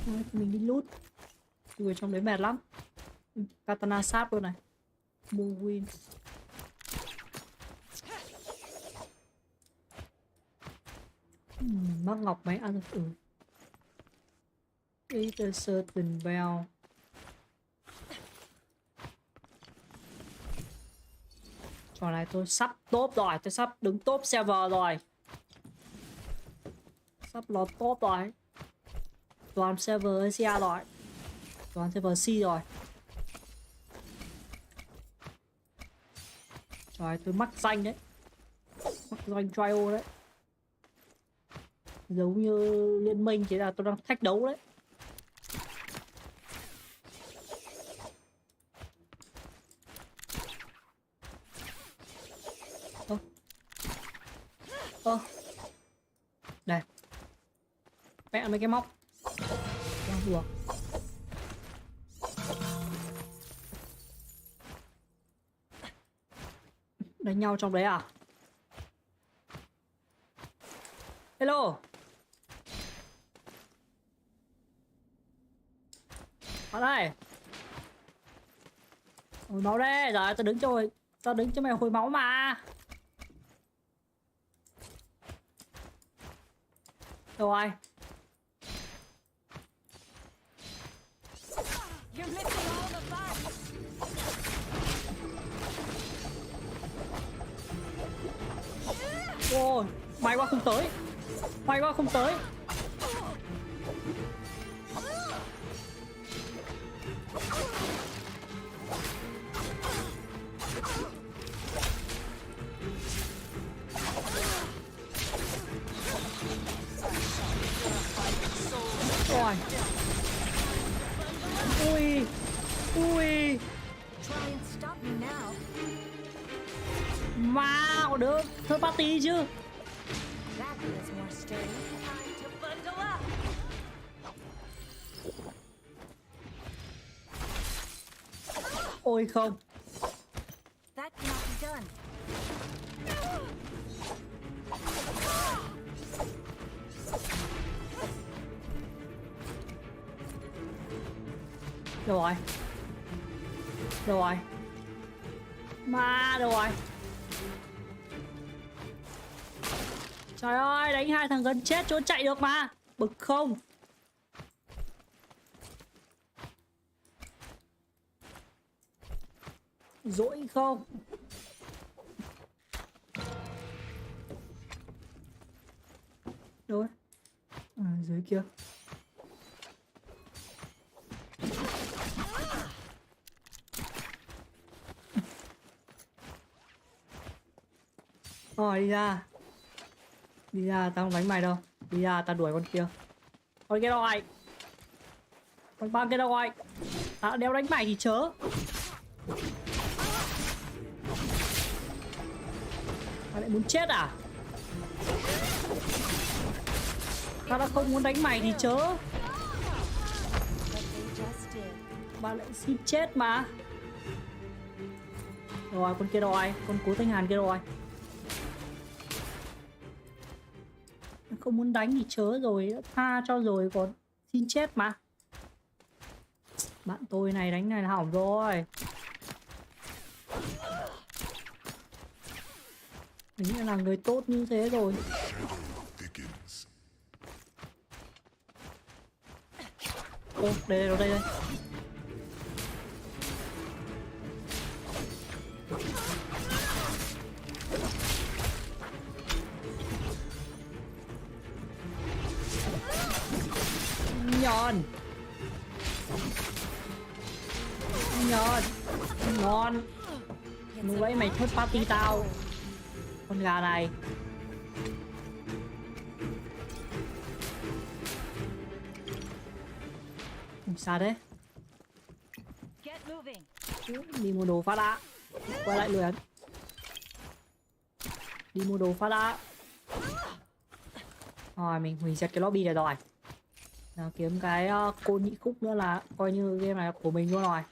Mình đi loot. Người trong đấy mệt lắm. Katana sáp luôn này. Win. Mắc ngọc máy ăn được. Eat a certain bell. Trò này tôi sắp top rồi, tôi sắp đứng top server rồi. Sắp lọt top rồi. Toàn server Asia rồi. Toàn server C rồi. Trời, tôi mắc danh đấy. Mắc danh trial đấy. Giống như liên minh chỉ là tôi đang thách đấu đấy. Đây. Vẽ mấy cái móc. Đang vừa. Đánh nhau trong đấy à? Hello. Bạn ơi. Hồi máu đây. Rồi tao đứng cho mày hồi máu mà. Rồi. Ôi, may quá không tới. May quá không tới. Rồi. Ui. Ui. Mà có đứa third party chứ. Ôi không. Đâu rồi? Đâu rồi? Ma đâu rồi? Trời ơi, đánh hai thằng gần chết trốn chạy được mà. Bực không? Dỗi không? Đâu ấy? Dưới kia. Rồi đi ra. Đi ra, tao không đánh mày đâu. Đi ra, tao đuổi con kia. Con kia đâu rồi? Con băng kia đâu rồi? Tao đéo đánh mày thì chớ. Mày lại muốn chết à? Tao đã không muốn đánh mày thì chớ. Bạn lại xin chết mà. Rồi, con kia đâu rồi? Con Cố Thanh Hàn kia đâu rồi? Không muốn đánh thì chớ rồi, tha cho rồi còn Xin chết mà. Bạn tôi này đánh này là hỏng rồi. Mình là người tốt như thế rồi. Ô, đây đây. Nhon. Ngon. Lúc nãy mày thốt party tao. Con gà này. Không sao đấy. Đi mua đồ phát đã. Quay lại luyện. Đi mua đồ phát đã. Rồi mình hủy diệt cái lobby này rồi. Nào, kiếm cái côn nhị khúc nữa là coi như game này của mình luôn rồi.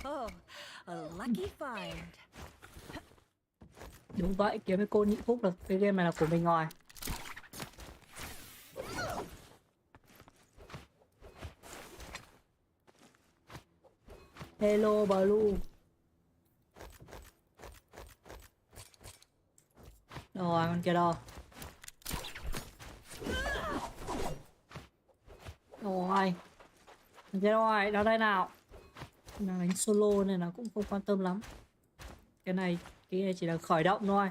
Oh, a lucky find. Đúng vậy, kiếm cái côn nhị khúc được cái game này là của mình rồi. Hello Blue. Rồi con kia đâu? Rồi. Con kia rồi, đó đây nào. Đang đánh solo nên là cũng không quan tâm lắm. Cái này chỉ là khởi động thôi.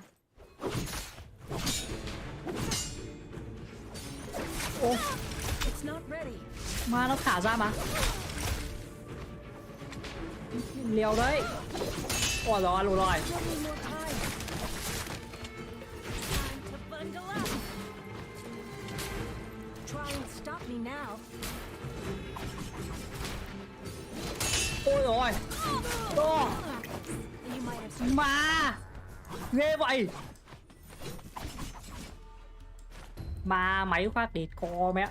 Ô. Ma nó thả ra mà. Liều đấy. Ôi rồi, lùi rồi. Ôi rồi. Đó. Mà ghê vậy. Mà máy phát để co mẹ.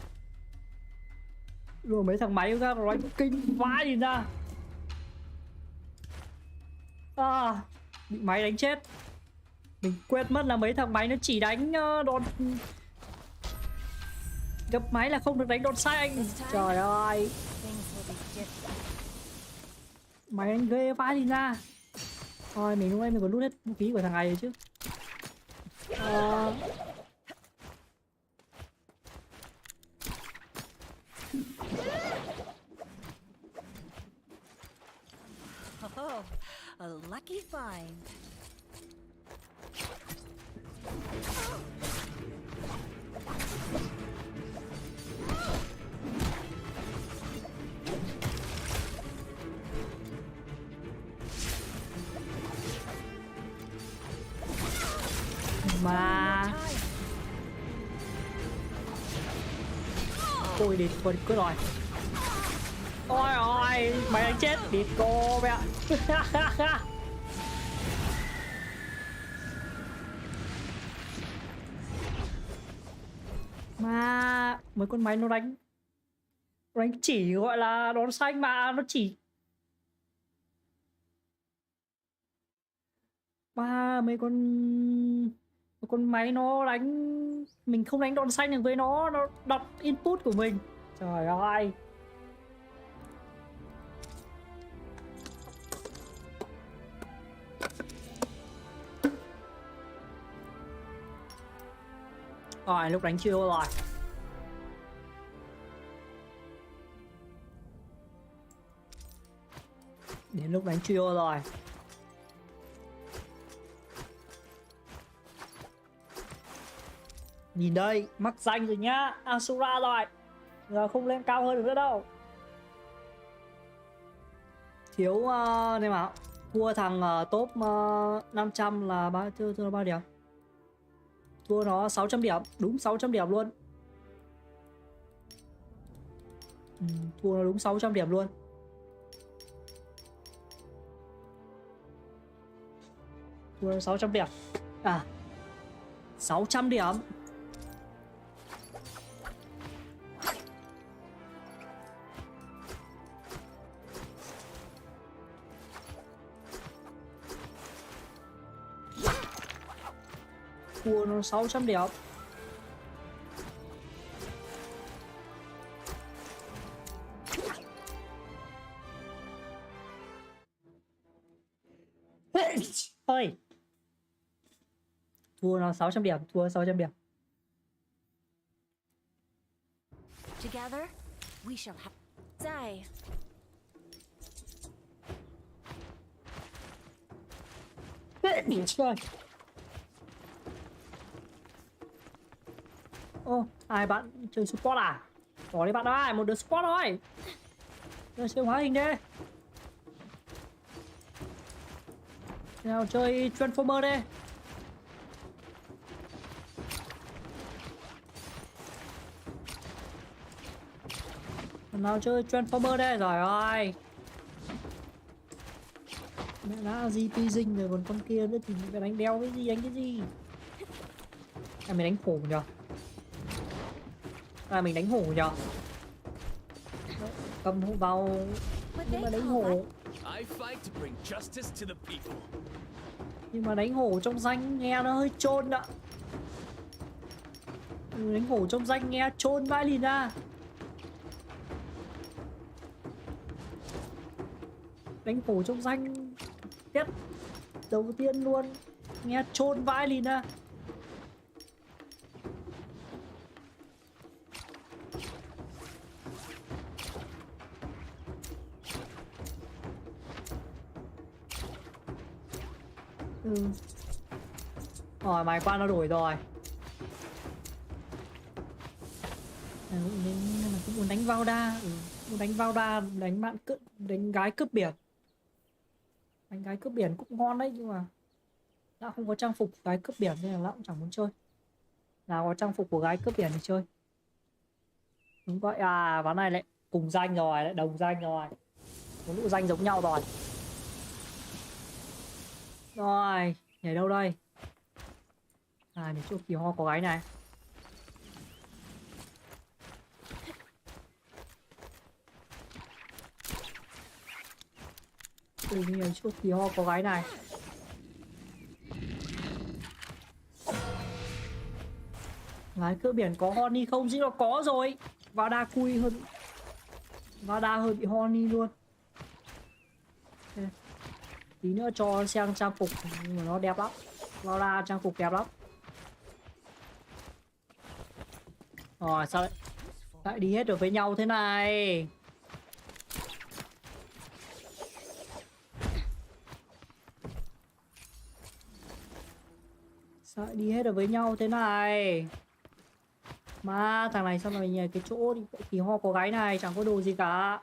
Rồi mấy thằng máy ra nói kinh vãi đi ra. À, bị máy đánh chết. Mình quên mất là mấy thằng máy nó chỉ đánh đòn gập máy, là không được đánh đòn xanh. Trời ơi, máy đánh ghê vãi đi ra. Thôi mình lúc nãy mình còn lút hết vũ khí của thằng này rồi chứ. Oh, a lucky find. Mà ôi địt cô cứ rồi. Ôi ôi, mày đánh chết địt cô mẹ. Mà mấy con máy nó đánh chỉ gọi là đón xanh mà nó chỉ. Ba mấy con máy nó đánh mình không đánh đòn xanh được với nó đọc input của mình. Trời ơi. Rồi lúc đánh chưa rồi. Đến lúc đánh chưa rồi. Nhìn đây, mắc danh rồi nhá. Asura rồi. Giờ không lên cao hơn được nữa đâu. Thiếu đây mà. Thua thằng top 500 là bao điểm? Thua nó 600 điểm. Đúng 600 điểm luôn. Thua nó đúng 600 điểm luôn. Thua nó 600 điểm. À 600 điểm. thua nó 600 điểm. Ơi, thua nó 600 điểm, thua 600 điểm. Together, we shall have die. Trời. Ô, ai bạn chơi support à? Có đi bạn ơi, một đứa support thôi. Chơi siêu hóa hình đi. Nào chơi Transformer đi. Nào chơi Transformer đây, rồi ơi. Mẹ đã GP dinh rồi, còn con kia nữa thì phải đánh đeo cái gì, đánh cái gì. À, mình đánh hổ nhờ. À, mình đánh hổ nhờ. Cầm hổ vào nhưng mà đánh hổ. Nhưng mà đánh hổ trong danh nghe nó hơi chôn ạ. Đánh hổ trong danh nghe chôn vãi lìn ra. Đánh hổ trong danh tiếp đầu tiên luôn nghe chôn vãi lìn ra. Rồi mày qua nó đổi rồi. Nhưng mà cũng muốn đánh vào đa, muốn đánh vào đa, đánh bạn đánh gái cướp biển. Đánh gái cướp biển cũng ngon đấy, nhưng mà đã không có trang phục gái cướp biển nên là lão cũng chẳng muốn chơi. Nào có trang phục của gái cướp biển thì chơi. Đúng vậy à, ván này lại cùng danh rồi, lại đồng danh rồi. Có lũ danh giống nhau rồi. Rồi, nhảy đâu đây? À, để chỗ kỳ ho có gái này. Từ nhảy chỗ kỳ ho có gái này. Gái cướp biển có Honey không? Chứ nó có rồi. Vada cui hơn. Vada hơi bị Honey luôn. Tí nữa cho xem trang phục của nó đẹp lắm. Vada trang phục đẹp lắm. Rồi sao lại đi hết được với nhau thế này? Sao lại đi hết được với nhau thế này? Mà thằng này sao mà nhảy cái chỗ thì ho có gái này chẳng có đồ gì cả.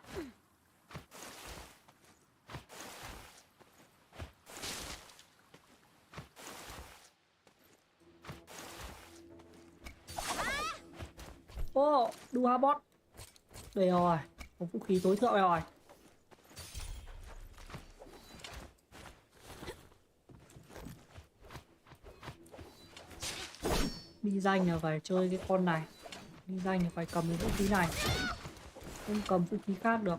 Ô, đu ha bot. Đây rồi, có vũ khí tối thượng rồi. Đi danh là phải chơi cái con này. Đi danh là phải cầm cái vũ khí này. Không cầm vũ khí khác được.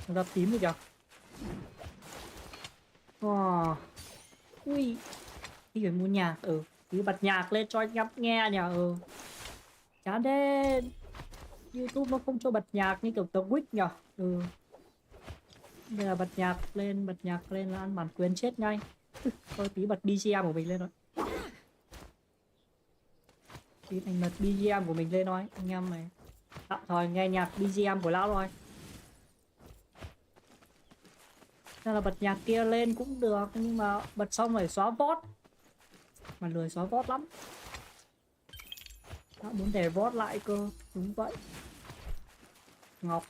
Ra tím rồi kìa. Wow. Ui. Đi phải mua nhạc. Đi bật nhạc lên cho anh em nghe nhỉ. Chán thế. YouTube nó không cho bật nhạc như kiểu tờ Wick nhỉ. Bây giờ bật nhạc lên là ăn bản quyền chết ngay. Thôi tí bật BGM của mình lên rồi. Tí thành bật BGM của mình lên thôi. Anh em này tạm thời nghe nhạc BGM của lão rồi. Nên là bật nhạc kia lên cũng được, nhưng mà bật xong phải xóa VOD. Mà lười xóa VOD lắm. Đã muốn để VOD lại cơ. Đúng vậy. Ngọc.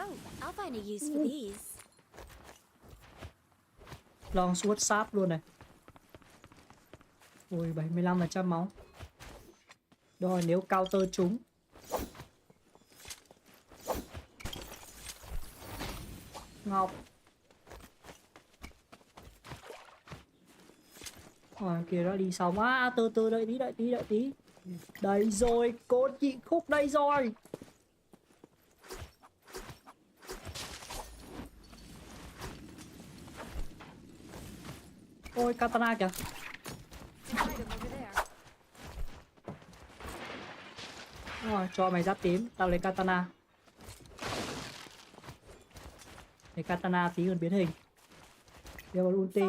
Oh, I'll find a use for these. Long sword sáp luôn này. Ôi 75% máu. Rồi nếu counter chúng. Ngọc. Kìa nó đi xong á, từ từ đợi tí. Đây rồi, cốt nhị khúc đây rồi. Ôi katana kìa. Rồi, cho mày giáp tím, tao lấy katana. Để katana tí còn biến hình. Giờ còn ulti.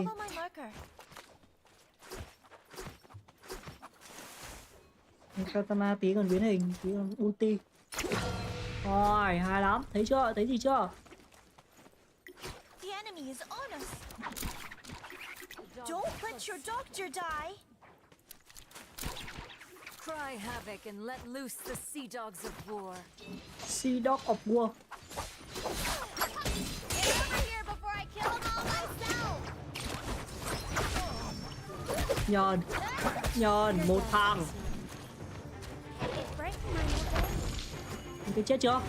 Katana tí còn biến hình, tí còn ulti. Rồi, hay lắm, thấy chưa? Thấy gì chưa? The enemy is on us. Don't let your doctor die. Cry havoc and let loose the sea dogs of war. Sea dog of war. Get over here before I kill them all myself. Nhờn, một thằng. Cái chết chưa?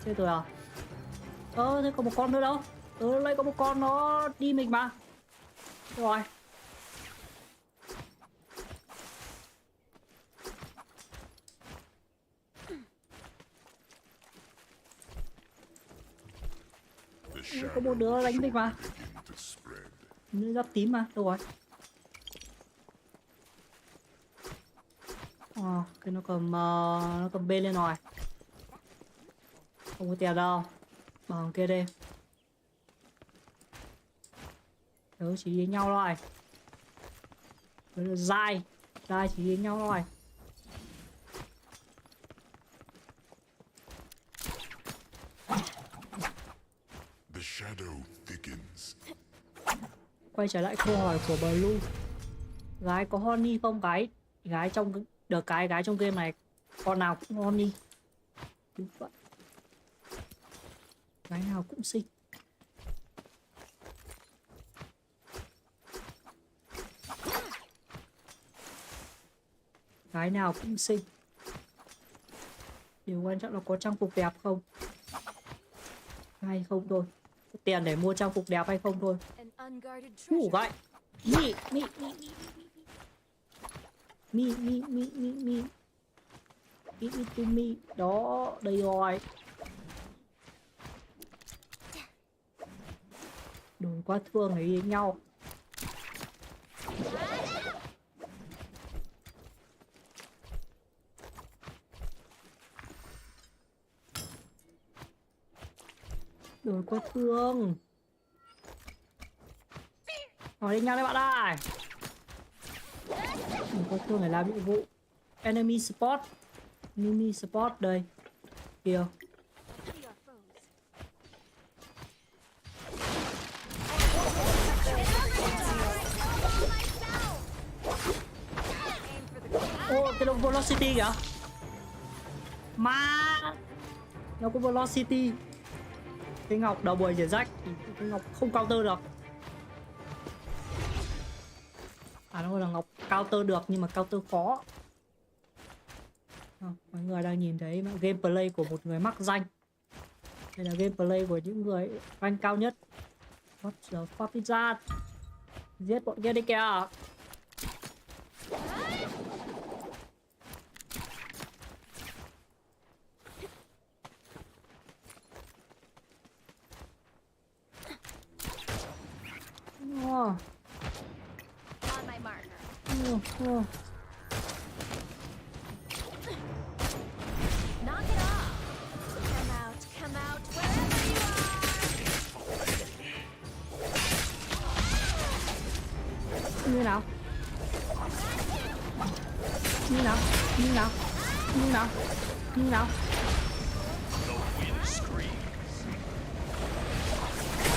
Chết rồi à? Thế có một con nữa đâu? Lại có một con nó đi mình mà. Rồi. Có một đứa đánh mình mà. Nữ giáp tím mà, đâu rồi? Cái nó cầm bên lên rồi. Không có tiền đâu. Bằng kia đây. Đó chỉ đi nhau rồi. Đó là dai chỉ đi nhau rồi. The shadow thickens. Quay trở lại câu hỏi của Blue. Gái có honey không gái? Gái trong được cái gái trong game này con nào cũng honey. Đúng vậy. Gái nào cũng xinh. Gái nào cũng xinh. Điều quan trọng là có trang phục đẹp không? Hay không thôi. Có tiền để mua trang phục đẹp hay không thôi. Vậy. Me. Đó, đây rồi. Đừng quá thương ấy với nhau. Đừng quá thương. Nói đến nhau đấy bạn ơi. Đừng quá thương để làm nhiệm vụ. Enemy spot. Enemy spot đây. Kìa. Cái đồng velocity kìa. Mà nó có velocity. Cái ngọc đầu bùi rách. Cái ngọc không counter được. Nó là ngọc counter được nhưng mà counter khó. Mọi người đang nhìn thấy gameplay của một người mắc danh. Đây là gameplay của những người rank cao nhất. What the fuck is that? Giết bọn kia đi kìa. On my mark. Knock it off. Come out, wherever you are. Như nào? Như nào? Như nào? Như nào? Như nào?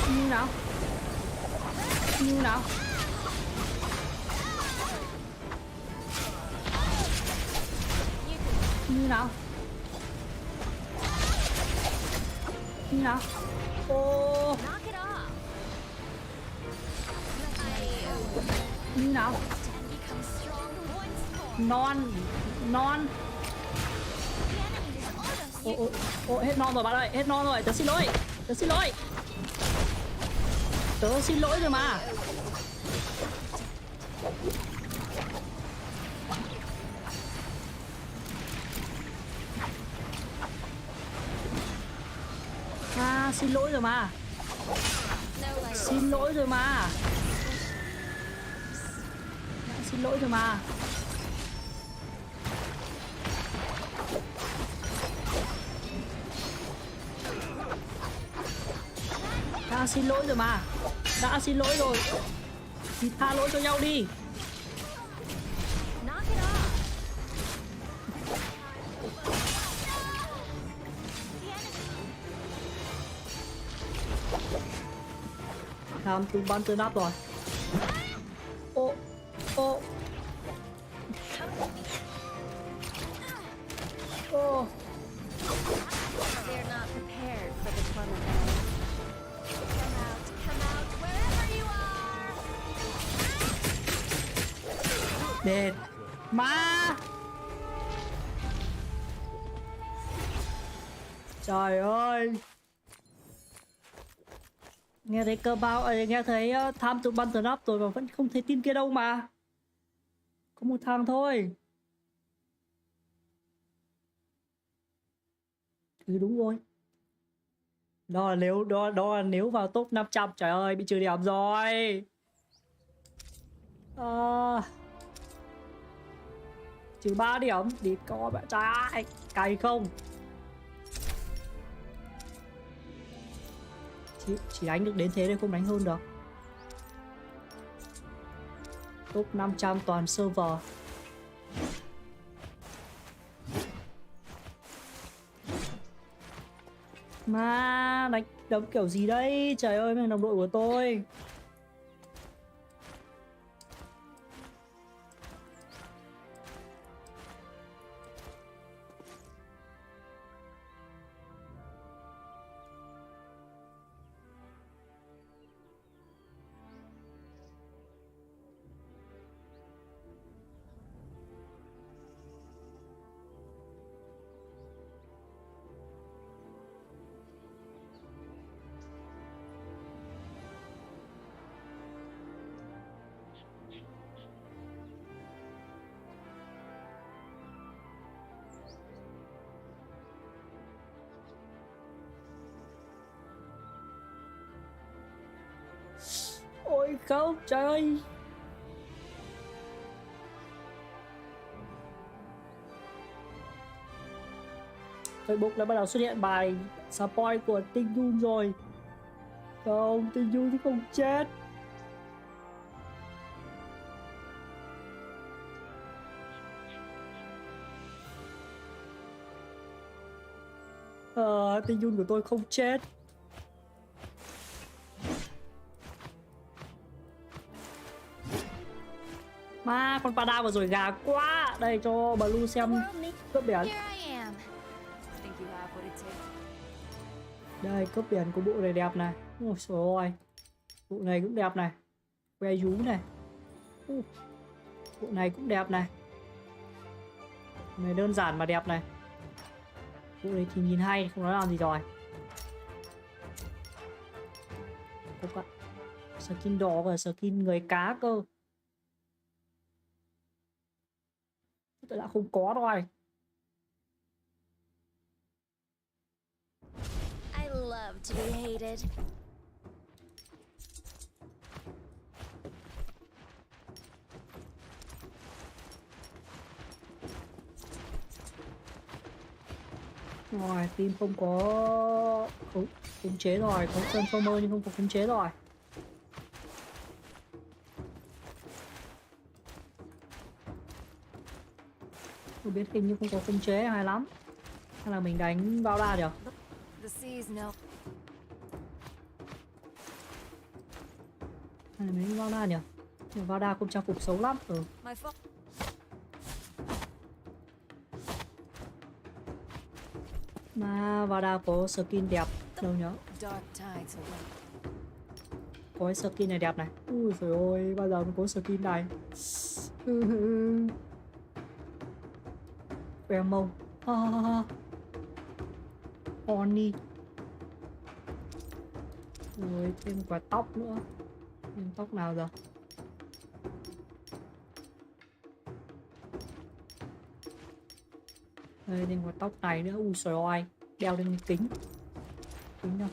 Như nào? Như nào? Như nào? Như nào? Ô. Như nào? Non. Ô, hết non rồi bạn ơi, hết non rồi, tớ xin lỗi. Tớ xin lỗi rồi mà. Xin lỗi rồi mà. Xin lỗi rồi mà. Xin lỗi rồi mà. Đã xin lỗi rồi mà. Đã xin lỗi rồi thì tha lỗi cho nhau đi. Tham tung bắn từ nắp rồi. Ô ô ô. They're not prepared for the tournament. Come out, wherever you are. Đệt ma. Trời ơi. Nghe thấy cơ bao, nghe thấy tham tụ bắn từ nắp rồi mà vẫn không thấy tin kia đâu mà. Có một thằng thôi. Ừ đúng rồi. Đó là nếu vào top 500. Trời ơi bị trừ điểm rồi. Trừ 3 điểm đi coi bạn trai. Cày không. Chỉ đánh được đến thế thôi, không đánh hơn được. Top 500 toàn server. Mà đánh đấm kiểu gì đây? Trời ơi, mấy đồng đội của tôi. Ôi không, trời ơi. Facebook đã bắt đầu xuất hiện bài spoil của Tinh Yun rồi. Không, Tinh Yun thì không chết. Tinh Yun của tôi không chết. Mà con Pada vừa rồi gà quá. Đây cho Blue xem cướp biển. Đây cướp biển của bộ này đẹp này. Ôi trời ơi. Bộ này cũng đẹp này. Que rú này. Bộ này cũng đẹp này. Bộ này đơn giản mà đẹp này. Bộ này thì nhìn hay, không nói làm gì rồi. Skin đỏ và skin người cá cơ. Tôi đã không có rồi. I love to be hated. Rồi, team không có khống chế rồi, có transformer nhưng không có khống chế rồi. Tôi biết hình như không có khống chế hay lắm. Hay là mình đánh vào đa được. Hay là mình đánh vào đa nhỉ? Nhưng vào đa không trang phục xấu lắm. Mà vào đa có skin đẹp đâu nhớ. Có cái skin này đẹp này. Ui trời ơi, bao giờ mới có skin này. Que mông. Oni. Rồi thêm quả tóc nữa. Thêm tóc nào rồi? Đây, thêm quả tóc này nữa. Ui trời ơi, đeo lên kính. Kính đâu?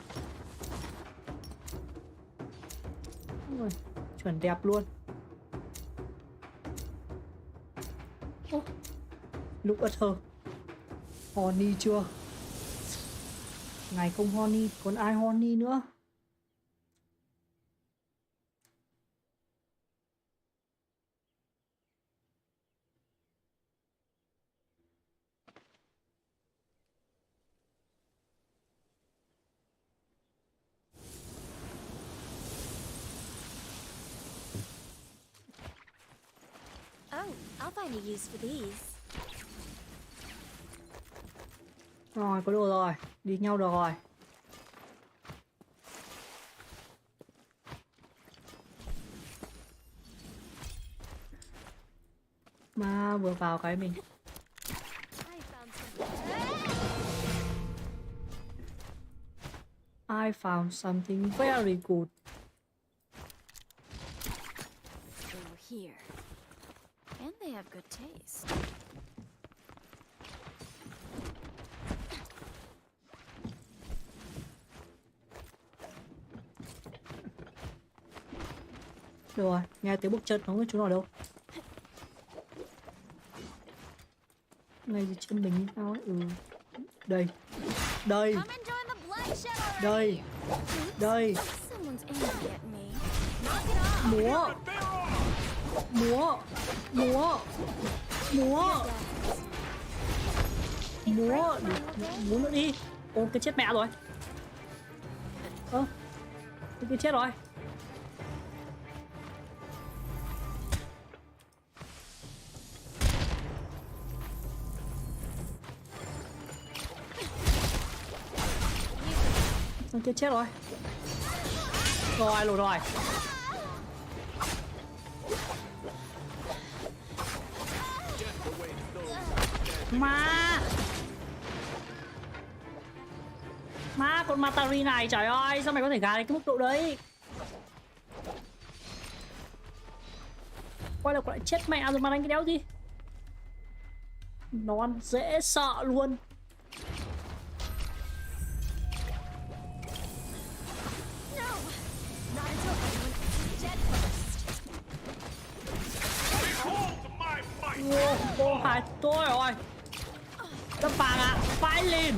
Ui, chuẩn đẹp luôn. Look at her. Honey chưa? Ngày không honey, còn ai honey nữa? Oh, I'll find a use for these. Rồi, có đồ rồi. Đi nhau được rồi. Mà vừa vào cái mình. I found something very good. Over here. And they have good taste. Được rồi, nghe tiếng bước chân, không biết chỗ nào đâu. Này thì chân mình như sao ấy? Ừ. Đây. Đây. Đây. Đây. Múa. Múa. Múa. Múa. Múa. Múa nữa đi. Ôi, cái chết mẹ rồi. Ơ. Cái chết rồi. Thằng kia chết rồi. Rồi, lột rồi. Má con Matari này, trời ơi, sao mày có thể gà đến cái mức độ đấy? Quay lại chết mẹ rồi mà đánh cái đéo gì. Nó dễ sợ luôn. Cô hại tôi rồi. Các bạn ạ, phải lên.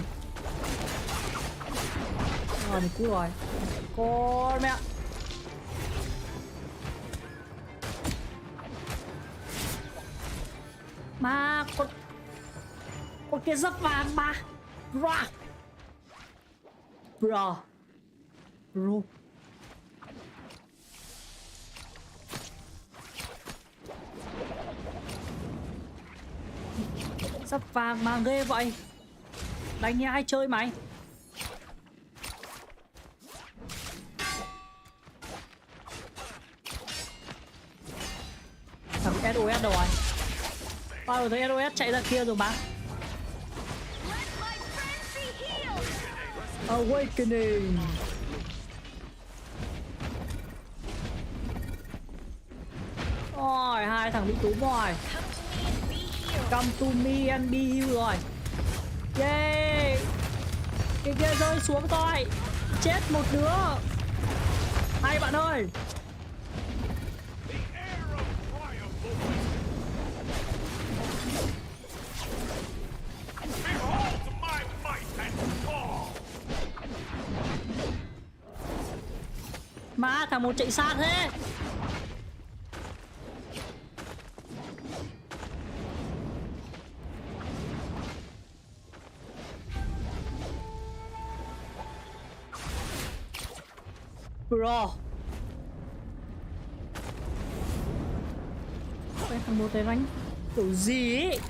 Rồi, mình cứu rồi. Con mẹ. Mà con kia rất vàng mà. Bro. Bro. Bro. Sắp vàng mà ghê vậy. Đánh như ai chơi mày. Thằng SOS đâu rồi? Tao thấy SOS chạy ra kia rồi mà. Awakening. Ôi, hai thằng bị túm rồi. Come to me and be healed rồi. Yeah. Cái kia rơi xuống rồi. Chết một đứa. Hay bạn ơi. Má thằng một chạy xa thế. Bro. Cái thằng một tay đánh kiểu gì ấy.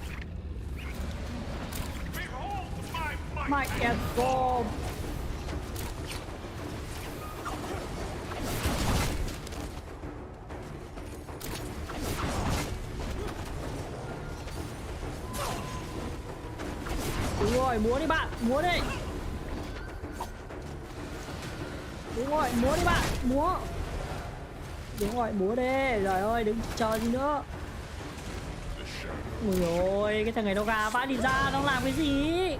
My and bomb. Đúng rồi, múa đi bạn, múa đi. Đúng rồi, múa đi bạn, múa. Đúng rồi, múa đi. Trời ơi, đừng chờ gì nữa. Ui ôi, cái thằng này nó gà vãi đi ra, nó làm cái gì?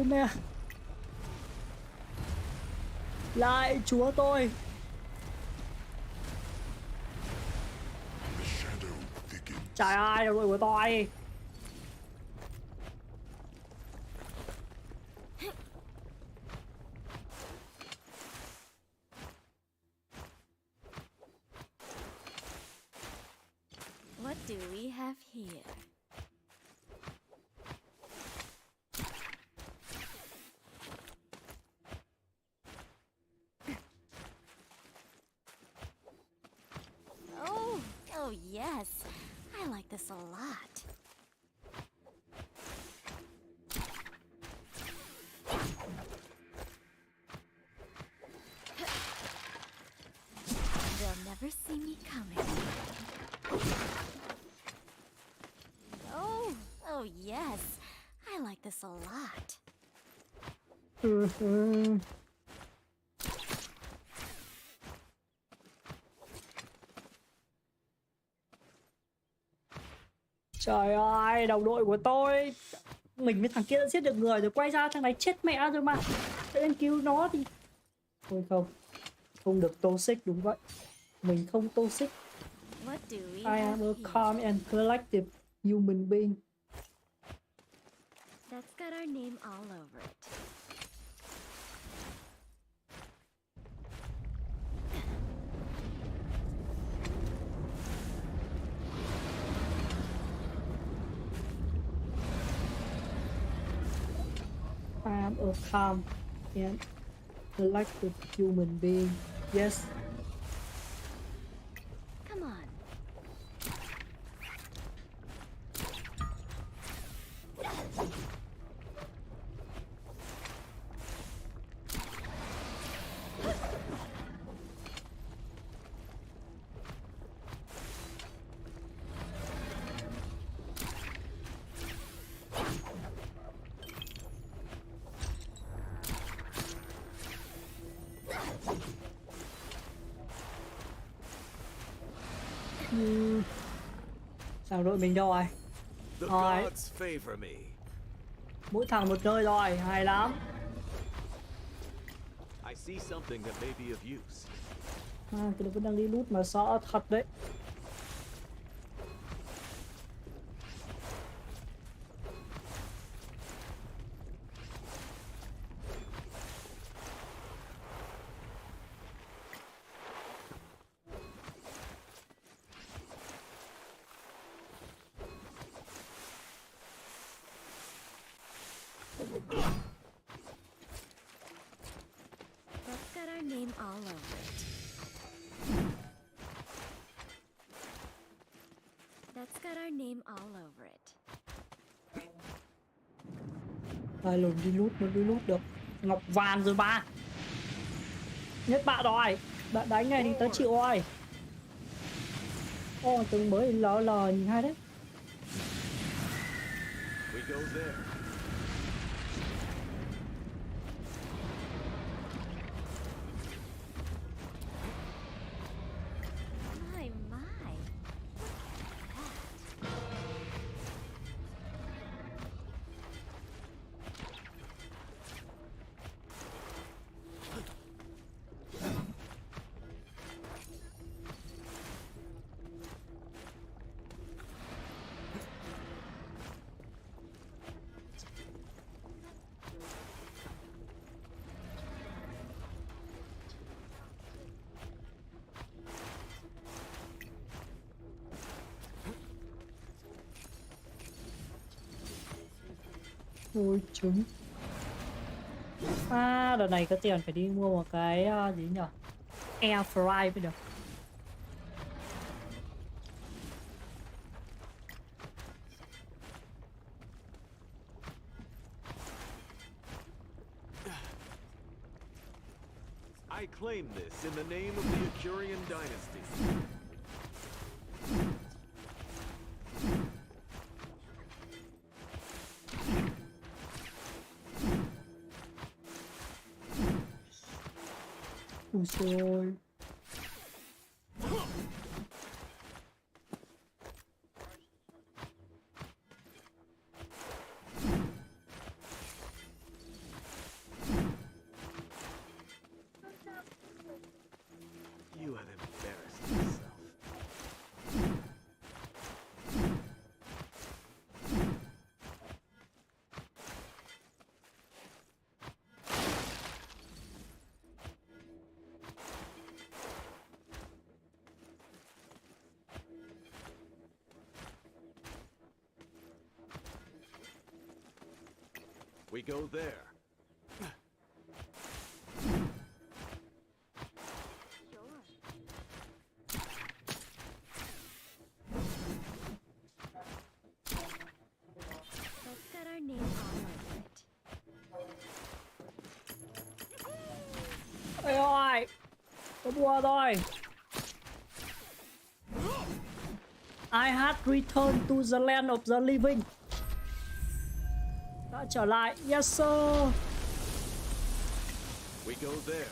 Mẹ. Lại chúa tôi. Trời ơi, đồng đội của tôi. What do we have here? Oh yes. I like this a lot. They'll never see me coming. Oh yes. I like this a lot. Trời ơi, đồng đội của tôi. Mình với thằng kia đã giết được người rồi, quay ra thằng này chết mẹ rồi mà. Để lên cứu nó thì... Thôi không. Không được toxic, đúng vậy. Mình không toxic. I am a calm and collective human being. That's got our name all over it. I am a calm and collective human being. Yes. Come on. Sao đội mình đâu rồi? Rồi. Mỗi thằng một nơi rồi, hay lắm. I see something that may be of use. Cái vẫn đang đi lút mà sợ thật đấy. That's got our name all over it. That's got our name all over it. Hai lần đi lút mới đi lút được. Ngọc vàng rồi ba. Nhất bạn rồi. Bạn đánh này thì tớ chịu rồi. Ô, từng mới lờ nhìn hay đấy. We go there. My, my. Ôi trứng. Đợt này có tiền phải đi mua một cái gì nhỉ? Air fry mới được. I claim this in the name of the Acurian dynasty. Ui xôi. You have embarrassed yourself. We go there. Let's get our name all over it. Ê ơi, có bùa rồi. I had returned to the land of the living. Đã trở lại, yes sir. We go there.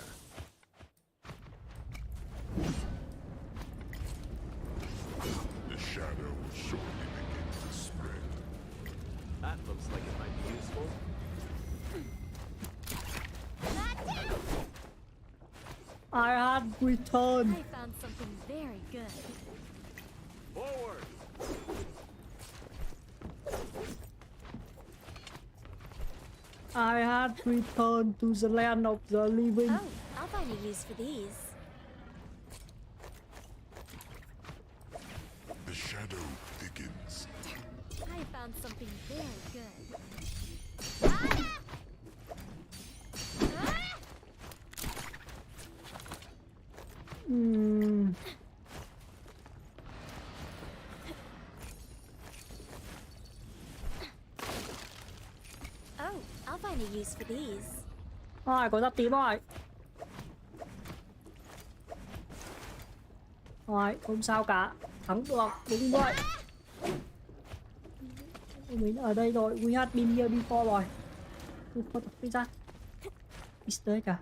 The shadow will shortly begin to spread. That looks like it might be useful. I had returned. I found something very good. Forward! I had returned to the land of the living. Oh, I'll find a use for these. The shadow thickens. I found something very good. Oh, I'll find a use for these. Rồi, có giáp tím rồi. Rồi, không sao cả. Thắng được, đúng vậy. Mình ở đây rồi, we had been here before rồi. Không tập ra. Easter egg à?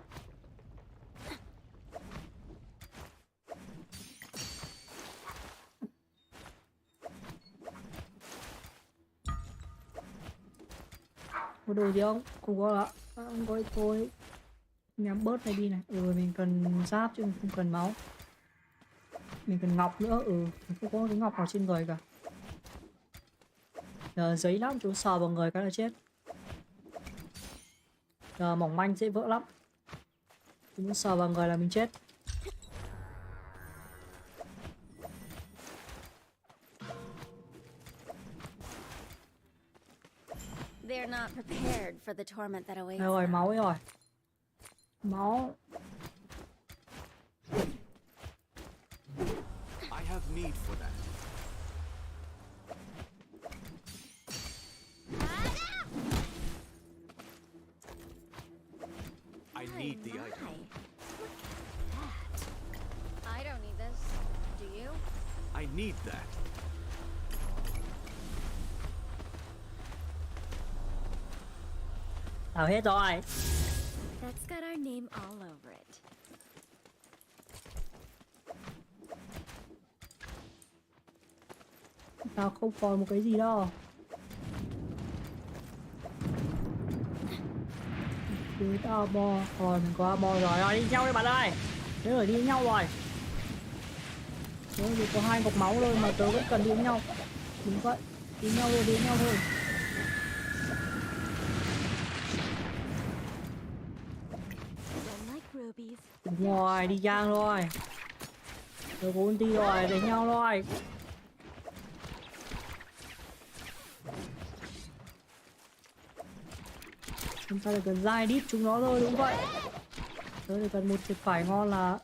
Có đồ gì không? Không có ạ. Không có thôi. Nhắm bớt này đi này. Mình cần giáp chứ không cần máu. Mình cần ngọc nữa. Mình không có cái ngọc nào trên người cả. Giờ giấy lắm, chú sờ vào người cái là chết. Giờ mỏng manh dễ vỡ lắm. Chú sờ vào người là mình chết. They're not prepared for the torment that awaits. Rồi, máu ấy rồi. Máu. I have need for that. I need the item. I don't need this. Do you? I need that. Tao hết rồi. That's got our name all over it. Tao không còn một cái gì đâu. Cứ tao bo. Rồi mình có bo rồi. Rồi đi nhau đi bạn ơi. Thế rồi đi nhau rồi. Thế thì có 2 cục máu thôi mà tớ vẫn cần đi với nhau. Đúng vậy. Đi nhau rồi, đi với nhau thôi. Đúng rồi, đi giang rồi. Tớ có ulti rồi, đánh nhau rồi. Chúng ta chỉ cần dai đít chúng nó thôi, đúng vậy. Tớ chỉ cần một triệt phải ngon là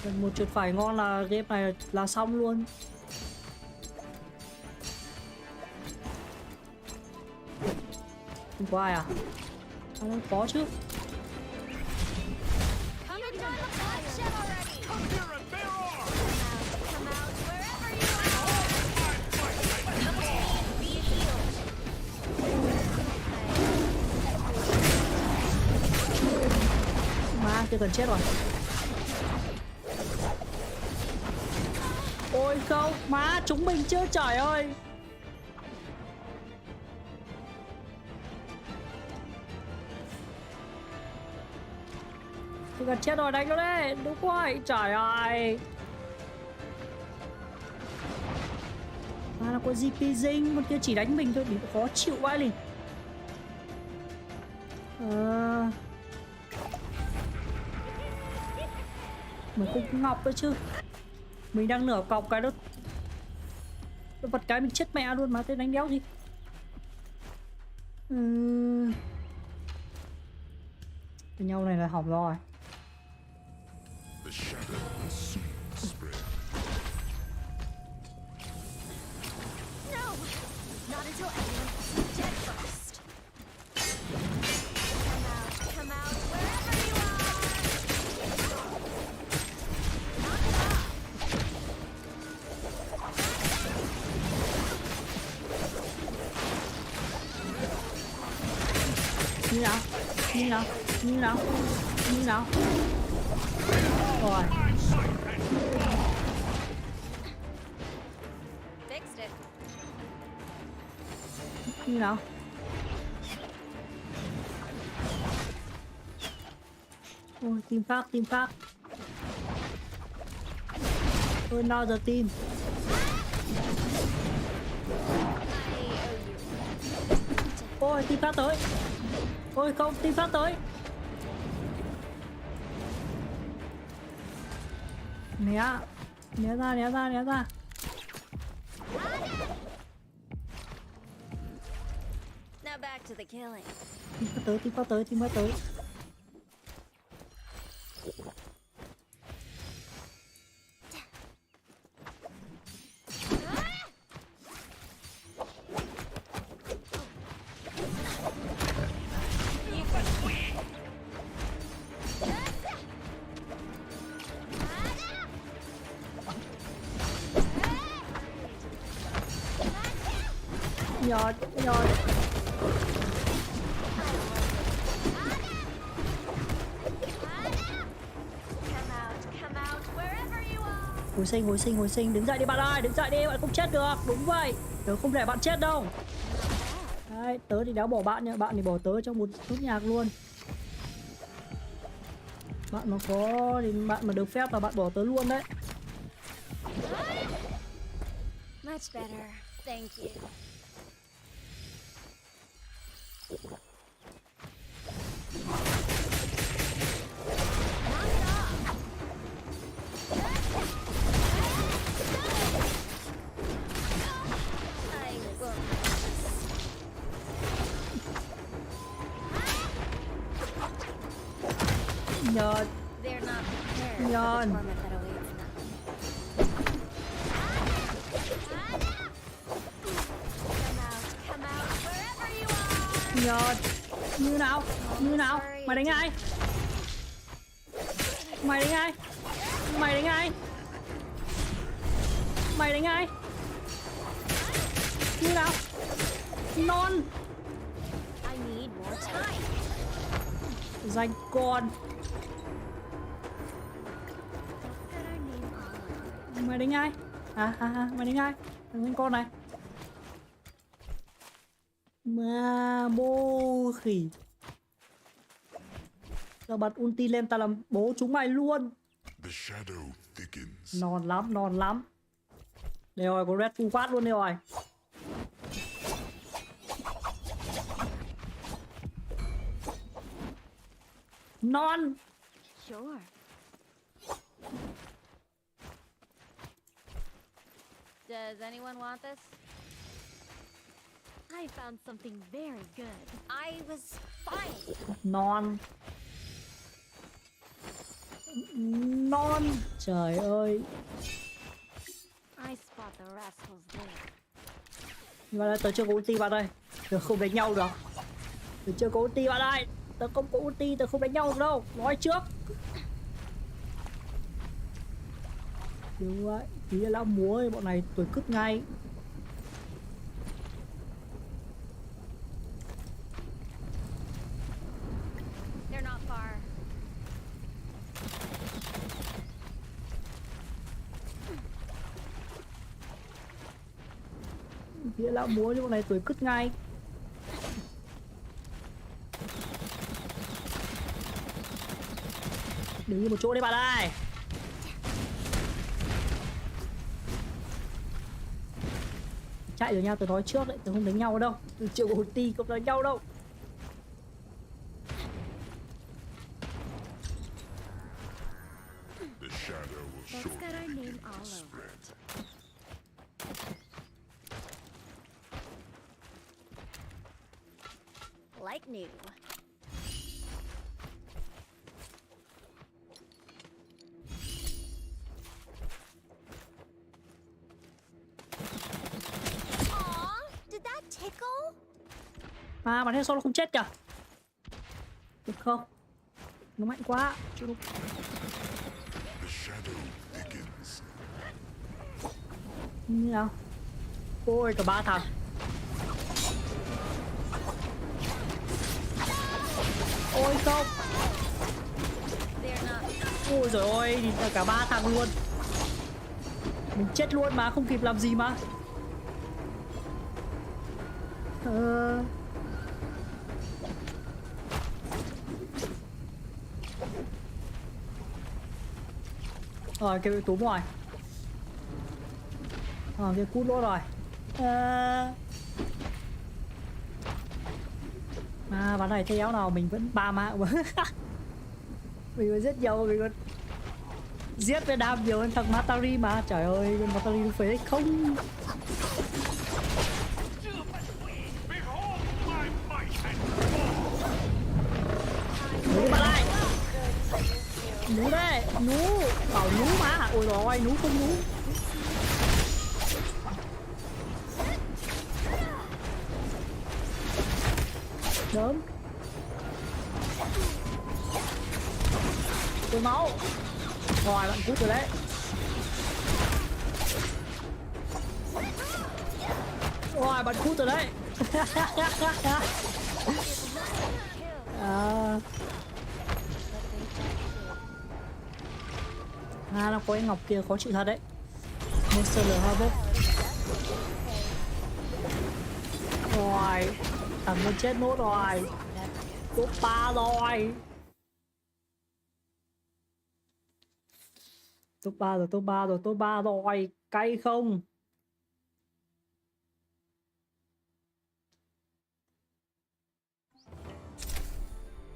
cần một triệt phải ngon là game này là xong luôn. Không có ai à? Không có chứ. Má, chưa cần chết rồi. Ôi không, má chúng mình chưa, trời ơi. Chưa cần chết rồi, đánh nó đấy. Đúng rồi, trời ơi. Má nó có GP dinh, con kia chỉ đánh mình thôi, bị khó chịu vãi lì. Mình không có ngọc nữa chứ. Mình đang nửa cọc cái đó. Nó vật cái mình chết mẹ luôn mà, tên đánh đéo gì. Cái nhau này là hỏng rồi. Như nào? Như nào? Như nào? Như nào? Rồi. Như nào? Ôi, team khác, team khác. Hơn bao giờ team. Ôi, team khác tới. Ôi không, team khác tới. Né. Né ra, né ra, né ra. Now back to the killing. Team khác tới, team khác tới, team khác tới. Nhọt, nhọt. Hồi sinh, hồi sinh, hồi sinh. Đứng dậy đi bạn ơi, đứng dậy đi, bạn không chết được. Đúng vậy, tớ không để bạn chết đâu. Đấy, tớ thì đéo bỏ bạn nha, bạn thì bỏ tớ trong một nốt nhạc luôn. Bạn mà có thì bạn mà được phép là bạn bỏ tớ luôn đấy. Much better, thank you. Nhọt. Nhọt. Nhọt. Như nào? Như nào? Mày đánh ai? Mày đánh ai? Mày đánh ai? Mày đánh ai? Như nào? Non. Danh con. Mày đánh ai? Mày đánh ai? Thằng danh con này. Mà bô khỉ. Giờ bật ulti lên ta làm bố chúng mày luôn. Non lắm, non lắm. Đây rồi, có red full phát luôn đây rồi. Non. Sure. Does anyone want this? I found something very good. I was fine. Non. Non. Trời ơi. I spot the rascals there. Nhưng mà tớ chưa có ulti bạn ơi. Tớ không đánh nhau được. Tôi chưa có ulti bạn ơi. Tớ không có ulti, tớ không đánh nhau được đâu. Nói trước. Đúng vậy. Tí là lão múa thì bọn này tôi cướp ngay. They're not far. Tí là lão múa thì bọn này tôi cướp ngay. Đứng như một chỗ đấy bạn ơi. Chạy rồi nha, tôi nói trước đấy, tôi không đánh nhau đâu. Tôi chưa có ulti, không đánh nhau đâu. The shadow will That's surely got our begin name to all over spread. it. Like new. Aw, did that tickle? À, bắn hết sao nó không chết kìa. Được không? Nó mạnh quá. Chưa đúng. The shadow begins. Như nào? Ôi, cả 3 thằng. Ôi không. Ôi giời ơi, thì cả 3 thằng luôn. Mình chết luôn mà, không kịp làm gì mà. Rồi, cái bị túm rồi. Cái cút lỗ rồi. À, ván này thấy éo nào mình vẫn 3 mạng mà. Mình vẫn rất nhiều, mình còn giết với đam nhiều hơn thằng Matari mà. Trời ơi, con Matari nó phế không. Nú bạn ơi. Nú đây, nú. Bảo nú mà. Ôi rồi, nú không nú. Đớm. Tôi máu. Rồi, bạn cút rồi đấy. Rồi, bạn cút rồi đấy. Nó có cái ngọc kia khó chịu thật đấy. Monster Harvest. Rồi, thằng nó chết nốt rồi. Top 3 rồi. Top 3 rồi, top 3 rồi, top 3 rồi. Cay không?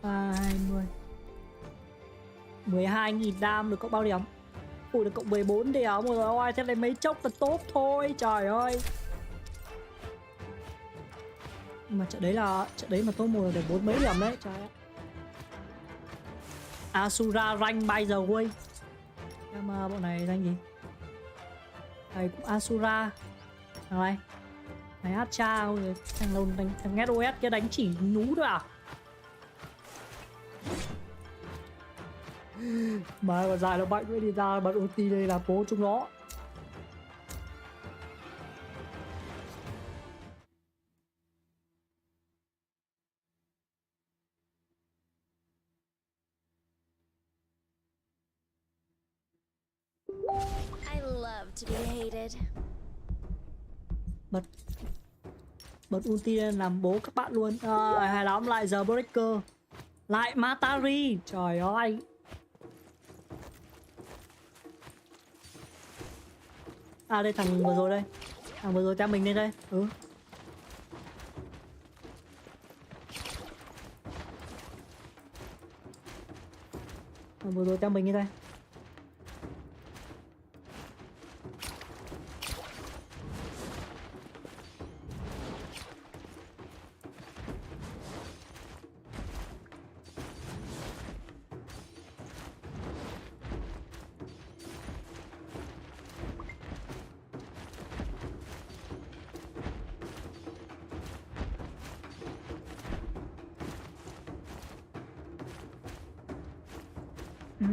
À, 20 12.000 đam được cộng bao điểm? Ui, được cộng 14 điểm. Ôi trời ơi, thế này mấy chốc là tốt thôi. Trời ơi. Mà trận đấy mà top 1 là được 4 mấy điểm đấy. Trời ơi. Asura rank by the way. Nhưng mà bọn này rank gì? Này cũng Asura. Thằng này. Này Acha. Thằng SOS kia đánh chỉ nú thôi à? Mà còn dài là mạnh mới đi ra bật ulti đây là cố chúng nó. I love to be hated. Bật ulti lên làm bố các bạn luôn. Hài lắm, lại giờ breaker. Lại Matari. Trời ơi. À đây thằng vừa rồi đây. Thằng vừa rồi theo mình lên đây. Thằng vừa rồi theo mình lên đây. Phiu,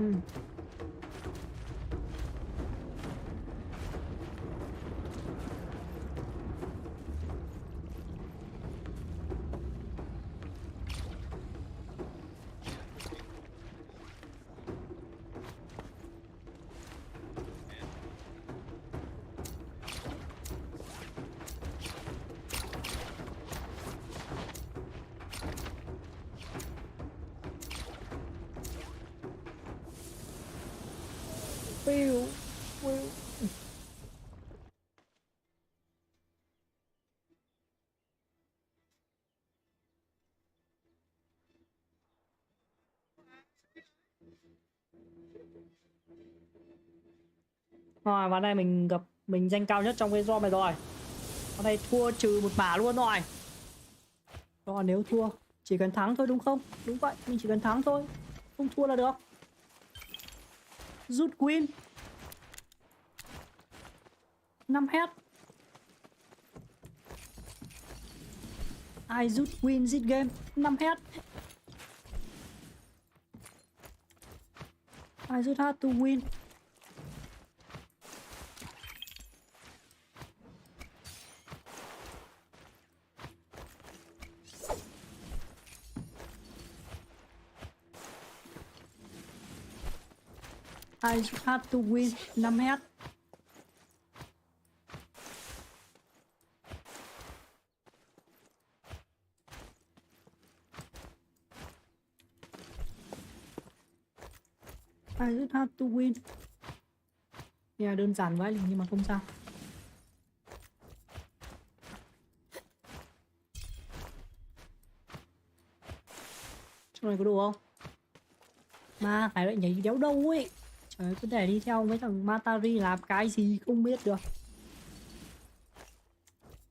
phiu. Rồi, ván này mình danh cao nhất trong cái job này rồi. Ván này thua trừ một mã luôn rồi. Rồi nếu thua chỉ cần thắng thôi đúng không? Đúng vậy, mình chỉ cần thắng thôi, không thua là được. Rút win 5 head. Ai rút win giết game 5 head. I just had to win. I just had to win 5 head. I just had to win. Yeah, đơn giản quá nhưng mà không sao. Chỗ này có đủ không? Mà phải lại nhảy đéo đâu ấy. Trời, cứ để đi theo mấy thằng Matari làm cái gì không biết được.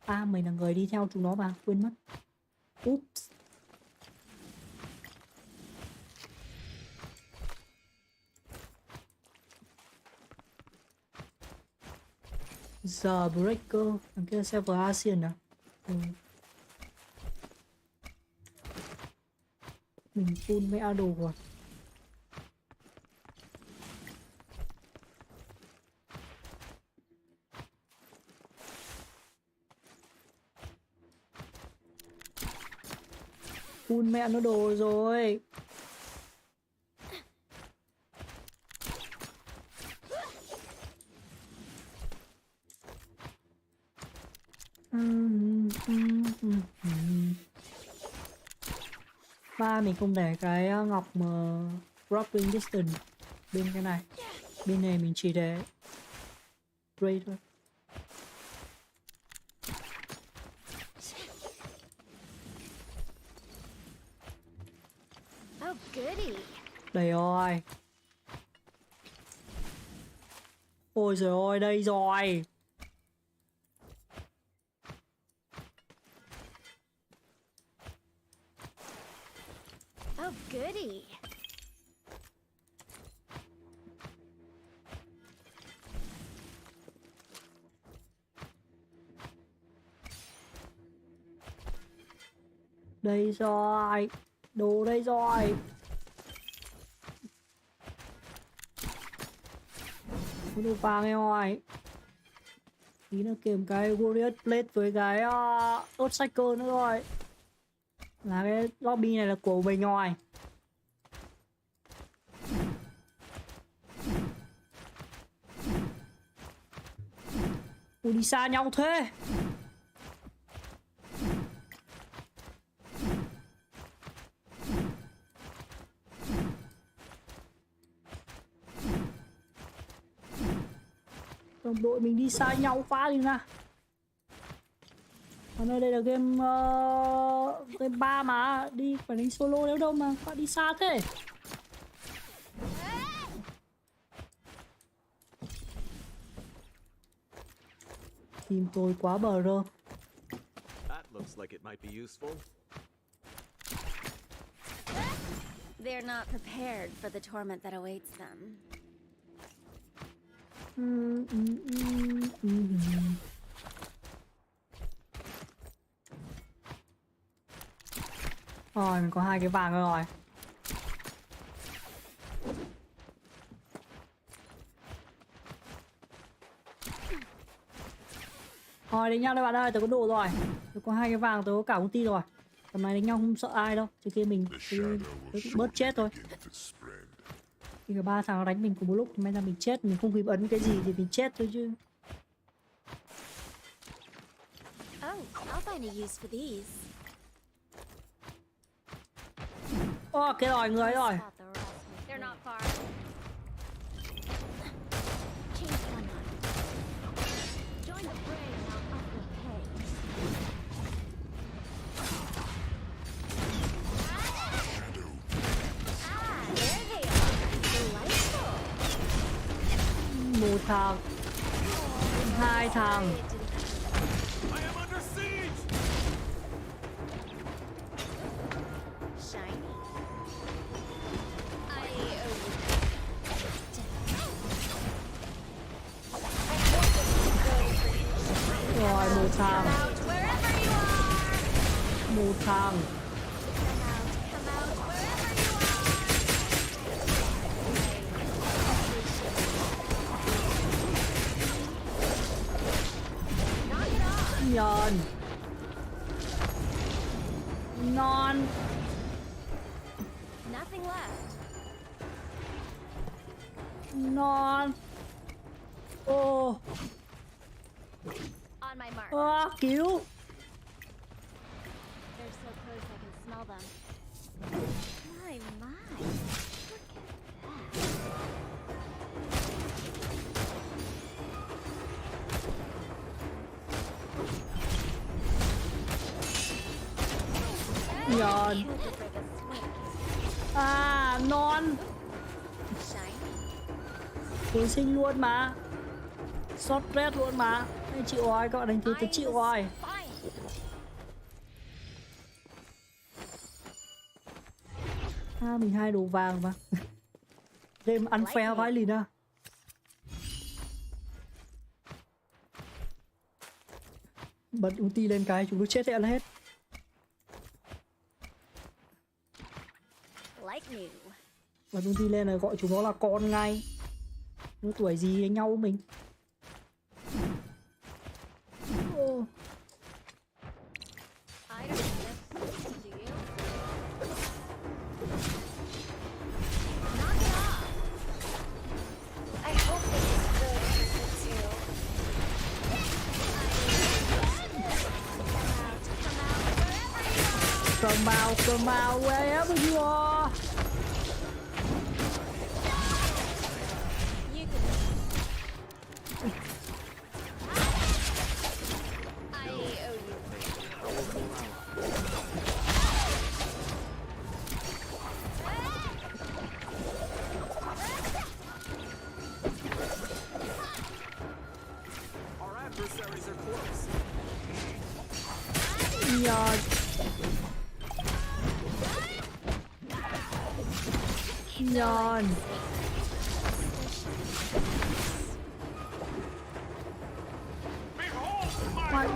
À, mình là người đi theo chúng nó mà, quên mất. Oops. The Breaker, thằng kia server ASEAN à? Mình full mấy đồ rồi. Full mẹ nó đồ rồi. Ba mình không để cái ngọc mà dropping distance bên cái này. Bên này mình chỉ để ray thôi. Oh, goody. Đây rồi. Ôi giời ơi, đây rồi. Oh, goody. Đây rồi. Đồ đây rồi. Có đồ vàng này rồi. Tí nữa kèm cái Warrior Plate với cái Earthshaker nữa rồi. Là cái lobby này là của mình rồi. Ui, đi xa nhau thế. Đồng đội mình đi xa nhau phá đi ra. Ở đây là game game 3 mà đi phải đánh solo nếu đâu mà bạn đi xa thế. Team tôi quá bờ rơ. That looks like it might be useful. They're not prepared for the torment that awaits them. Rồi, mình có 2 cái vàng rồi. Rồi đánh nhau đây bạn ơi, tớ có đồ rồi. Tớ có 2 cái vàng, tớ có cả công ty rồi. Tầm này đánh nhau không sợ ai đâu, chứ kia mình tớ bớt chết thôi. Khi cả 3 thằng đánh mình cùng một lúc thì may ra mình chết, mình không kịp ấn cái gì thì mình chết thôi chứ. Oh, I'll find a use for these. Ok rồi, người rồi. They're not far. Change one on. Join the fray and I'll up your pay. Ah, there they are. Delightful. Một thằng, 2 thằng. I am under siege. Shiny. Rồi một thằng. Một thằng. Nhòn. Non. Nothing left. Non. Ô. On my mark. Cứu. They're so close I can smell them. My, my. Nhòn. À, non. Hồi sinh luôn mà. Short red luôn mà. Anh chịu rồi, các bạn đánh thế tôi chịu rồi. Mình 2 đồ vàng mà. Game unfair vãi lìn à. Bật ulti lên cái chúng nó chết hẹn hết. Bật ulti lên là gọi chúng nó là con ngay. Nó tuổi gì đánh nhau với mình. Come out, wherever you are. Our adversaries are close. Nhòn. Nhòn.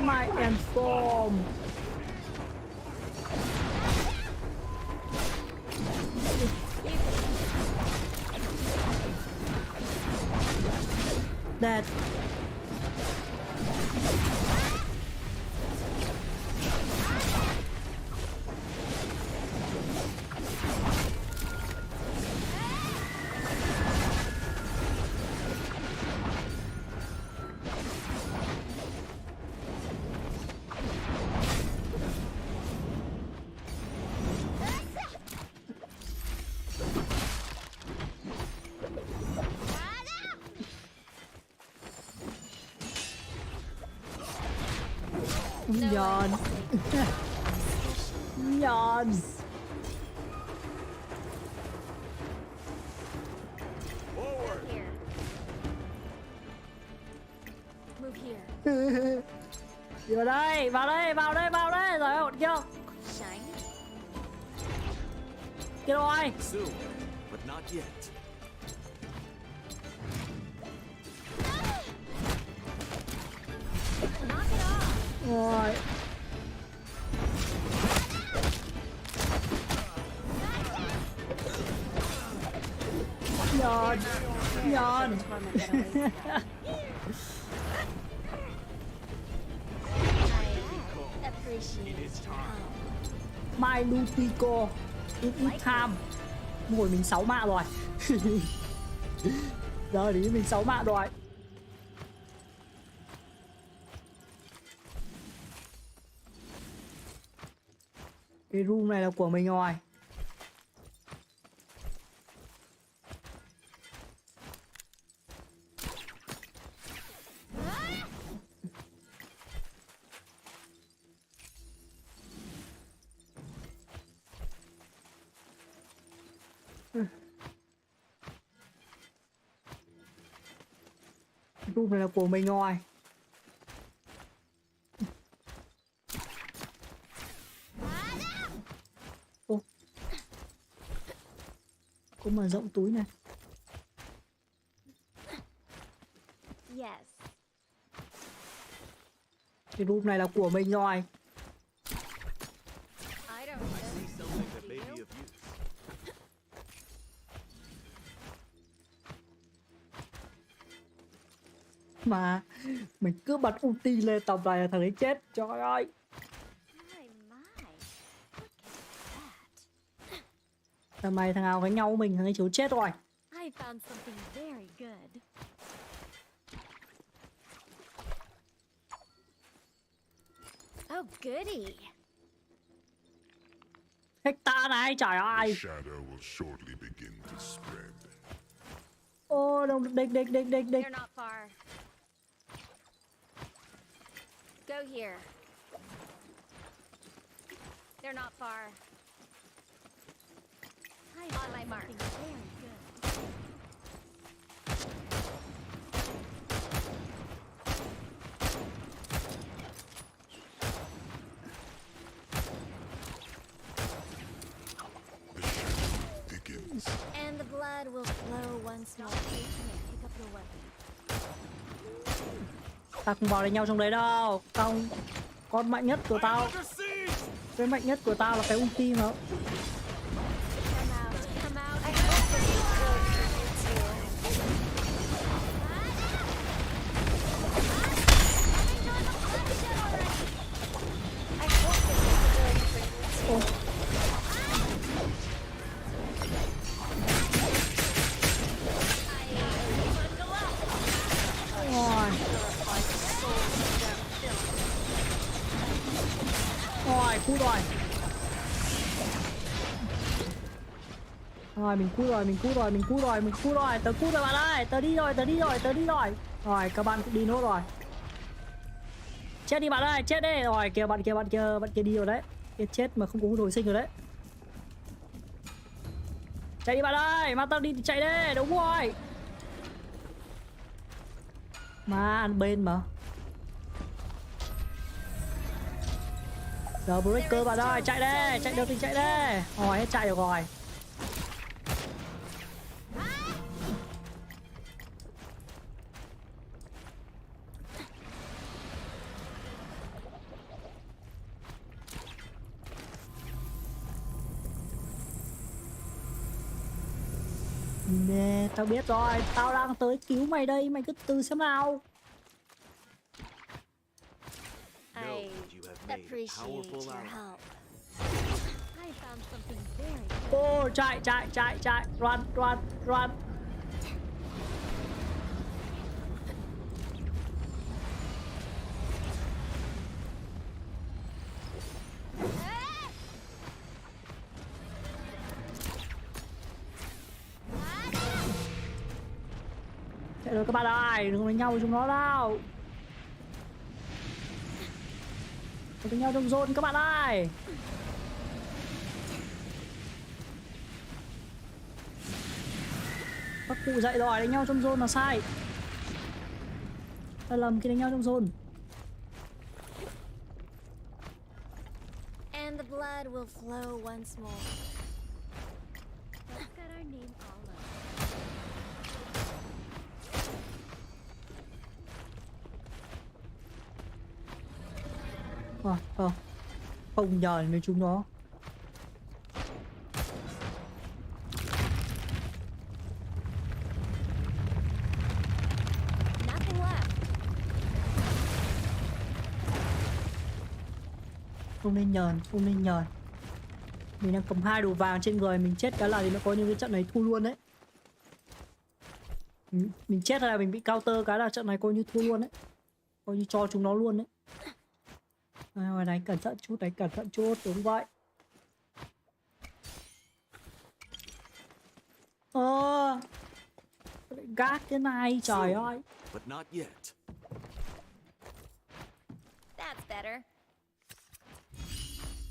Might and form. That. Nhòn. Nhòn. Vào đây, vào đây, vào đây, vào đây. Rồi ổn chưa? Kia rồi. Soon, but not yet. Rồi. Nhòn. Nhòn. My Lutico, ít tham. Ngồi mình 6 mạng rồi. Giờ đi mình 6 mạng rồi. Cái room này là của mình rồi. Room này là của mình rồi. Ô, có mở rộng túi này. Yes. Cái room này là của mình rồi. I don't See something that may be of use. Mà mình cứ bật ulti lên tầm này là thằng ấy chết. Trời ơi. Tầm này thằng nào với nhau mình thằng ấy chịu chết rồi. I found something very good. Oh goody. Hecta này, trời ơi. Shadow will shortly begin to spread. Ô, đâu địch. They're not far. Go here. They're not far. On my mark. Very good. The shadow thickens. And the blood will flow once more. Here, pick up your weapon. Ta không vào đánh nhau trong đấy đâu. Không. Con mạnh nhất của tao. Cái mạnh nhất của tao là cái ulti mà. Cút rồi. Rồi mình cút rồi. Tớ cút rồi bạn ơi. Tớ đi rồi. Rồi các bạn cũng đi nốt rồi. Chết đi bạn ơi, chết đi. Rồi kìa bạn kia đi rồi đấy. Cái chết mà không có hồi sinh rồi đấy. Chạy đi bạn ơi, mà tao đi thì chạy đi, đúng rồi. Mà ăn bên mà. Giờ breaker bạn ơi, chạy đi, chạy được thì chạy đi. Rồi hết chạy được rồi. Nè, tao biết rồi, tao đang tới cứu mày đây, mày cứ từ xem nào. I appreciate your help. I found something very good. Ô, chạy, run. Chạy rồi các bạn ơi, đừng đánh nhau với chúng nó đâu. Đừng đánh nhau trong zone các bạn ơi. Các cụ dậy rồi, đánh nhau trong zone là sai. Ta lầm khi đánh nhau trong zone. And the blood will flow once more. Let's get our name all over. Không nhờ với chúng nó. Nothing left. Không nên nhờn, không nên nhờn. Mình đang cầm 2 đồ vàng trên người, mình chết cái là thì nó coi như cái trận này thua luôn đấy. Mình chết hay là mình bị counter cái là trận này coi như thua luôn đấy. Coi như cho chúng nó luôn đấy. Rồi đánh cẩn thận chút, đánh cẩn thận chút, đúng vậy. Gác thế này, trời ơi. But not yet. That's better.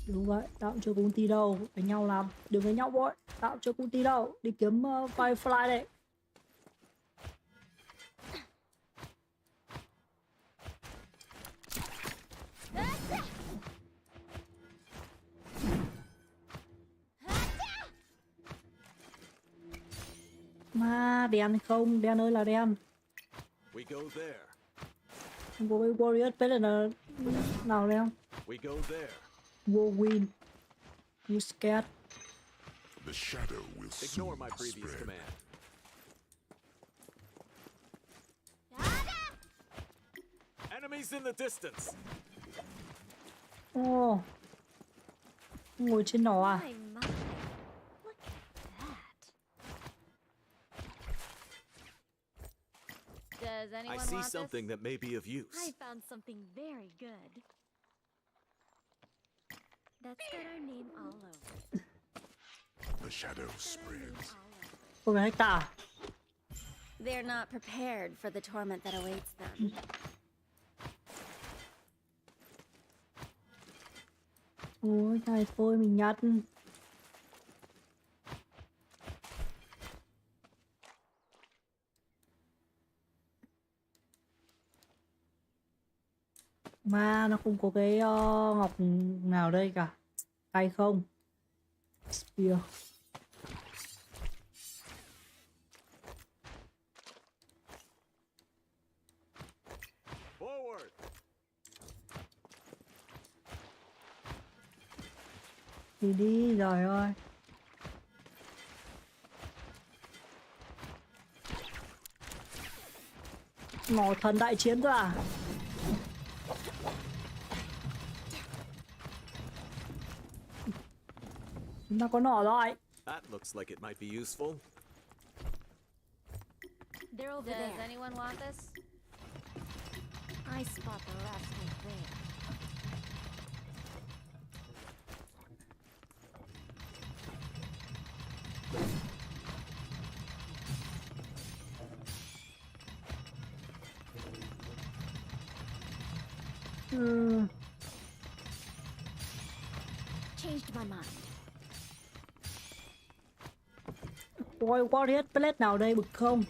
Đúng vậy, tao cũng chưa có ulti đâu. Đánh nhau làm, đừng đánh nhau vội. Tao cũng chưa có ulti đâu, đi kiếm Firefly đây. Mà đen không, đen ơi là đen. We go there. Không có cái warrior biết là nào đây không? We go there. Warwin. You scared? The shadow will Ignore soon my previous spread. command. Enemies in the distance. Oh. Ngồi trên nó à? My, my. Look at that. Does anyone I see want something this? that may be of use. I found something very good. That's got our name all over. The shadow spreads. Cô gái ta. They're not prepared for the torment that awaits them. Ôi trời thôi mình nhặt. Mà nó không có cái ngọc nào đây cả. Hay không? Spear. Forward. Đi đi rồi ơi. Ngỏ thần đại chiến rồi à? Chúng ta có nỏ rồi. That looks like it might be useful. They're over there. Does anyone want this? I spot the rascal there. Changed my mind. Ôi, warrior plate nào đây bực không?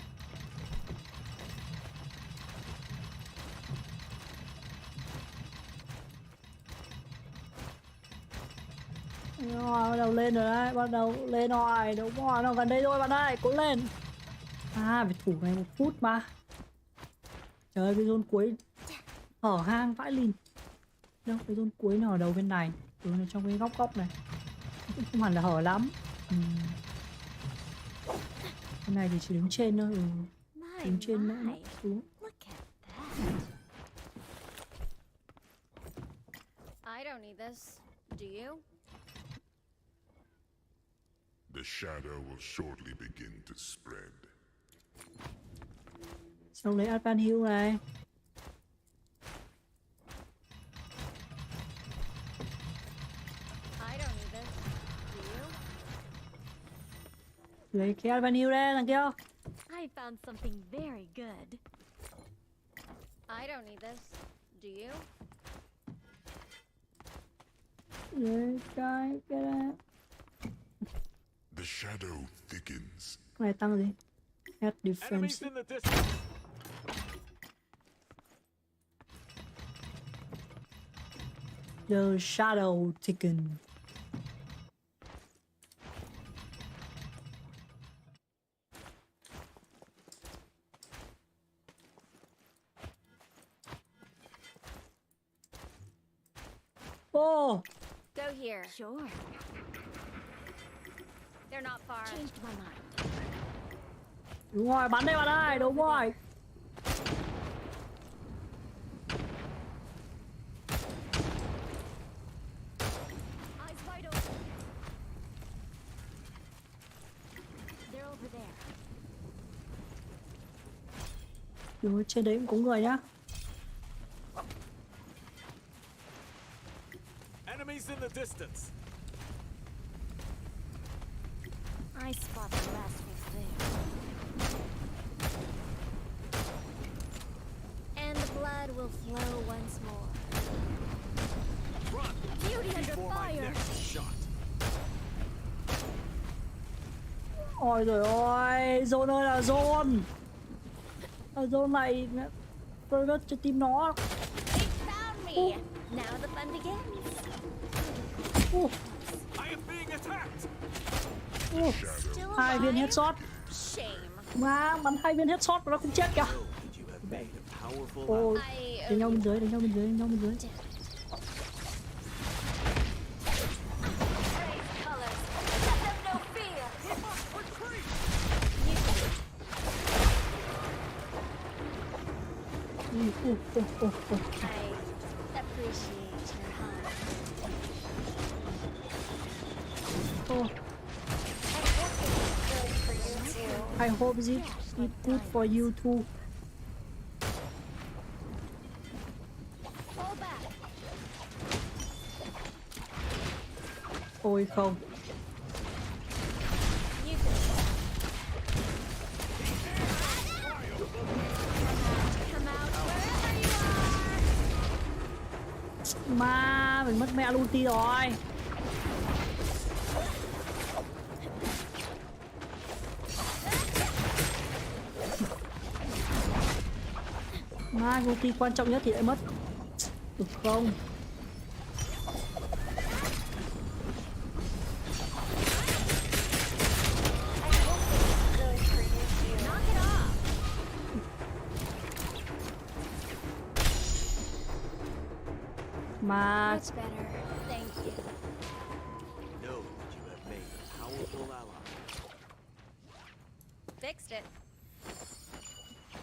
Bắt đầu lên rồi đấy, bắt đầu lên rồi, đúng rồi, nó gần đây thôi bạn ơi, cố lên. À, phải thủ này 1 phút mà. Trời ơi, cái zone cuối hở hang vãi lìn. Đâu, cái zone cuối nó ở đầu bên này, nó trong cái góc góc này. Không hẳn là hở lắm. Cái này thì chỉ đứng trên thôi. Đứng trên nữa xuống. I don't need this. Do you? The shadow will shortly begin to spread. Xong lấy Advan Hill này. I don't need this. Do you? Lấy cái Advan Hill đây, thằng kia. I found something very good. I don't need this. Do you? Lấy cái này. The shadow thickens. Cái này tăng gì? Head defense. The shadow thicken. Oh! Go here. Sure. They're not far. Changed my mind. Đúng rồi, bắn đây bạn ơi, đúng rồi. Rồi trên đấy cũng có người nhá. Enemies in the distance. I spot the rascals there. And the blood will flow once more. Run Beauty under before my fire. next shot. Ôi trời ơi, Zone ơi là Zone. Zone này tôi rất cho team nó. They found me. Now the fun begins. I am being attacked. Still 2 viên alive? headshot. Shame. Má bắn 2 viên headshot mà nó không chết kìa. Ôi, đánh nhau bên dưới, đánh nhau bên dưới, đánh nhau bên dưới. I appreciate your help. I hope it's good for you too. Fall back. Ôi không. You can come out wherever you are. Ma, mình mất mẹ ulti rồi. Ma, ulti quan trọng nhất thì lại mất. Được không? Knock it off. Ma, Much better. Thank you. Know that you have made a powerful ally. Fixed it.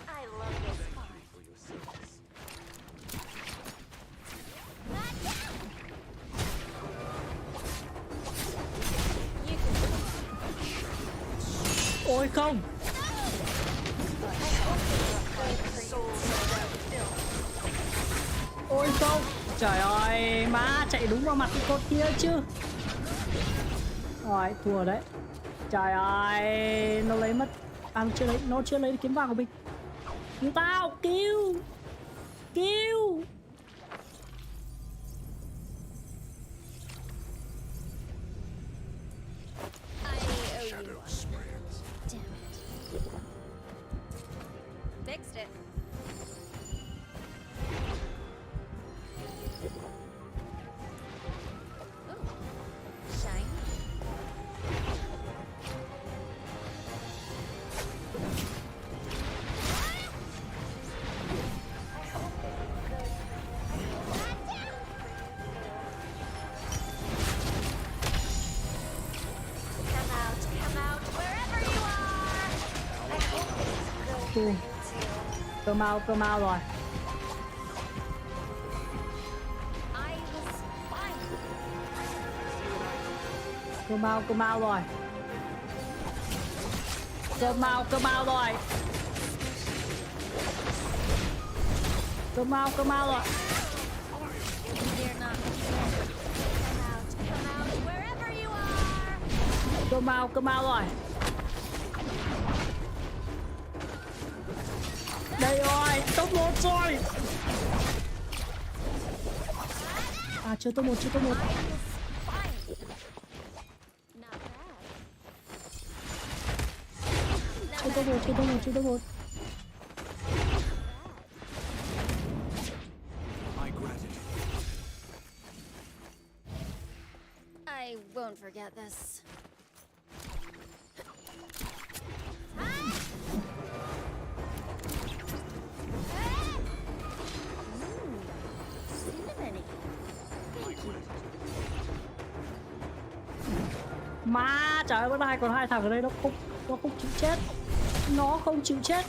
I love this part. For your service. You can ôi không. Ôi không. Trời ơi, má chạy đúng vào mặt cái con kia chứ. Rồi, thua đấy. Trời ơi, nó lấy mất. À, nó chưa lấy kiếm vàng của mình. Cứu tao, cứu. Cứu. I owe you one. Damn it. Fixed it. Ooh. Shiny. Come out wherever you are. Cơ mau rồi. I was fine. Cơ mau rồi. Cơ mau rồi. Cơ mau rồi. They're not. Come out wherever you are. Cơ mau rồi. Đây rồi, top 1 rồi. À, chưa top 1. I was fine. Not bad. Chưa top 1. My gratitude. I won't forget this. Cinnamony. Thank you. Má, trời ơi, vẫn còn 2 thằng ở đây, nó không chịu chết. Nó không chịu chết.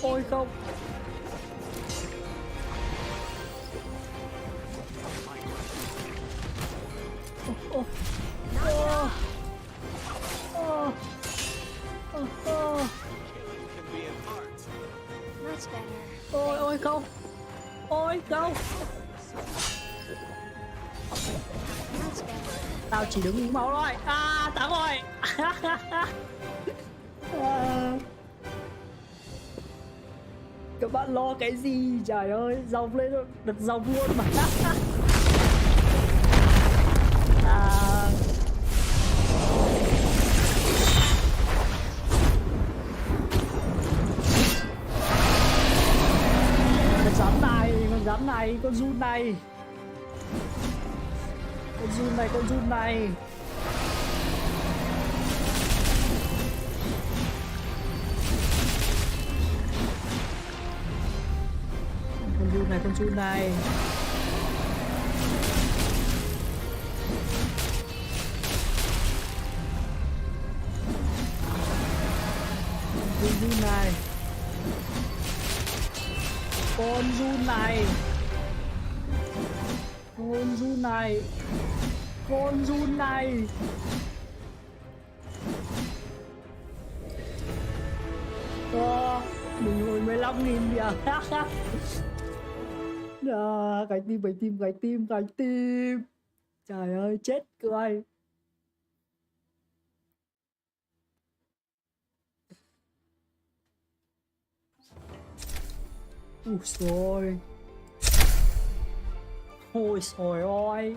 Ôi không. go. Tao chỉ đứng uống máu thôi. À, thắng rồi. Các bạn lo cái gì? Trời ơi, dòng lên đợt dòng luôn mà. Con rắn này, con run này. Con run này. Con run này, con run này. Con run này. Con run này. Con run này. Con run này. Mình hồi 15.000 kìa. Cái tim. Trời ơi, chết cười. Ui xôi. Ôi xôi ôi.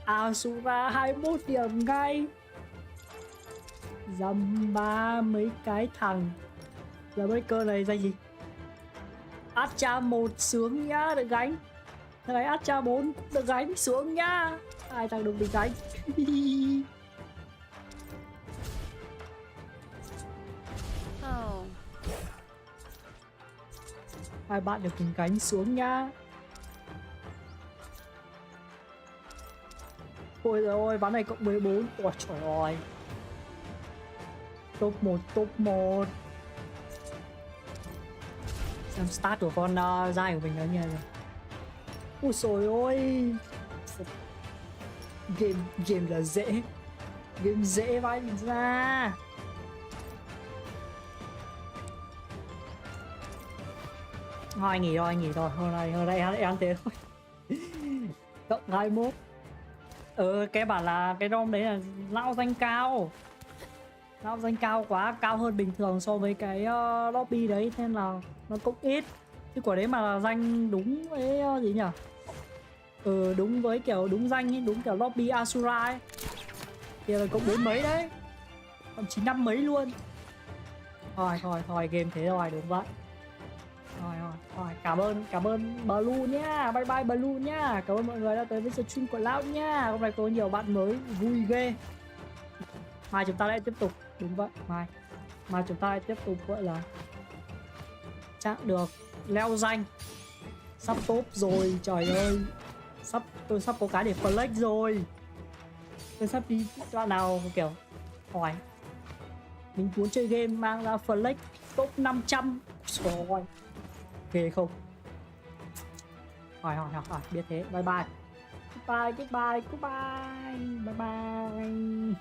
Asura 21 điểm ngay. Dăm ba mấy cái thằng. Giờ mấy cơ này danh gì? Acha 1 sướng nhá, được gánh. Thằng này Acha 4 được gánh, sướng nhá. Hai thằng được gánh. Hai bạn được mình gánh, xuống nhá. Ôi giời ơi, ván này cộng 14. Ôi trời ơi. Top 1. Xem start của con dai của mình nó như này rồi. Ôi trời ơi. Game là dễ. Game dễ vãi ra. Thôi anh nghỉ thôi. Hôm nay ăn thế thôi. Cộng 21. Cái bảo là cái ROM đấy là lão danh cao. Lão danh cao quá, cao hơn bình thường so với cái lobby đấy, nên là nó cũng ít. Chứ quả đấy mà là danh đúng với gì nhỉ? Đúng với kiểu đúng danh ấy, đúng kiểu lobby Asura ấy, thì là cộng 4 mấy đấy. Thậm chí 5 mấy luôn. Thôi game thế rồi, đúng vậy. Rồi, cảm ơn Blue nhá. Bye bye Blue nhá. Cảm ơn mọi người đã tới với stream của lão nhá. Hôm nay có nhiều bạn mới, vui ghê. Mai chúng ta lại tiếp tục, đúng vậy, mai chúng ta lại tiếp tục gọi là chạm được leo danh. Sắp top rồi, trời ơi. Tôi sắp có cái để flex rồi. Tôi sắp đi đoạn nào kiểu hỏi mình muốn chơi game mang ra flex top 500 rồi. Ghê không? Hỏi, biết thế. Bye bye. Bye bye. Bye bye.